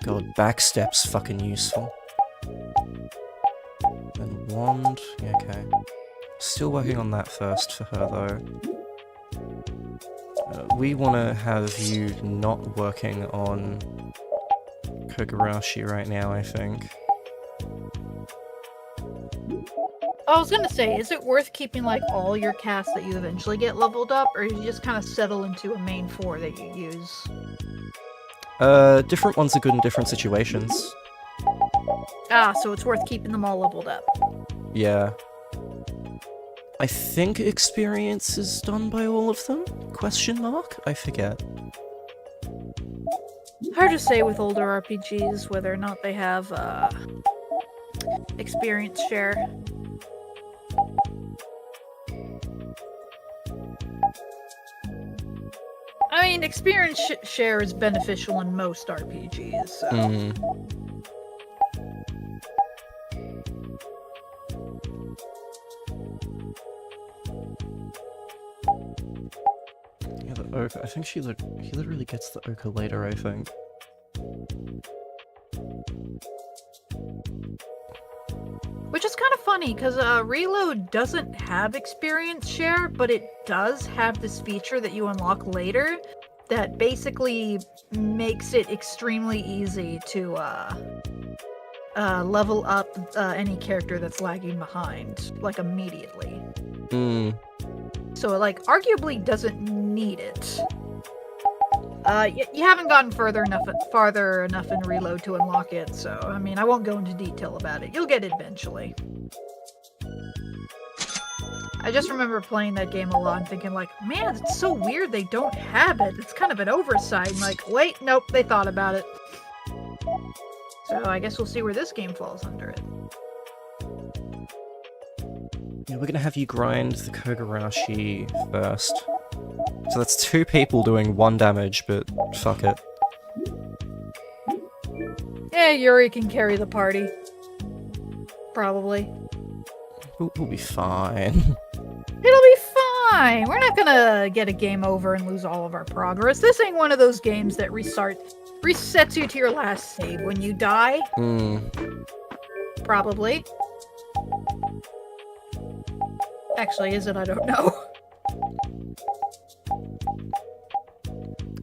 God, backstep's fucking useful. And wand, yeah, okay. Still working on that first for her, though. We want to have you not working on Kogarashi right now, I think. I was gonna say, is it worth keeping like all your casts that you eventually get leveled up, or you just kind of settle into a main 4 that you use? Different ones are good in different situations. Ah, so it's worth keeping them all leveled up. Yeah. I think experience is done by all of them? Question mark? I forget. Hard to say with older RPGs whether or not they have, experience share. I mean, experience share is beneficial in most RPGs, so... Yeah, the Oka. I think he literally gets the Oka later, I think. Which is kind of funny funny, because Reload doesn't have experience share, but it does have this feature that you unlock later that basically makes it extremely easy to level up any character that's lagging behind, like, immediately. So, like, arguably doesn't need it. You haven't gotten farther enough in Reload to unlock it, so, I mean, I won't go into detail about it. You'll get it eventually. I just remember playing that game a lot and thinking, like, man, it's so weird they don't have it. It's kind of an oversight. And like, wait, nope, they thought about it. So I guess we'll see where this game falls under it. Yeah, we're gonna have you grind the Kogarashi first. So that's 2 people doing 1 damage, but fuck it. Yeah, Yuri can carry the party. Probably. We'll be fine. It'll be fine! We're not gonna get a game over and lose all of our progress. This ain't one of those games that resets you to your last save when you die. Probably. Actually, is it? I don't know.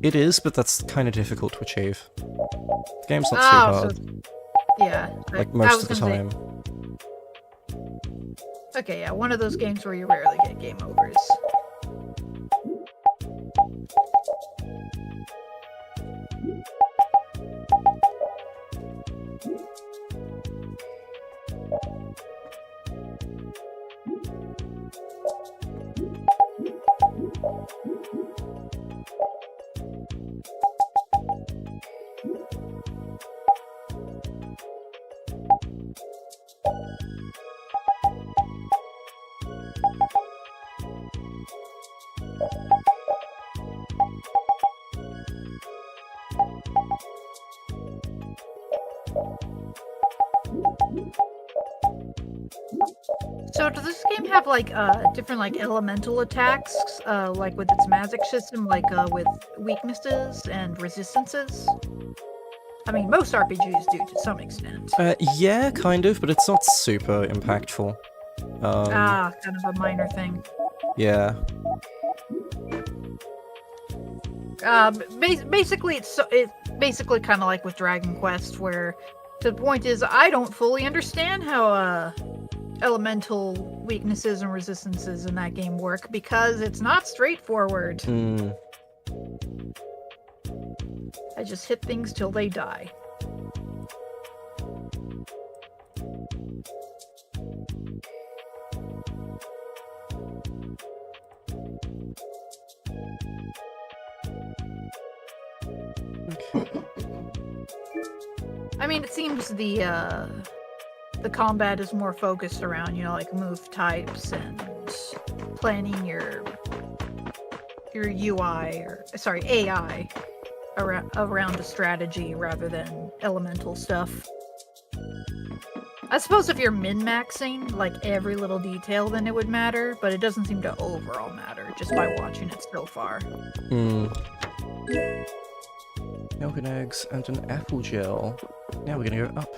It is, but that's kind of difficult to achieve. The game's not too hard. So, yeah. Like, most of the time. Okay, yeah, one of those games where you rarely get game overs. So does this game have like different like elemental attacks, like with its magic system, like with weaknesses and resistances? I mean, most RPGs do to some extent. Yeah, kind of, but it's not super impactful. Kind of a minor thing. Yeah. Basically, it's basically kind of like with Dragon Quest, where the point is I don't fully understand how elemental weaknesses and resistances in that game work because it's not straightforward. I just hit things till they die. I mean, it seems the combat is more focused around, you know, like move types and planning your UI, or sorry, AI around the strategy rather than elemental stuff. I suppose if you're min-maxing, like, every little detail, then it would matter, but it doesn't seem to overall matter just by watching it so far. Milk and eggs and an apple gel. Now we're gonna go up.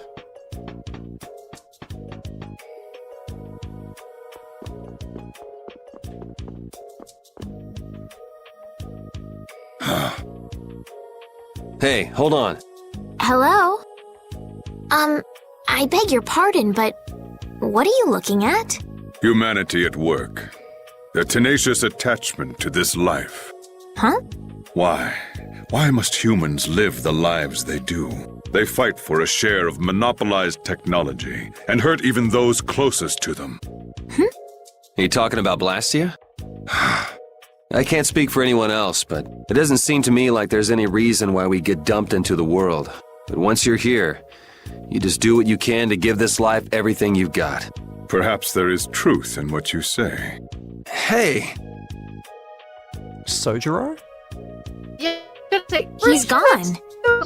Hey, hold on. Hello? I beg your pardon, but what are you looking at? Humanity at work. Their tenacious attachment to this life. Huh? Why? Why must humans live the lives they do? They fight for a share of monopolized technology and hurt even those closest to them. Are you talking about Blastia? I can't speak for anyone else, but it doesn't seem to me like there's any reason why we get dumped into the world. But once you're here, you just do what you can to give this life everything you've got. Perhaps there is truth in what you say. Hey! Sojiro? Yeah, he's gone.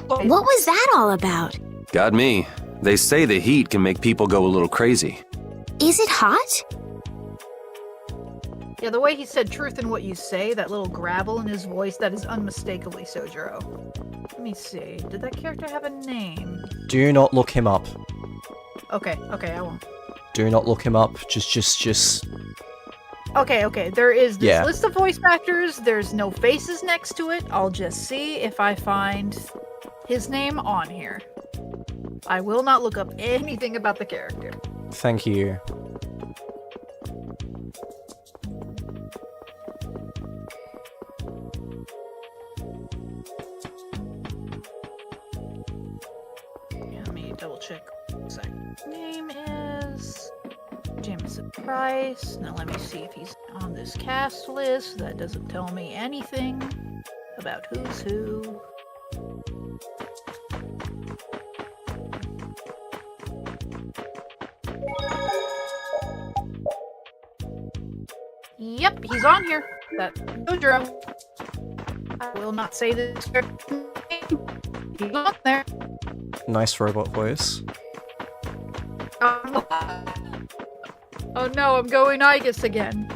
What was that all about? Got me. They say the heat can make people go a little crazy. Is it hot? Yeah, the way he said truth in what you say, that little gravel in his voice, that is unmistakably Sojiro. Let me see. Did that character have a name? Do not look him up. Okay, I won't. Do not look him up. Just. Okay. There is this Yeah. list of voice actors. There's no faces next to it. I'll just see if I find his name on here. I will not look up anything about the character. Thank you. Yeah, let me double check. Name is Jameson Price. Now let me see if he's on this cast list. That doesn't tell me anything about who's who. Yep, he's on here. That Jojo. I will not say this name. He's on there. Nice robot voice. Oh no, I'm going Aegis again.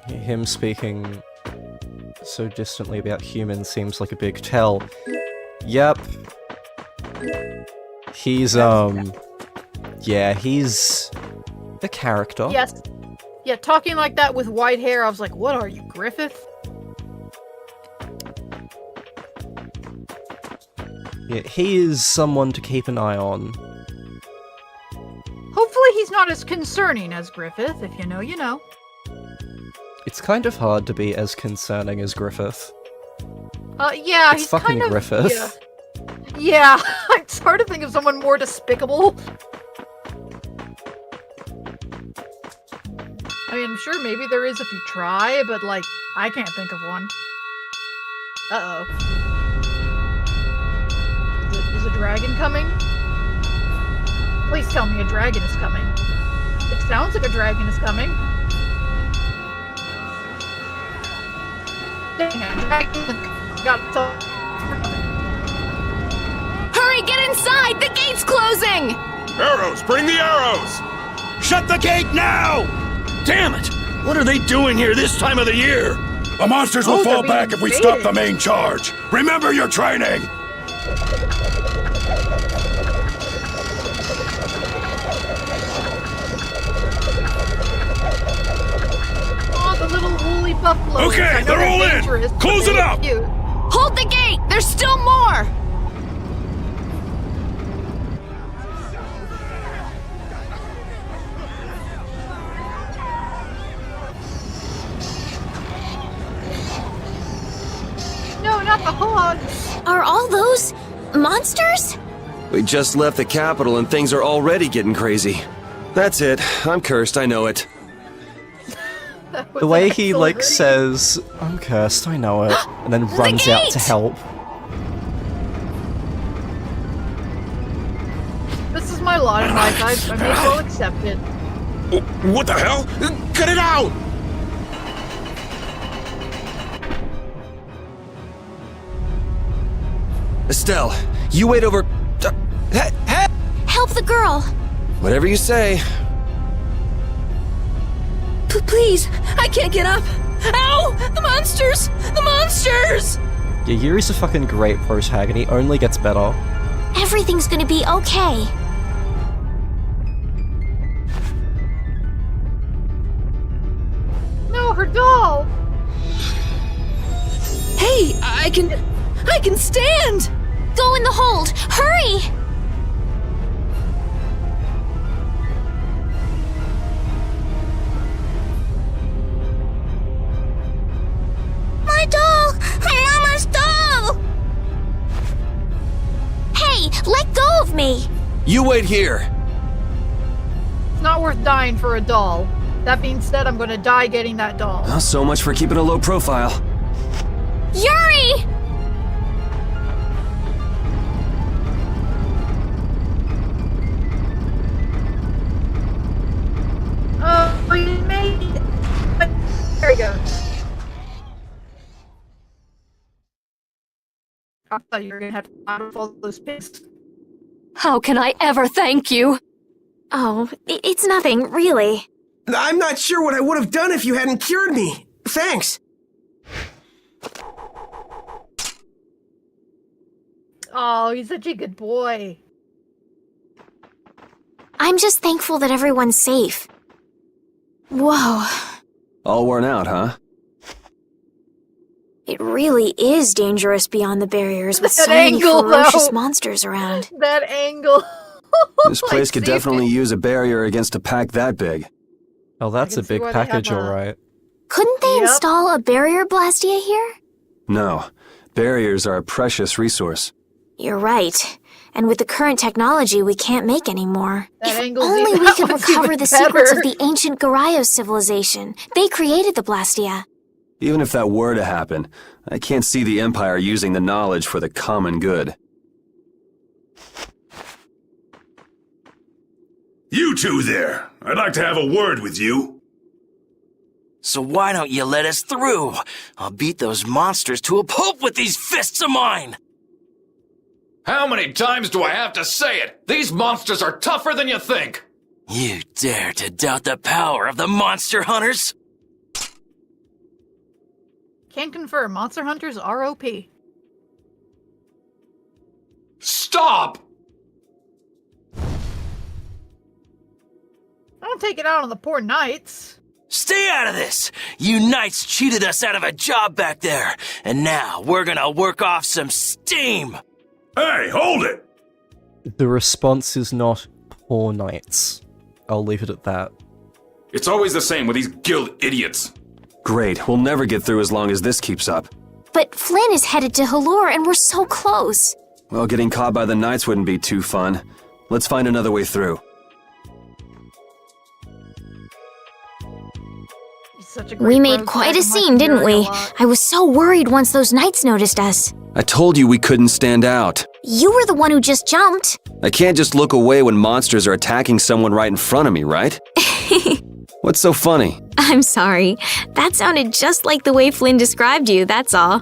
Him speaking so distantly about humans seems like a big tell. Yep. He's, yeah, he's a character. Yes. Yeah, talking like that with white hair, I was like, what are you, Griffith? Yeah, he is someone to keep an eye on. Hopefully he's not as concerning as Griffith. If you know, you know. It's kind of hard to be as concerning as Griffith. Yeah, It's he's fucking kind of, Griffith. Yeah, it's hard to think of someone more despicable. I mean, I'm sure maybe there is if you try, but, like, I can't think of one. Uh-oh. Is a dragon coming? Please tell me a dragon is coming. It sounds like a dragon is coming. Dang, a dragon got so... Hurry, get inside! The gate's closing! Arrows! Bring the arrows! Shut the gate now! Damn it! What are they doing here this time of the year? The monsters will fall back if we stop the main charge. Remember your training! Oh, the little woolly buffalo. Okay, they're all in! Close it up! Hold the gate! There's still more! No, not the hogs! Are all those monsters? We just left the capital and things are already getting crazy. That's it. I'm cursed, I know it. The way he, like, says, I'm cursed, I know it, and then runs out to help. This is my lot in life. I may as well accept it. What the hell? Cut it out! Estelle, you wait over... Help the girl! Whatever you say. Please, I can't get up. Ow! The monsters! The monsters! Yeah, Yuri's a fucking great protagonist, he only gets better. Everything's gonna be okay. No, her doll! Hey, I can stand! Go in the hold! Hurry! My doll! Mama's doll! Hey, let go of me! You wait here. It's not worth dying for a doll. That being said, I'm gonna die getting that doll. Well, so much for keeping a low profile. Yuri! Oh, you made it. There we go. I thought you were gonna have to climb all those pits. How can I ever thank you? Oh, it's nothing, really. I'm not sure what I would have done if you hadn't cured me. Thanks. Oh, he's such a good boy. I'm just thankful that everyone's safe. Whoa. All worn out, huh? It really is dangerous beyond the barriers with That so many angle, ferocious though. monsters around. That angle. This place could definitely use a barrier against a pack that big. Oh, that's a big package, alright. Couldn't they install a barrier blastia here? No. Barriers are a precious resource. You're right. And with the current technology, we can't make any more. That If angle's only even- we that could one's recover even the secrets of better. the ancient Garaios civilization. They created the blastia. Even if that were to happen, I can't see the Empire using the knowledge for the common good. You two there. I'd like to have a word with you. So why don't you let us through? I'll beat those monsters to a pulp with these fists of mine! How many times do I have to say it? These monsters are tougher than you think! You dare to doubt the power of the monster hunters? Can confirm, Monster Hunters are OP. Stop! Don't take it out on the poor knights. Stay out of this! You knights cheated us out of a job back there, and now we're gonna work off some steam! Hey, hold it! The response is not poor knights. I'll leave it at that. It's always the same with these guild idiots. Great, we'll never get through as long as this keeps up. But Flynn is headed to Halor and we're so close. Well, getting caught by the knights wouldn't be too fun. Let's find another way through. Such a great We made road quite trip. a scene, didn't we? I was so worried once those knights noticed us. I told you we couldn't stand out. You were the one who just jumped. I can't just look away when monsters are attacking someone right in front of me, right? What's so funny? I'm sorry. That sounded just like the way Flynn described you, that's all.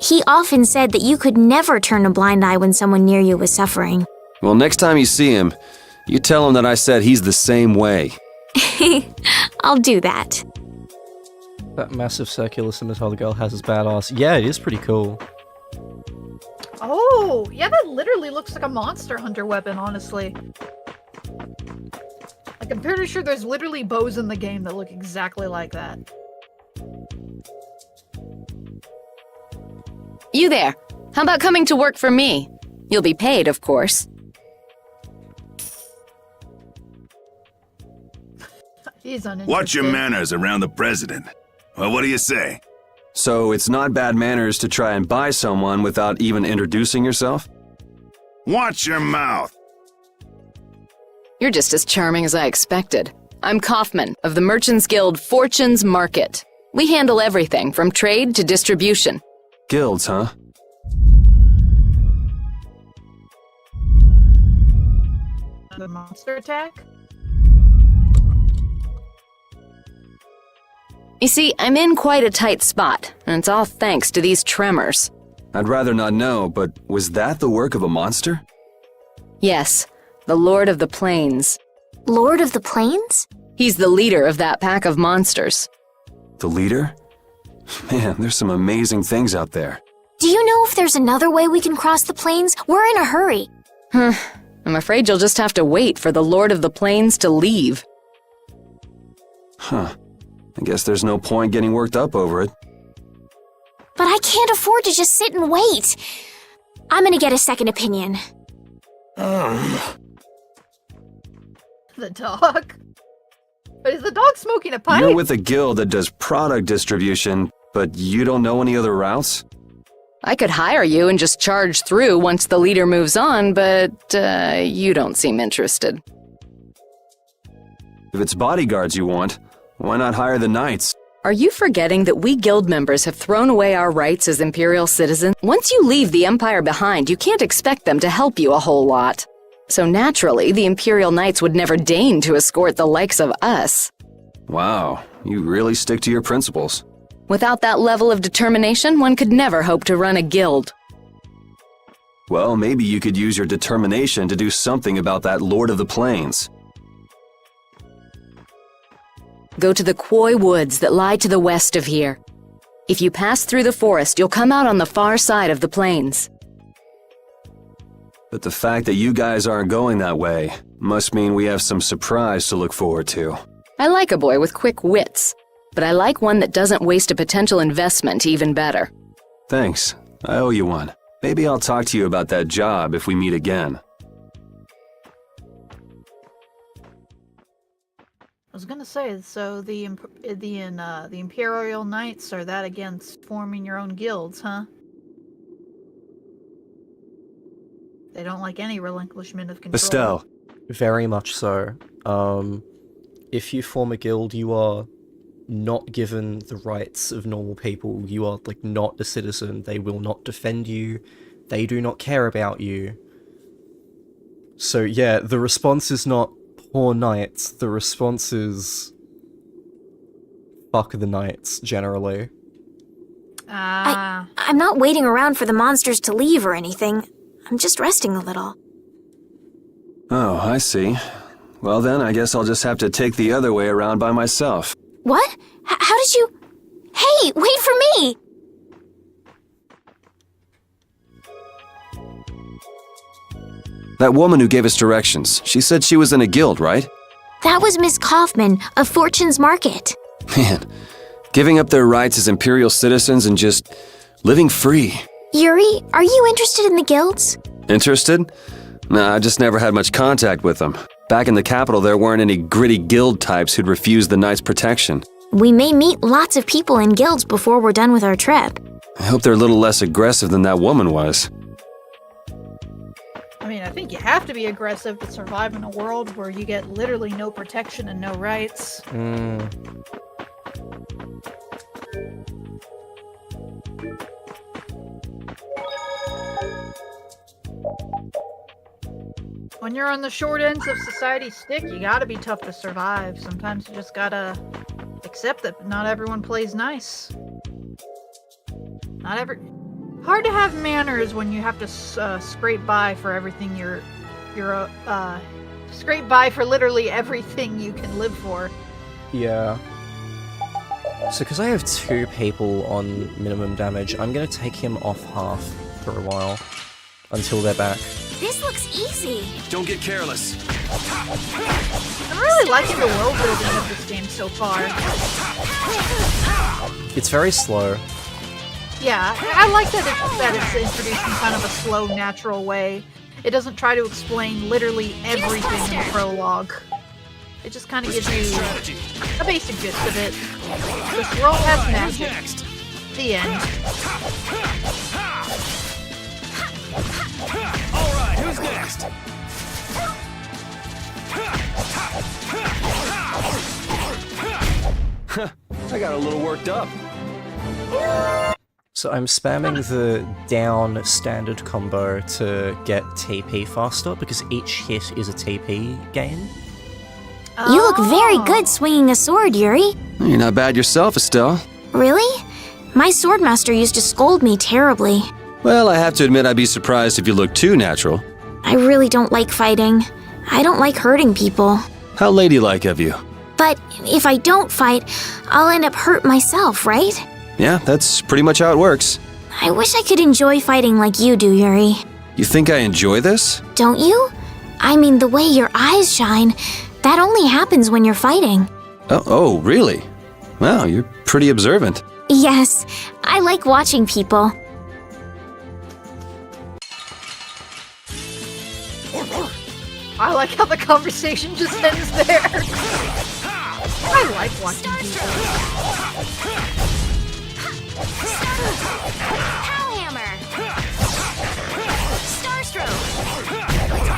He often said that you could never turn a blind eye when someone near you was suffering. Well, next time you see him, you tell him that I said he's the same way. I'll do that. That massive circular scimitar girl has his badass. Yeah, it is pretty cool. Oh, yeah, that literally looks like a Monster Hunter weapon, honestly. Like, I'm pretty sure there's literally bows in the game that look exactly like that. You there. How about coming to work for me? You'll be paid, of course. He's uninterested. Watch your manners around the president. Well, what do you say? So it's not bad manners to try and buy someone without even introducing yourself? Watch your mouth. You're just as charming as I expected. I'm Kaufman of the Merchants Guild Fortune's Market. We handle everything from trade to distribution. Guilds, huh? The monster attack? You see, I'm in quite a tight spot, and it's all thanks to these tremors. I'd rather not know, but was that the work of a monster? Yes, the Lord of the Plains. Lord of the Plains? He's the leader of that pack of monsters. The leader? Man, there's some amazing things out there. Do you know if there's another way we can cross the plains? We're in a hurry. I'm afraid you'll just have to wait for the Lord of the Plains to leave. Huh. I guess there's no point getting worked up over it. But I can't afford to just sit and wait. I'm gonna get a second opinion. The dog? But is the dog smoking a pipe? You're with a guild that does product distribution, but you don't know any other routes? I could hire you and just charge through once the leader moves on, but you don't seem interested. If it's bodyguards you want, why not hire the knights? Are you forgetting that we guild members have thrown away our rights as Imperial citizens? Once you leave the Empire behind, you can't expect them to help you a whole lot. So naturally, the Imperial Knights would never deign to escort the likes of us. Wow, you really stick to your principles. Without that level of determination, one could never hope to run a guild. Well, maybe you could use your determination to do something about that Lord of the Plains. Go to the Khoi Woods that lie to the west of here. If you pass through the forest, you'll come out on the far side of the plains. But the fact that you guys aren't going that way, Must mean we have some surprise to look forward to. I like a boy with quick wits, but I like one that doesn't waste a potential investment even better. Thanks. I owe you one. Maybe I'll talk to you about that job if we meet again. I was gonna say, so the Imperial Knights are that against forming your own guilds, huh? They don't like any relinquishment of control. Estelle. Very much so. If you form a guild, you are not given the rights of normal people. You are, like, not a citizen. They will not defend you. They do not care about you. So, yeah, the response is not poor knights. The response is fuck the knights, generally. I'm not waiting around for the monsters to leave or anything. I'm just resting a little. Oh, I see. Well then, I guess I'll just have to take the other way around by myself. What? How did you... Hey, wait for me! That woman who gave us directions, she said she was in a guild, right? That was Miss Kaufman of Fortune's Market. Man, giving up their rights as Imperial citizens and just living free. Yuri, are you interested in the guilds? Interested? Nah, I just never had much contact with them. Back in the capital, there weren't any gritty guild types who'd refuse the Knights' protection. We may meet lots of people in guilds before we're done with our trip. I hope they're a little less aggressive than that woman was. I mean, I think you have to be aggressive to survive in a world where you get literally no protection and no rights. When you're on the short ends of society's stick, you gotta be tough to survive. Sometimes you just gotta accept that not everyone plays nice. Hard to have manners when you have to scrape by for everything scrape by for literally everything you can live for. Yeah. So because I have 2 people on minimum damage, I'm gonna take him off half for a while. Until they're back. This looks easy. Don't get careless. I'm really liking the world building of this game so far. It's very slow. Yeah, I like that it's introduced in kind of a slow, natural way. It doesn't try to explain literally everything in the prologue. It just kind of gives you a basic gist of it. This world has magic. The end. Alright, who's next? I got a little worked up. So I'm spamming the down standard combo to get TP faster, because each hit is a TP gain. You look very good swinging a sword, Yuri. You're not bad yourself, Estelle. Really? My swordmaster used to scold me terribly. Well, I have to admit I'd be surprised if you looked too natural. I really don't like fighting. I don't like hurting people. How ladylike of you. But if I don't fight, I'll end up hurt myself, right? Yeah, that's pretty much how it works. I wish I could enjoy fighting like you do, Yuri. You think I enjoy this? Don't you? I mean, the way your eyes shine, that only happens when you're fighting. Oh, really? Wow, you're pretty observant. Yes, I like watching people. I like how the conversation just ends there. I like watching people.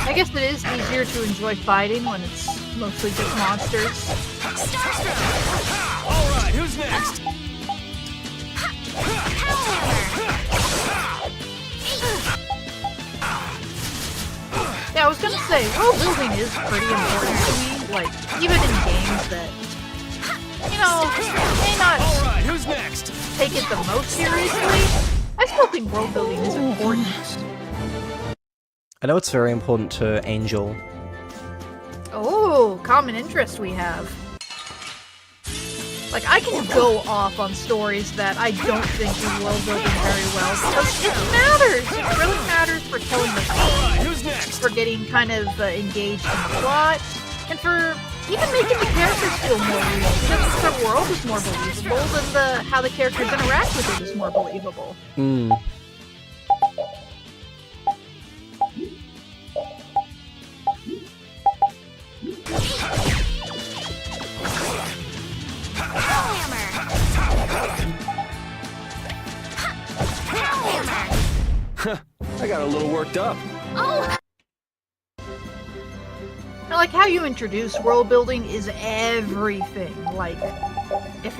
I guess it is easier to enjoy fighting when it's mostly just monsters. Alright, who's next? Yeah, I was gonna say, world building is pretty important to me, like, even in games that, you know, may not Who's next? take it the most seriously. I still think world building is important. I know it's very important to Angel. Oh, common interest we have. Like, I can go off on stories that I don't think do world building very well, because it matters! It really matters for telling the story, for getting kind of engaged in the plot, and for even making the characters feel more real, because the world is more believable, and how the characters interact with it is more believable. I got a little worked up. Oh! I like how you introduce world building is everything. Like, if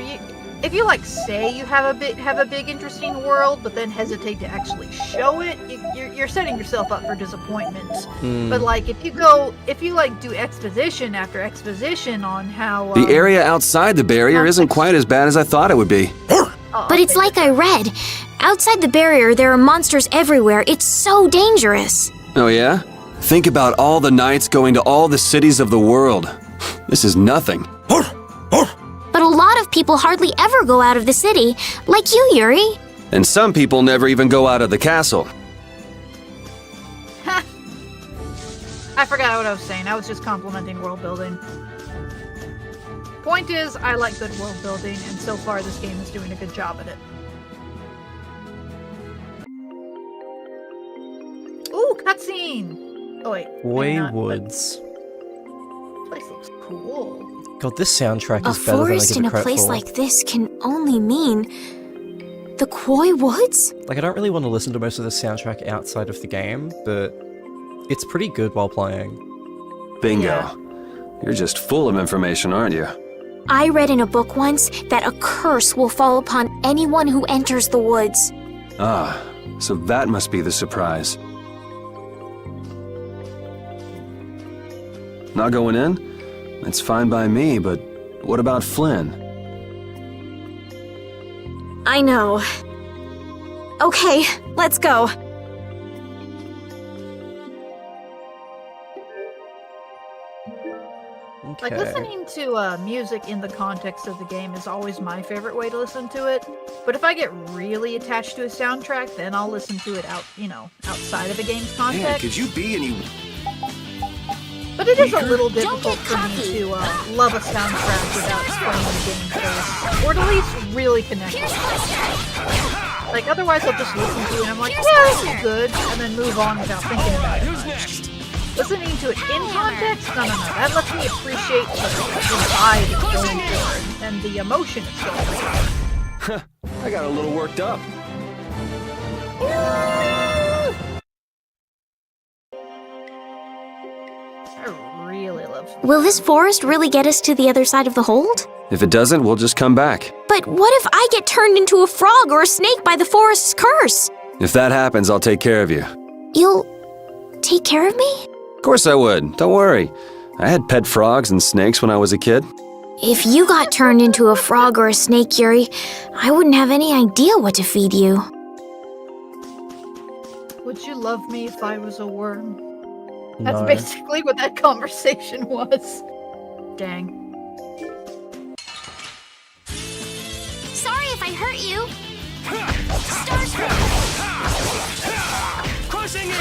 you like say you have a big interesting world, but then hesitate to actually show it, you're setting yourself up for disappointment. But like if you like do exposition after exposition on how The area outside the barrier isn't quite as bad as I thought it would be. But it's like I read. Outside the barrier, there are monsters everywhere. It's so dangerous. Oh yeah? Think about all the knights going to all the cities of the world. This is nothing. But a lot of people hardly ever go out of the city, like you, Yuri. And some people never even go out of the castle. I forgot what I was saying. I was just complimenting world building. Point is, I like good world building, and so far this game is doing a good job at it. Ooh, cutscene! Oh wait. Boy Woods. This place looks cool. God, this soundtrack A is better than I forest give in it a credit place for. like this can only mean the Koi Woods? Like, I don't really want to listen to most of the soundtrack outside of the game, but it's pretty good while playing. Bingo. Yeah. You're just full of information, aren't you? I read in a book once that a curse will fall upon anyone who enters the woods. Ah, so that must be the surprise. Not going in? It's fine by me, but what about Flynn? I know. Okay, let's go. Like, listening to music in the context of the game is always my favorite way to listen to it. But if I get really attached to a soundtrack, then I'll listen to it outside of a game's context. Man, could you be any... But it is a little difficult for me to love a soundtrack without playing the game first, or to at least really connect with it. Like, otherwise I'll just listen to it and I'm like, yeah, this is good, and then move on without thinking about it much. Listening to it in context, no. That lets me appreciate the vibe it's going for and the emotion it's going for. I got a little worked up. I really love it. Will this forest really get us to the other side of the hold? If it doesn't, we'll just come back. But what if I get turned into a frog or a snake by the forest's curse? If that happens, I'll take care of you. You'll take care of me? Of course I would. Don't worry. I had pet frogs and snakes when I was a kid. If you got turned into a frog or a snake, Yuri, I wouldn't have any idea what to feed you. Would you love me if I was a worm? That's No. basically what that conversation was. Dang. Sorry if I hurt you. Crushing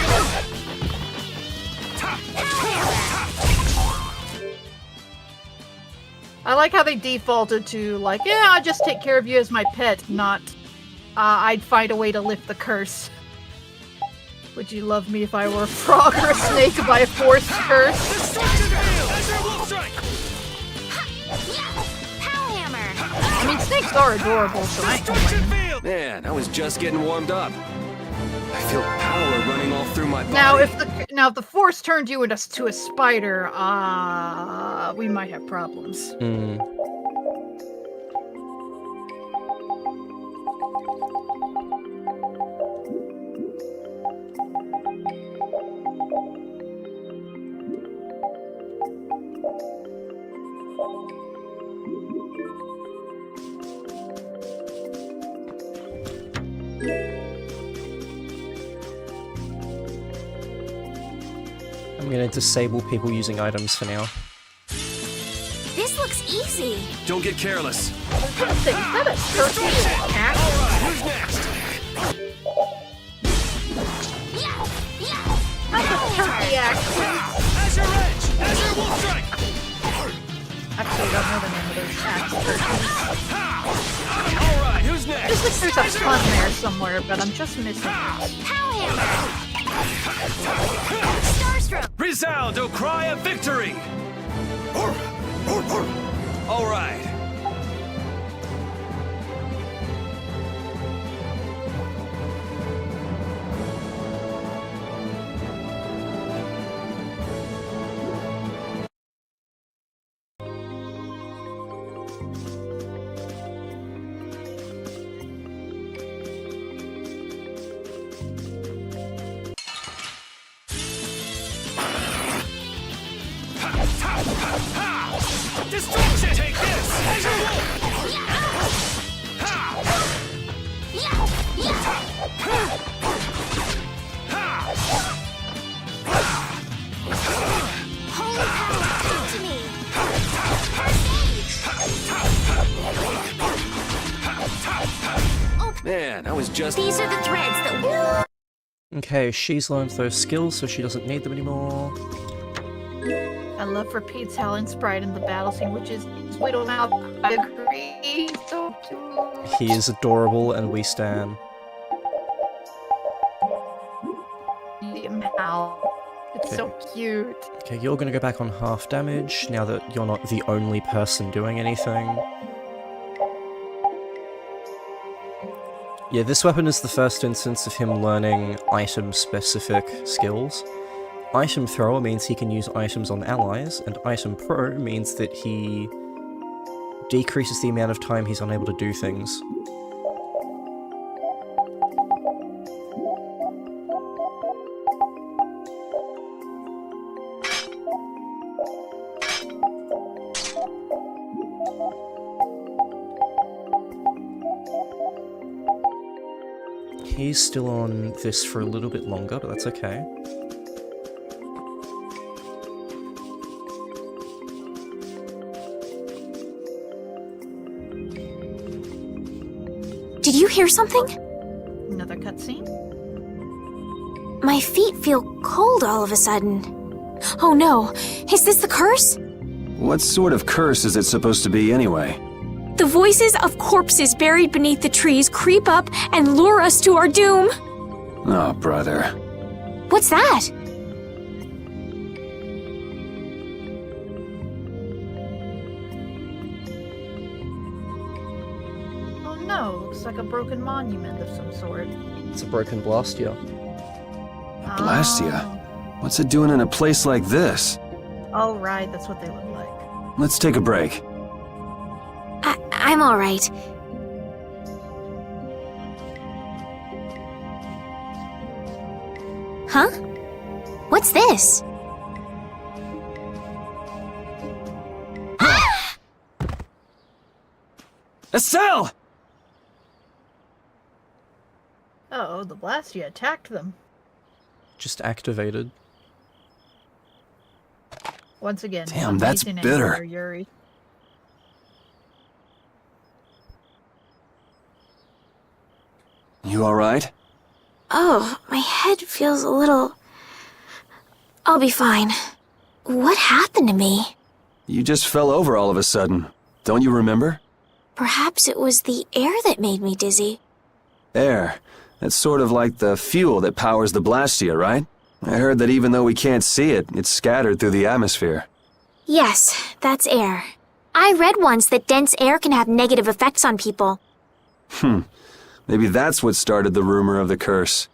I like how they defaulted to, like, yeah, I'll just take care of you as my pet, not, I'd find a way to lift the curse. Would you love me if I were a frog or a snake by a forced curse? I mean, snakes are adorable, so I ain't complaining. Man, I was just getting warmed up. I feel power running all through my body. Now, if the force turned you into a spider, we might have problems. I'm gonna disable people using items for now. This looks easy. Don't get careless. Is that a turkey axe? Who's next? That's a turkey axe. Azure Edge! Azure Wolf Strike! Actually, I don't know the name of those axe turkeys. Alright, who's next? Feels like there's a pun there somewhere, but I'm just missing it. Starstruck! Resound, O cry of victory! Alright. Destruction! Take this! Azure Wolf! Holy power, come to me! Man, I was just... These are the threads that... Okay, she's learned those skills, so she doesn't need them anymore. I love repeats Helen Sprite in the battle scene, which is Widowmouth. I agree. So cute. He is adorable, and we stan. It's so cute. Okay, you're gonna go back on half damage, now that you're not the only person doing anything. Yeah, this weapon is the first instance of him learning item-specific skills. Item Thrower means he can use items on allies, and Item Pro means that he decreases the amount of time he's unable to do things. He's still on this for a little bit longer, but that's okay. Did you hear something? Another cutscene? My feet feel cold all of a sudden. Oh no, is this the curse? What sort of curse is it supposed to be anyway? The voices of corpses buried beneath the trees creep up and lure us to our doom. Oh, brother. What's that? Oh no, looks like a broken monument of some sort. It's a broken Blastia. A Blastia? What's it doing in a place like this? Oh right, that's what they look like. Let's take a break. I'm alright. Huh? What's this? Estelle! Uh-oh, the Blastia attacked them. Just activated. Once again. Damn, that's amazing bitter. anger, Yuri. You alright? Oh, my head feels a little... I'll be fine. What happened to me? You just fell over all of a sudden. Don't you remember? Perhaps it was the air that made me dizzy. Air. That's sort of like the fuel that powers the Blastia, right? I heard that even though we can't see it, it's scattered through the atmosphere. Yes, that's air. I read once that dense air can have negative effects on people. Maybe that's what started the rumor of the curse.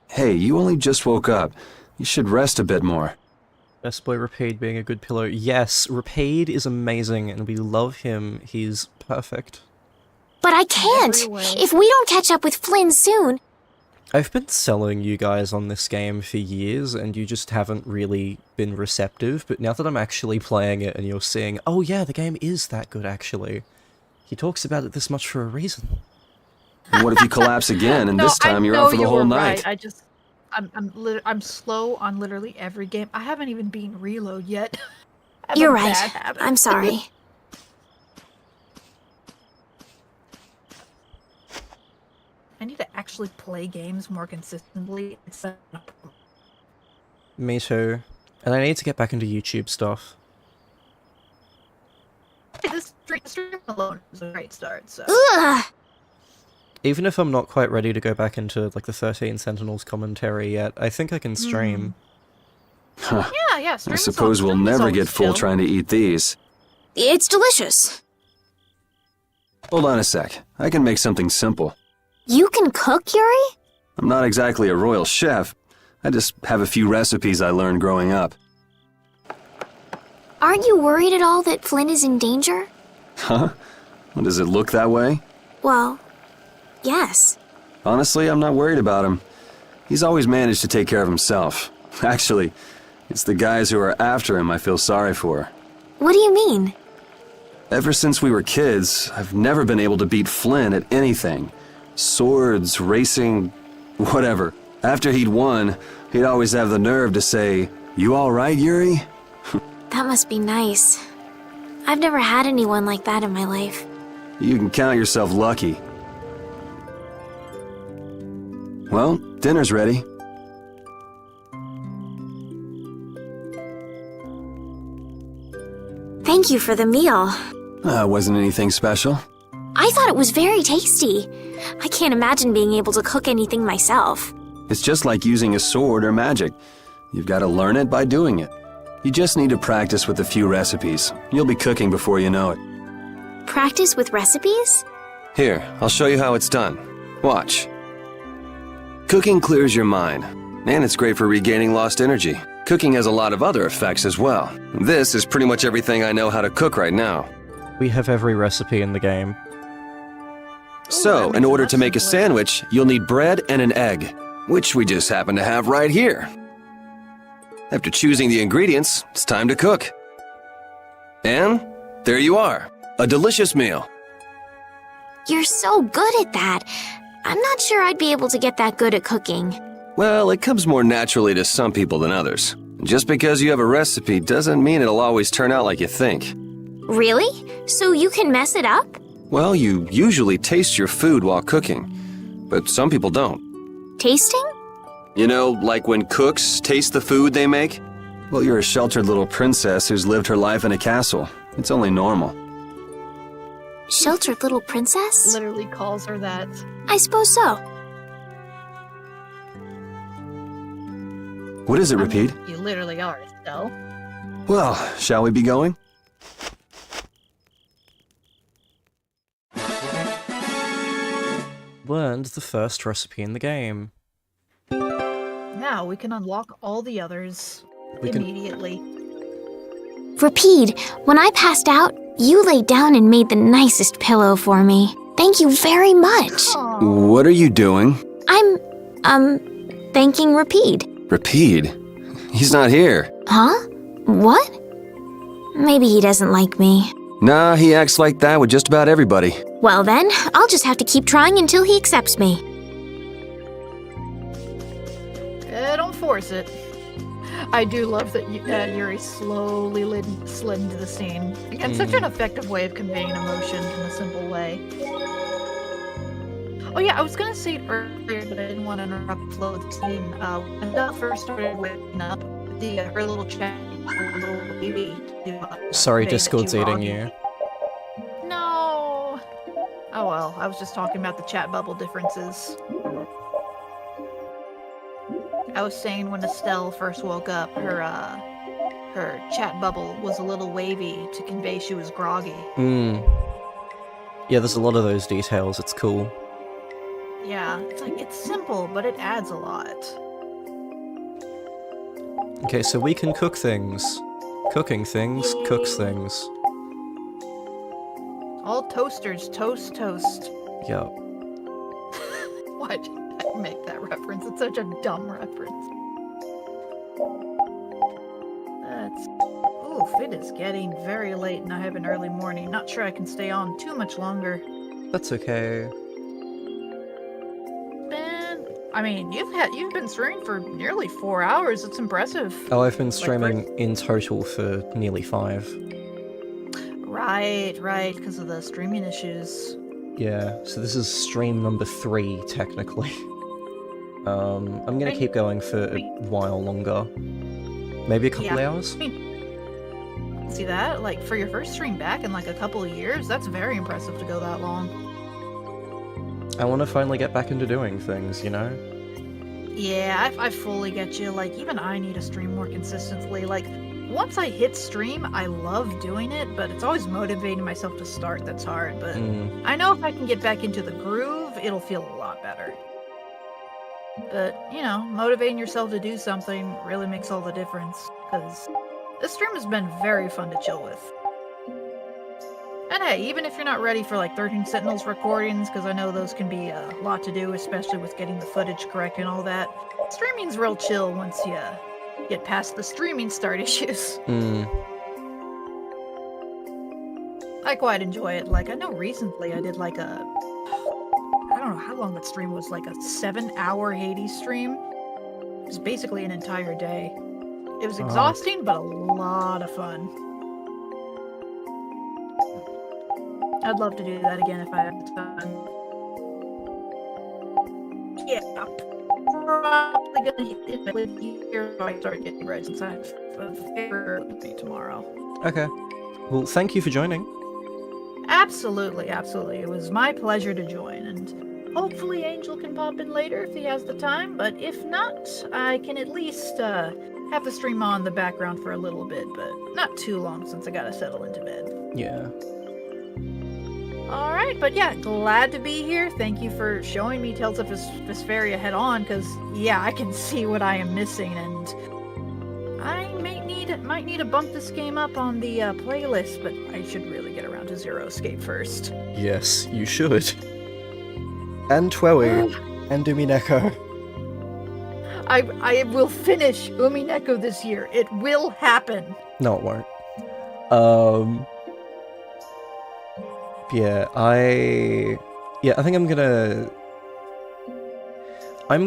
Hey, you only just woke up. You should rest a bit more. Best boy Rapide being a good pillow. Yes, Rapide is amazing and we love him. He's perfect. But I can't! If we don't catch up with Flynn soon... I've been selling you guys on this game for years and you just haven't really been receptive, but now that I'm actually playing it and you're seeing, oh yeah, the game is that good actually. He talks about it this much for a reason. What if you collapse again and No, this time you're out for the whole night? Right. I'm slow on literally every game. I haven't even beaten Reload yet. have You're a right. bad habit. I'm sorry. I need to actually play games more consistently. Me too. And I need to get back into YouTube stuff. This stream alone is a great start, so... Ugh! Even if I'm not quite ready to go back into like the 13 Sentinels commentary yet, I think I can stream. Huh. Yeah, I suppose we'll never get full chill. trying to eat these. It's delicious. Hold on a sec. I can make something simple. You can cook, Yuri? I'm not exactly a royal chef. I just have a few recipes I learned growing up. Aren't you worried at all that Flynn is in danger? Huh? Well, does it look that way? Well, yes. Honestly, I'm not worried about him. He's always managed to take care of himself. Actually, it's the guys who are after him I feel sorry for. What do you mean? Ever since we were kids, I've never been able to beat Flynn at anything. Swords, racing, whatever. After he'd won, he'd always have the nerve to say, "You all right, Yuri?" That must be nice. I've never had anyone like that in my life. You can count yourself lucky. Well, dinner's ready. Thank you for the meal. Wasn't anything special. I thought it was very tasty. I can't imagine being able to cook anything myself. It's just like using a sword or magic. You've got to learn it by doing it. You just need to practice with a few recipes. You'll be cooking before you know it. Practice with recipes? Here, I'll show you how it's done. Watch. Cooking clears your mind, and it's great for regaining lost energy. Cooking has a lot of other effects as well. This is pretty much everything I know how to cook right now. We have every recipe in the game. So, in order to make a sandwich, you'll need bread and an egg, which we just happen to have right here. After choosing the ingredients, it's time to cook. And there you are, a delicious meal. You're so good at that. I'm not sure I'd be able to get that good at cooking. Well, it comes more naturally to some people than others. Just because you have a recipe doesn't mean it'll always turn out like you think. Really? So you can mess it up? Well, you usually taste your food while cooking, but some people don't. Tasting? You know, like when cooks taste the food they make? Well, you're a sheltered little princess who's lived her life in a castle. It's only normal. Sheltered little princess? Literally calls her that. I suppose so. What is it, Repeat? You literally are, Estelle. Well, shall we be going? Learned the first recipe in the game. Now we can unlock all the others immediately. Rapide, when I passed out, you laid down and made the nicest pillow for me. Thank you very much. What are you doing? I'm thanking Rapide. Repeat? He's not here. Huh? What? Maybe he doesn't like me. Nah, he acts like that with just about everybody. Well then, I'll just have to keep trying until he accepts me. Don't force it. I do love that Yuri slowly slid into the scene. Again, such an effective way of conveying emotion in a simple way. Oh yeah, I was gonna say it earlier, but I didn't want to interrupt the flow of the scene. When Belle first started waking up, her little chat, her little baby. Sorry, Discord's eating you. No. Oh well, I was just talking about the chat bubble differences. I was saying when Estelle first woke up, her chat bubble was a little wavy to convey she was groggy. Yeah, there's a lot of those details, it's cool. Yeah, it's simple, but it adds a lot. Okay, so we can cook things. Cooking things cooks things. All toasters toast. Yup. Why did I make that reference? It's such a dumb reference. Oof, it is getting very late and I have an early morning. Not sure I can stay on too much longer. That's okay. Ben, I mean, you've been streaming for nearly 4 hours. It's impressive. Oh, I've been streaming in total for nearly 5. Right, because of the streaming issues. Yeah, so this is stream number 3, technically. I'm gonna keep going for a while longer. Maybe a couple hours? I mean, see that? Like, for your first stream back in like a couple of years, that's very impressive to go that long. I want to finally get back into doing things, you know? Yeah, I fully get you. Like, even I need to stream more consistently. Like, once I hit stream, I love doing it, but it's always motivating myself to start that's hard. But I know if I can get back into the groove, it'll feel a lot better. But, you know, motivating yourself to do something really makes all the difference, because this stream has been very fun to chill with. And hey, even if you're not ready for like 13 Sentinels recordings, because I know those can be a lot to do, especially with getting the footage correct and all that, streaming's real chill once you get past the streaming start issues. I quite enjoy it. Like, I know recently I did like I don't know how long that stream was, like a 7-hour Hades stream. It was basically an entire day. It was exhausting, but a lot of fun. I'd love to do that again if I had the time. Yeah, probably gonna hit it with here if I start getting ready since I have a favor with me tomorrow. Okay. Well, thank you for joining. Absolutely. It was my pleasure to join, and hopefully Angel can pop in later if he has the time, but if not, I can at least have the stream on in the background for a little bit, but not too long since I gotta settle into bed. Yeah. Alright, but yeah, glad to be here. Thank you for showing me Tales of Vesperia head on, because, yeah, I can see what I am missing, and I might need to bump this game up on the playlist, but I should really get around to Zero Escape first. Yes, you should. And Twewy. And Umineko. I will finish Umineko this year. It will happen. No, it won't. Yeah, I think I'm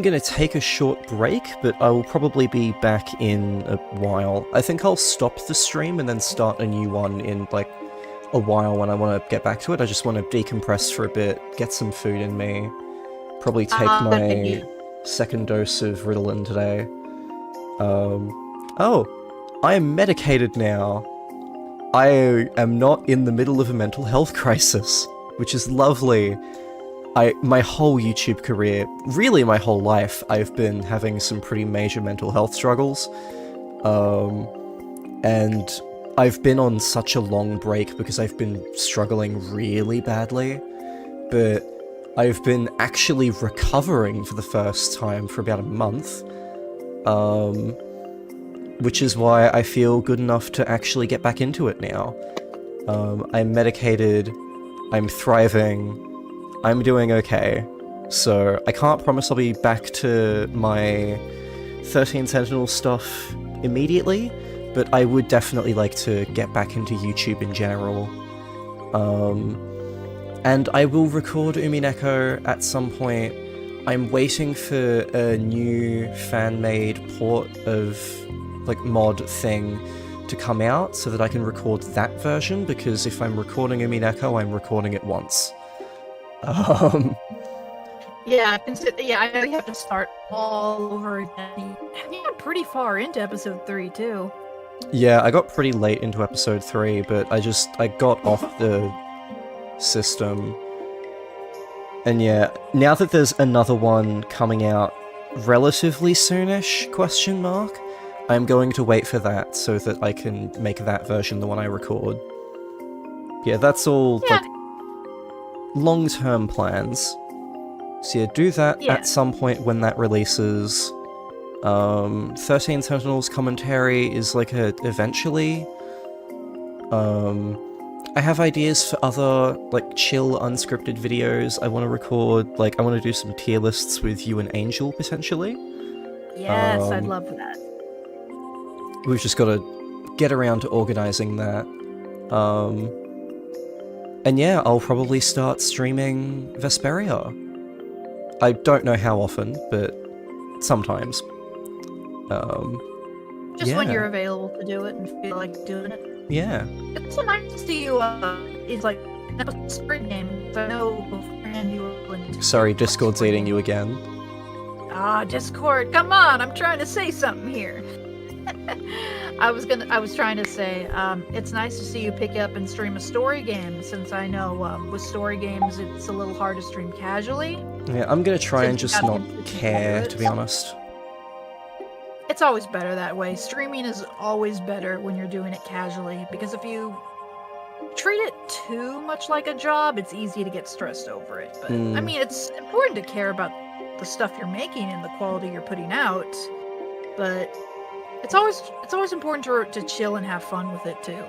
gonna take a short break, but I will probably be back in a while. I think I'll stop the stream and then start a new one in, like, a while when I want to get back to it. I just want to decompress for a bit, get some food in me, probably take my second dose of riddled today. Oh, I am medicated now. I am not in the middle of a mental health crisis, which is lovely. My whole YouTube career, really my whole life, I've been having some pretty major mental health struggles. And I've been on such a long break because I've been struggling really badly. But I've been actually recovering for the first time for about a month. Which is why I feel good enough to actually get back into it now. I'm medicated, I'm thriving, I'm doing okay. So I can't promise I'll be back to my 13 Sentinel stuff immediately, but I would definitely like to get back into YouTube in general. And I will record Umineko at some point. I'm waiting for a new fan-made port of, like, mod thing to come out so that I can record that version, because if I'm recording Umineko, I'm recording it once. Yeah, I know you have to start all over again. You got pretty far into episode 3, too. Yeah, I got pretty late into episode 3, but I got off the system. And yeah, now that there's another one coming out relatively soonish, question mark, I'm going to wait for that so that I can make that version the one I record. Yeah, that's all, like, long-term plans. So yeah, do that at some point when that releases. 13 Sentinels commentary is like eventually. I have ideas for other, like, chill, unscripted videos I want to record. Like, I want to do some tier lists with you and Angel, potentially. Yes, I'd love that. We've just got to get around to organizing that. And yeah, I'll probably start streaming Vesperia. I don't know how often, but sometimes. Just yeah. when you're available to do it and feel like doing it. Yeah. It's so nice to see you, it's like a spring game. I know beforehand you were willing to... Sorry, Discord's eating you again. Ah, Discord, come on! I'm trying to say something here. I was trying to say, it's nice to see you pick up and stream a story game, since I know with story games it's a little hard to stream casually. Yeah, I'm gonna try and just not care, to be honest. It's always better that way. Streaming is always better when you're doing it casually, because if you treat it too much like a job, it's easy to get stressed over it. But I mean, it's important to care about the stuff you're making and the quality you're putting out, but it's always important to chill and have fun with it too.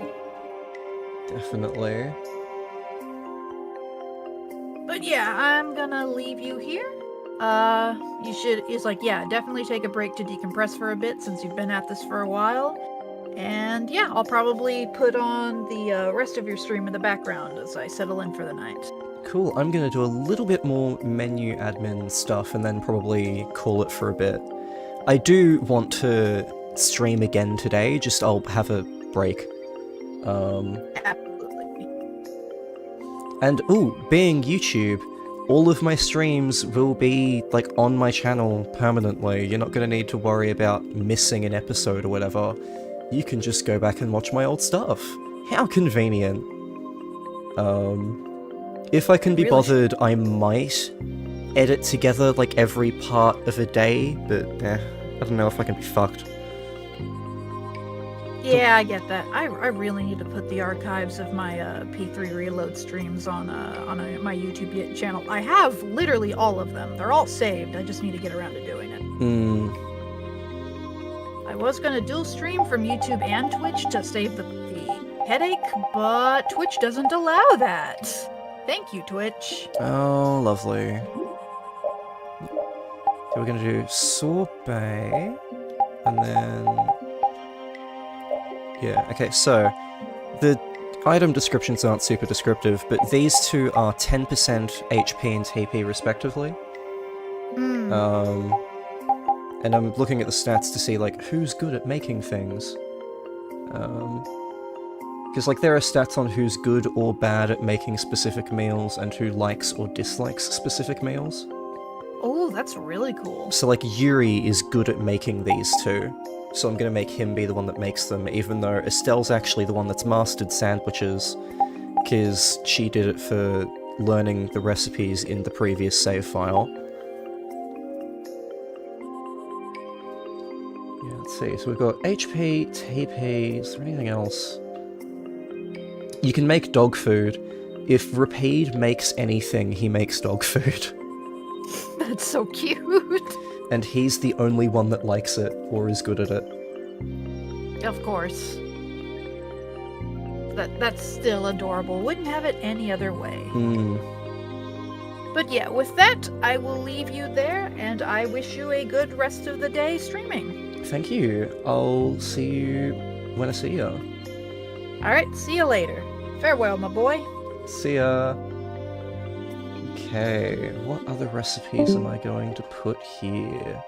Definitely. But yeah, I'm gonna leave you here. Definitely take a break to decompress for a bit since you've been at this for a while. And yeah, I'll probably put on the rest of your stream in the background as I settle in for the night. Cool, I'm gonna do a little bit more menu admin stuff and then probably call it for a bit. I do want to stream again today, just I'll have a break. Absolutely. And being YouTube, all of my streams will be, like, on my channel permanently. You're not going to need to worry about missing an episode or whatever. You can just go back and watch my old stuff. How convenient. If I can be bothered, I might edit together, like, every part of a day, but, I don't know if I can be fucked. Yeah, I get that. I really need to put the archives of my P3 Reload streams on my YouTube channel. I have literally all of them. They're all saved. I just need to get around to doing it. I was gonna dual stream from YouTube and Twitch to save the headache, but Twitch doesn't allow that. Thank you, Twitch. Oh, lovely. Okay, we're gonna do sorbet, and then... Yeah, okay, so the item descriptions aren't super descriptive, but these two are 10% HP and TP respectively. And I'm looking at the stats to see, like, who's good at making things. Because, like, there are stats on who's good or bad at making specific meals and who likes or dislikes specific meals. Oh, that's really cool. So, like, Yuri is good at making these two. So I'm gonna make him be the one that makes them, even though Estelle's actually the one that's mastered sandwiches, because she did it for learning the recipes in the previous save file. Yeah, let's see, so we've got HP, TP, is there anything else? You can make dog food. If Rapide makes anything, he makes dog food. That's so cute. And he's the only one that likes it, or is good at it. Of course. That's still adorable. Wouldn't have it any other way. But yeah, with that, I will leave you there, and I wish you a good rest of the day streaming. Thank you. I'll see you when I see ya. Alright, see you later. Farewell, my boy. See ya. Okay, what other recipes am I going to put here?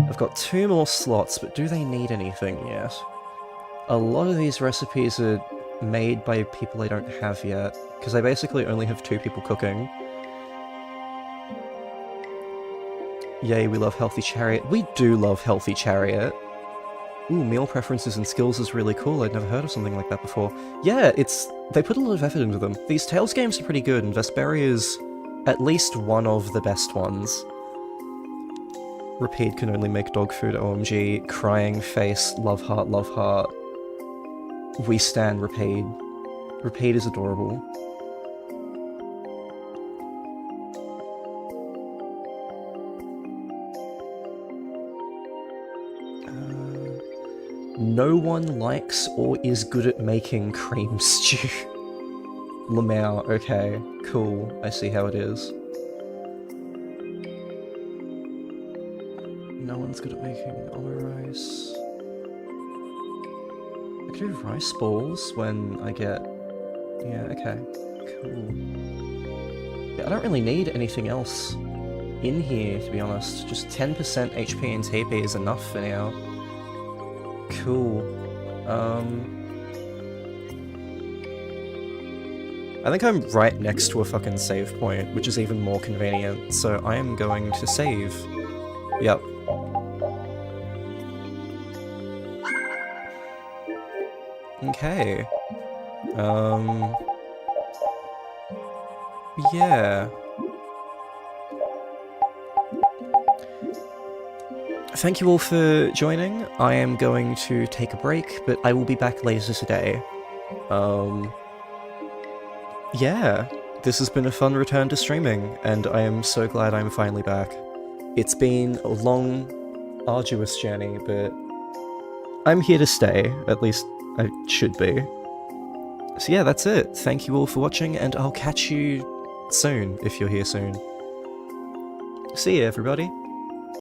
I've got 2 more slots, but do they need anything yet? A lot of these recipes are made by people I don't have yet, because I basically only have 2 people cooking. Yay, we love Healthy Chariot. We do love Healthy Chariot. Ooh, meal preferences and skills is really cool. I'd never heard of something like that before. Yeah, they put a lot of effort into them. These Tales games are pretty good, and Vesperia's at least one of the best ones. Rapide can only make dog food, OMG. Crying face, love heart, love heart. We stan Rapide. Rapide is adorable. No one likes or is good at making cream stew. Lamau, okay, cool, I see how it is. No one's good at making rice. I could do rice balls when I get... Yeah, okay, cool. Yeah, I don't really need anything else in here, to be honest. Just 10% HP and TP is enough for now. Cool. I think I'm right next to a fucking save point, which is even more convenient, so I am going to save. Yep. Okay. Yeah. Thank you all for joining. I am going to take a break, but I will be back later today. Yeah, this has been a fun return to streaming, and I am so glad I'm finally back. It's been a long, arduous journey, but I'm here to stay, at least I should be. So yeah, that's it. Thank you all for watching, and I'll catch you soon, if you're here soon. See ya, everybody.